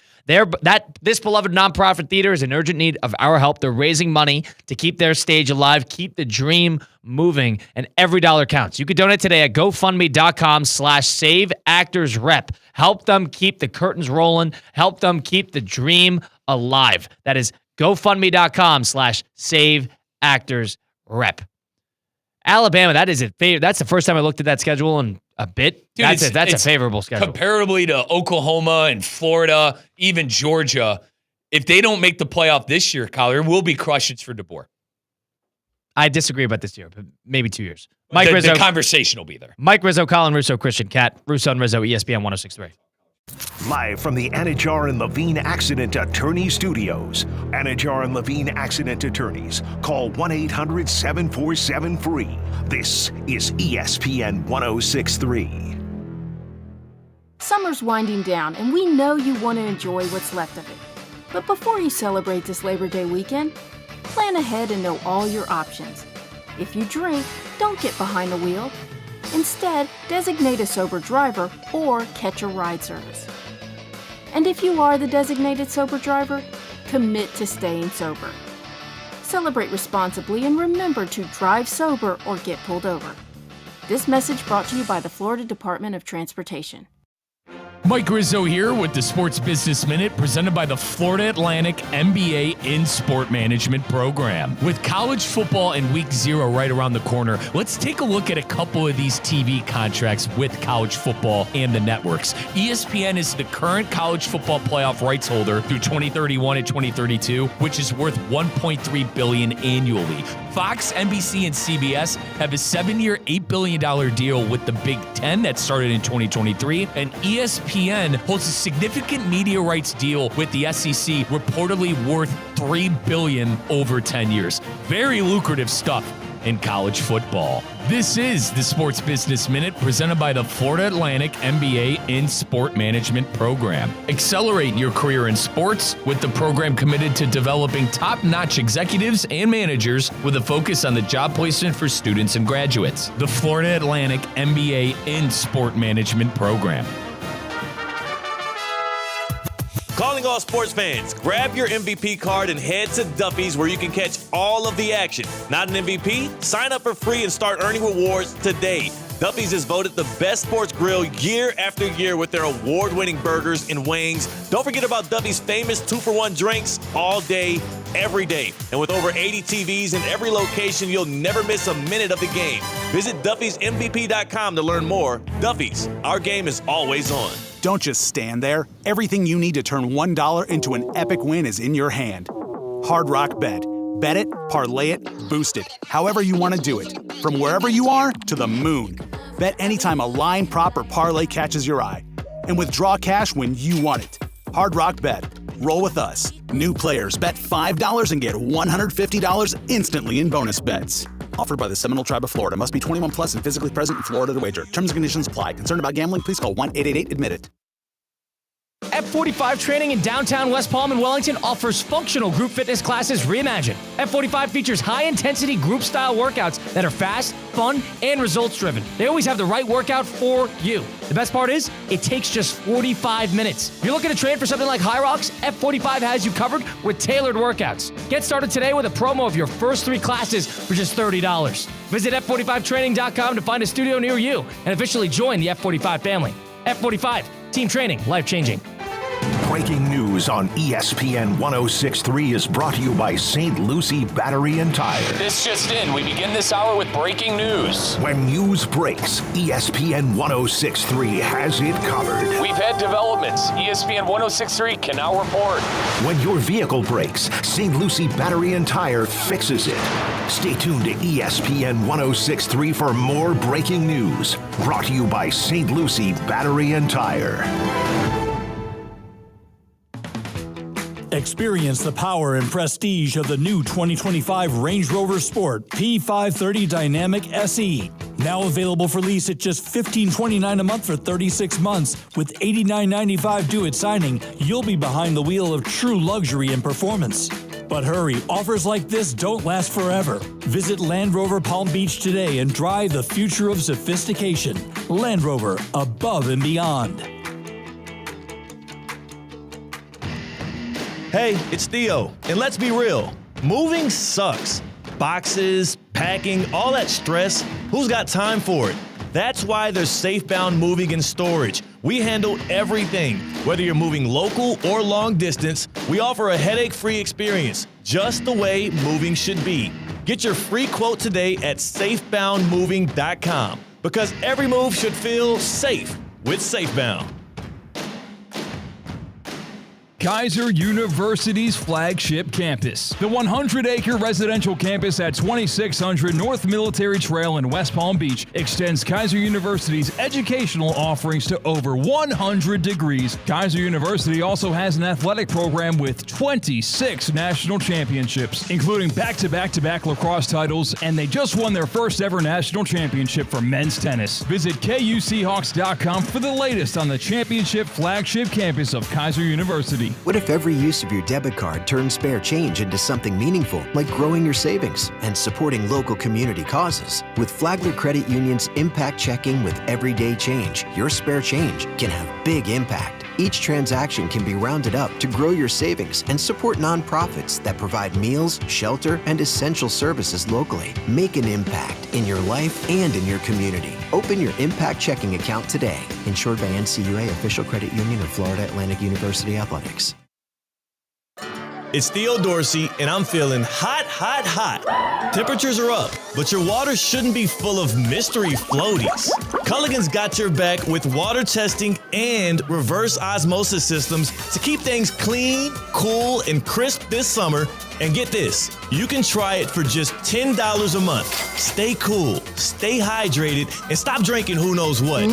This beloved nonprofit theater is in urgent need of our help. They're raising money to keep their stage alive, keep the dream moving, and every dollar counts. You can donate today at GoFundMe.com/SaveActorsRep. Help them keep the curtains rolling. Help them keep the dream alive. That is GoFundMe.com/SaveActorsRep. Alabama, that's the first time I looked at that schedule in a bit. Dude, that's a favorable schedule. Comparably to Oklahoma and Florida, even Georgia, if they don't make the playoff this year, Collier, will be crushes for DeBoer. I disagree about this year, but maybe 2 years. Mike Rizzo, the conversation will be there. Mike Rizzo, Colin Russo, Christian Cat, Russo and Rizzo, ESPN 106.3. Live from the Anajar and Levine Accident Attorney Studios. Anajar and Levine Accident Attorneys. Call 1-800-747-FREE. This is ESPN 106.3. Summer's winding down, and we know you want to enjoy what's left of it. But before you celebrate this Labor Day weekend, plan ahead and know all your options. If you drink, don't get behind the wheel. Instead, designate a sober driver or catch a ride service. And if you are the designated sober driver, commit to staying sober. Celebrate responsibly and remember to drive sober or get pulled over. This message brought to you by the Florida Department of Transportation. Mike Rizzo here with the Sports Business Minute presented by the Florida Atlantic MBA in Sport Management program. With college football and week 0 right around the corner, let's take a look at a couple of these TV contracts with college football and the networks. ESPN is the current college football playoff rights holder through 2031 and 2032, which is worth $1.3 billion annually. Fox, NBC, and CBS have a 7-year, $8 billion deal with the Big Ten that started in 2023, and ESPN holds a significant media rights deal with the SEC, reportedly worth $3 billion over 10 years. Very lucrative stuff in college football. This is the Sports Business Minute presented by the Florida Atlantic MBA in Sport Management program. Accelerate your career in sports with the program committed to developing top-notch executives and managers with a focus on the job placement for students and graduates. The Florida Atlantic MBA in Sport Management program. Calling all sports fans, grab your MVP card and head to Duffy's where you can catch all of the action. Not an MVP? Sign up for free and start earning rewards today. Duffy's is voted the best sports grill year after year with their award-winning burgers and wings. Don't forget about Duffy's famous 2-for-1 drinks all day, every day. And with over 80 TVs in every location, you'll never miss a minute of the game. Visit Duffy'sMVP.com to learn more. Duffy's, our game is always on. Don't just stand there. Everything you need to turn $1 into an epic win is in your hand. Hard Rock Bet. Bet it, parlay it, boost it, however you want to do it. From wherever you are to the moon. Bet anytime a line, prop, or parlay catches your eye. And withdraw cash when you want it. Hard Rock Bet. Roll with us. New players bet $5 and get $150 instantly in bonus bets. Offered by the Seminole Tribe of Florida. Must be 21 plus and physically present in Florida to wager. Terms and conditions apply. Concerned about gambling? Please call 1-888-ADMIT-IT. F45 Training in downtown West Palm and Wellington offers functional group fitness classes reimagined. F45 features high-intensity group-style workouts that are fast, fun, and results-driven. They always have the right workout for you. The best part is, it takes just 45 minutes. If you're looking to train for something like High Rocks, F45 has you covered with tailored workouts. Get started today with a promo of your first 3 classes for just $30. Visit F45training.com to find a studio near you and officially join the F45 family. F45, team training, life-changing. Breaking news on ESPN 106.3 is brought to you by St. Lucie Battery and Tire. This just in. We begin this hour with breaking news. When news breaks, ESPN 106.3 has it covered. We've had developments. ESPN 106.3 can now report. When your vehicle breaks, St. Lucie Battery and Tire fixes it. Stay tuned to ESPN 106.3 for more breaking news. Brought to you by St. Lucie Battery and Tire. Experience the power and prestige of the new 2025 Range Rover Sport P530 Dynamic SE. Now available for lease at just $15.29 a month for 36 months. With $89.95 due at signing, you'll be behind the wheel of true luxury and performance. But hurry, offers like this don't last forever. Visit Land Rover Palm Beach today and drive the future of sophistication. Land Rover, above and beyond. Hey, it's Theo, and let's be real, moving sucks. Boxes, packing, all that stress, who's got time for it? That's why there's Safebound Moving and Storage. We handle everything. Whether you're moving local or long distance, we offer a headache-free experience, just the way moving should be. Get your free quote today at safeboundmoving.com, because every move should feel safe with Safebound. Kaiser University's flagship campus. The 100-acre residential campus at 2600 North Military Trail in West Palm Beach extends Kaiser University's educational offerings to over 100 degrees. Kaiser University also has an athletic program with 26 national championships, including back-to-back-to-back lacrosse titles, and they just won their first ever national championship for men's tennis. Visit KUSeahawks.com for the latest on the championship flagship campus of Kaiser University. What if every use of your debit card turns spare change into something meaningful, like growing your savings and supporting local community causes? With Flagler Credit Union's Impact Checking with Everyday Change, your spare change can have big impact. Each transaction can be rounded up to grow your savings and support nonprofits that provide meals, shelter, and essential services locally. Make an impact in your life and in your community. Open your Impact Checking account today. Insured by NCUA, official credit union of Florida Atlantic University Athletics. It's Theo Dorsey, and I'm feeling hot, hot, hot. Temperatures are up, but your water shouldn't be full of mystery floaties. Culligan's got your back with water testing and reverse osmosis systems to keep things clean, cool, and crisp this summer. And get this, you can try it for just $10 a month. Stay cool, stay hydrated, and stop drinking who knows what.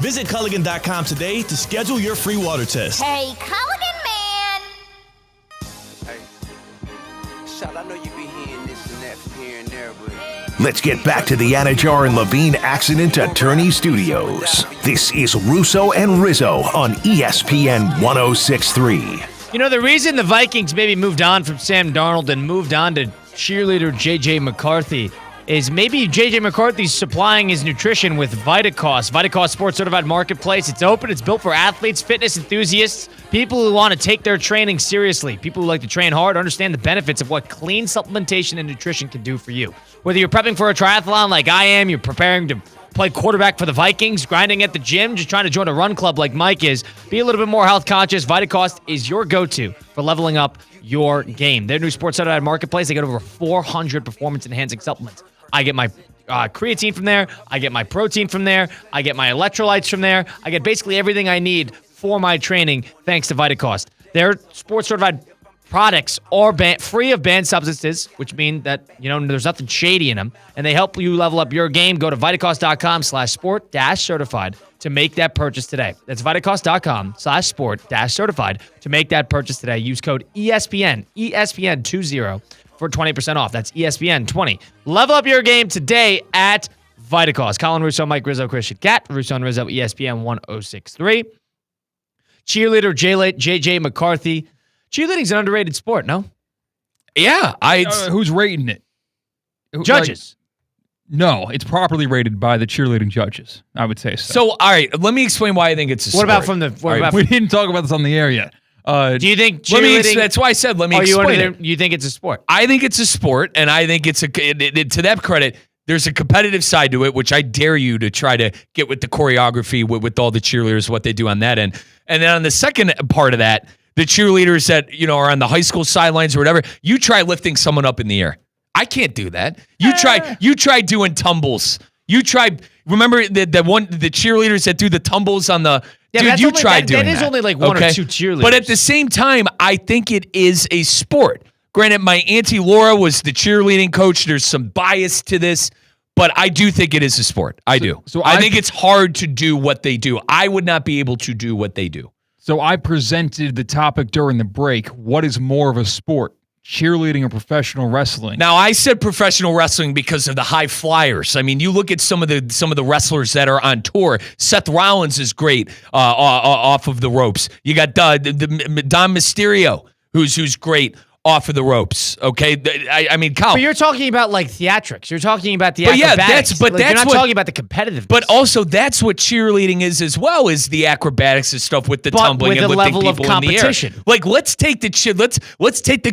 Visit Culligan.com today to schedule your free water test. Hey, Culligan man! Shot, I know you be hearing this and that from here and there, but... Let's get back to the Anajar and Levine Accident Attorney Studios. This is Russo and Rizzo on ESPN 106.3. You know, the reason the Vikings maybe moved on from Sam Darnold and moved on to cheerleader J.J. McCarthy is maybe J.J. McCarthy's supplying his nutrition with VitaCost. VitaCost Sports Certified Marketplace. It's open. It's built for athletes, fitness enthusiasts, people who want to take their training seriously, people who like to train hard, understand the benefits of what clean supplementation and nutrition can do for you. Whether you're prepping for a triathlon like I am, you're preparing to play quarterback for the Vikings, grinding at the gym, just trying to join a run club like Mike is, be a little bit more health conscious. VitaCost is your go-to for leveling up your game. Their new Sports Certified Marketplace, they got over 400 performance-enhancing supplements. I get my creatine from there. I get my protein from there. I get my electrolytes from there. I get basically everything I need for my training thanks to VitaCost. Their Sports Certified products are free of banned substances, which mean that, there's nothing shady in them, and they help you level up your game. Go to VitaCost.com/sport-certified to make that purchase today. That's VitaCost.com/sport-certified to make that purchase today. Use code ESPN, ESPN20 for 20% off. That's ESPN20. Level up your game today at VitaCost. Colin Russo, Mike Rizzo, Christian Cat. Russo and Rizzo, ESPN 1063. Cheerleader J.J. McCarthy. Cheerleading's an underrated sport, no? Yeah. Who's rating it? Judges. No, it's properly rated by the cheerleading judges, I would say so. So, all right, let me explain why I think it's a sport. What about from the... We didn't talk about this on the air yet. Do you think cheerleading... That's why I said let me explain it. You think it's a sport? I think it's a sport, and I think it's to that credit, there's a competitive side to it, which I dare you to try to get with the choreography, with all the cheerleaders, what they do on that end. And then on the second part of that, the cheerleaders that, are on the high school sidelines or whatever, you try lifting someone up in the air. I can't do that. You try doing tumbles. Remember the cheerleaders that do the tumbles on the... Yeah, dude, you tried doing that. That is only like one or two cheerleaders. But at the same time, I think it is a sport. Granted, my Auntie Laura was the cheerleading coach. There's some bias to this, but I do think it is a sport. I do. So I think it's hard to do what they do. I would not be able to do what they do. So I presented the topic during the break. What is more of a sport? Cheerleading or professional wrestling? Now, I said professional wrestling because of the high flyers. I mean, you look at some of the wrestlers that are on tour. Seth Rollins is great off of the ropes. You got Dom Mysterio, who's great off of the ropes. Okay, I mean, Kyle. But you're talking about like theatrics. You're talking about the acrobatics. You're not talking about the competitive. But also, that's what cheerleading is as well, is the acrobatics and stuff with the tumbling and lifting people in the air. Like, let's take the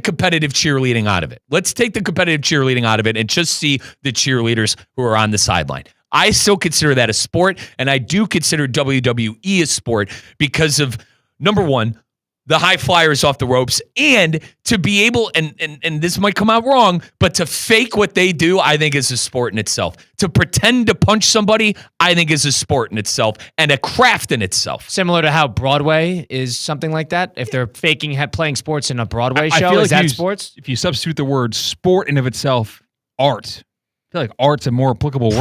competitive cheerleading out of it. Let's take the competitive cheerleading out of it and just see the cheerleaders who are on the sideline. I still consider that a sport, and I do consider WWE a sport because of, number one, the high flyers off the ropes, and to be able, and this might come out wrong, but to fake what they do, I think is a sport in itself. To pretend to punch somebody, I think is a sport in itself and a craft in itself. Similar to how Broadway is something like that. If they're playing sports in a Broadway show, is that sports? If you substitute the word sport in of itself, art. I feel like art's a more applicable word.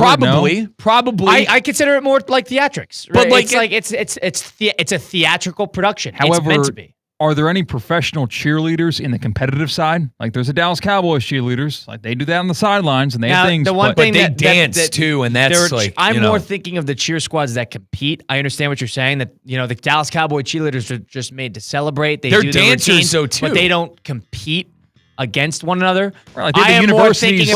Probably. I consider it more like theatrics. Right? But it's a theatrical production. However, it's meant to be. Are there any professional cheerleaders in the competitive side? Like, there's the Dallas Cowboys cheerleaders. Like, they do that on the sidelines, and they have things. But they dance too, and that's like. I'm more thinking of the cheer squads that compete. I understand what you're saying. That the Dallas Cowboy cheerleaders are just made to celebrate. They're do dancers, routines, though, too, but they don't compete against one another. Right, like I'm more thinking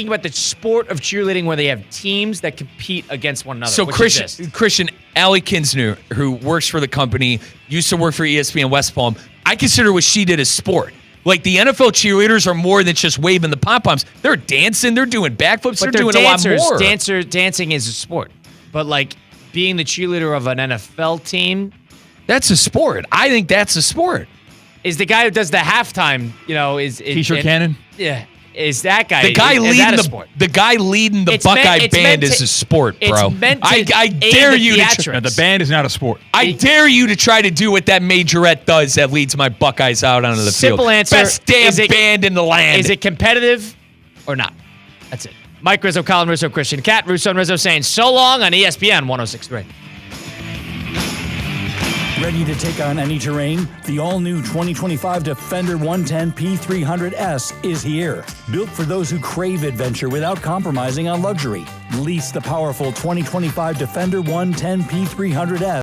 about the sport of cheerleading where they have teams that compete against one another. So Christian, Allie Kinsner, who works for the company, used to work for ESPN West Palm. I consider what she did as sport. Like, the NFL cheerleaders are more than just waving the pom-poms. They're dancing. They're doing backflips. They're doing dancers, a lot more. Dancing is a sport. But, like, being the cheerleader of an NFL team. That's a sport. I think that's a sport. Is the guy who does the halftime, T-shirt cannon? Yeah. Is that guy? The guy leading the Buckeye band is a sport, bro. I dare you to. The band is not a sport. I dare you to try to do what that majorette does that leads my Buckeyes out onto the field. Simple answer. Best damn band in the land. Is it competitive or not? That's it. Mike Rizzo, Colin Russo, Christian Cat, Russo and Rizzo saying so long on ESPN 1063. Ready to take on any terrain? The all-new 2025 Defender 110 P300S is here. Built for those who crave adventure without compromising on luxury. Lease the powerful 2025 Defender 110 P300S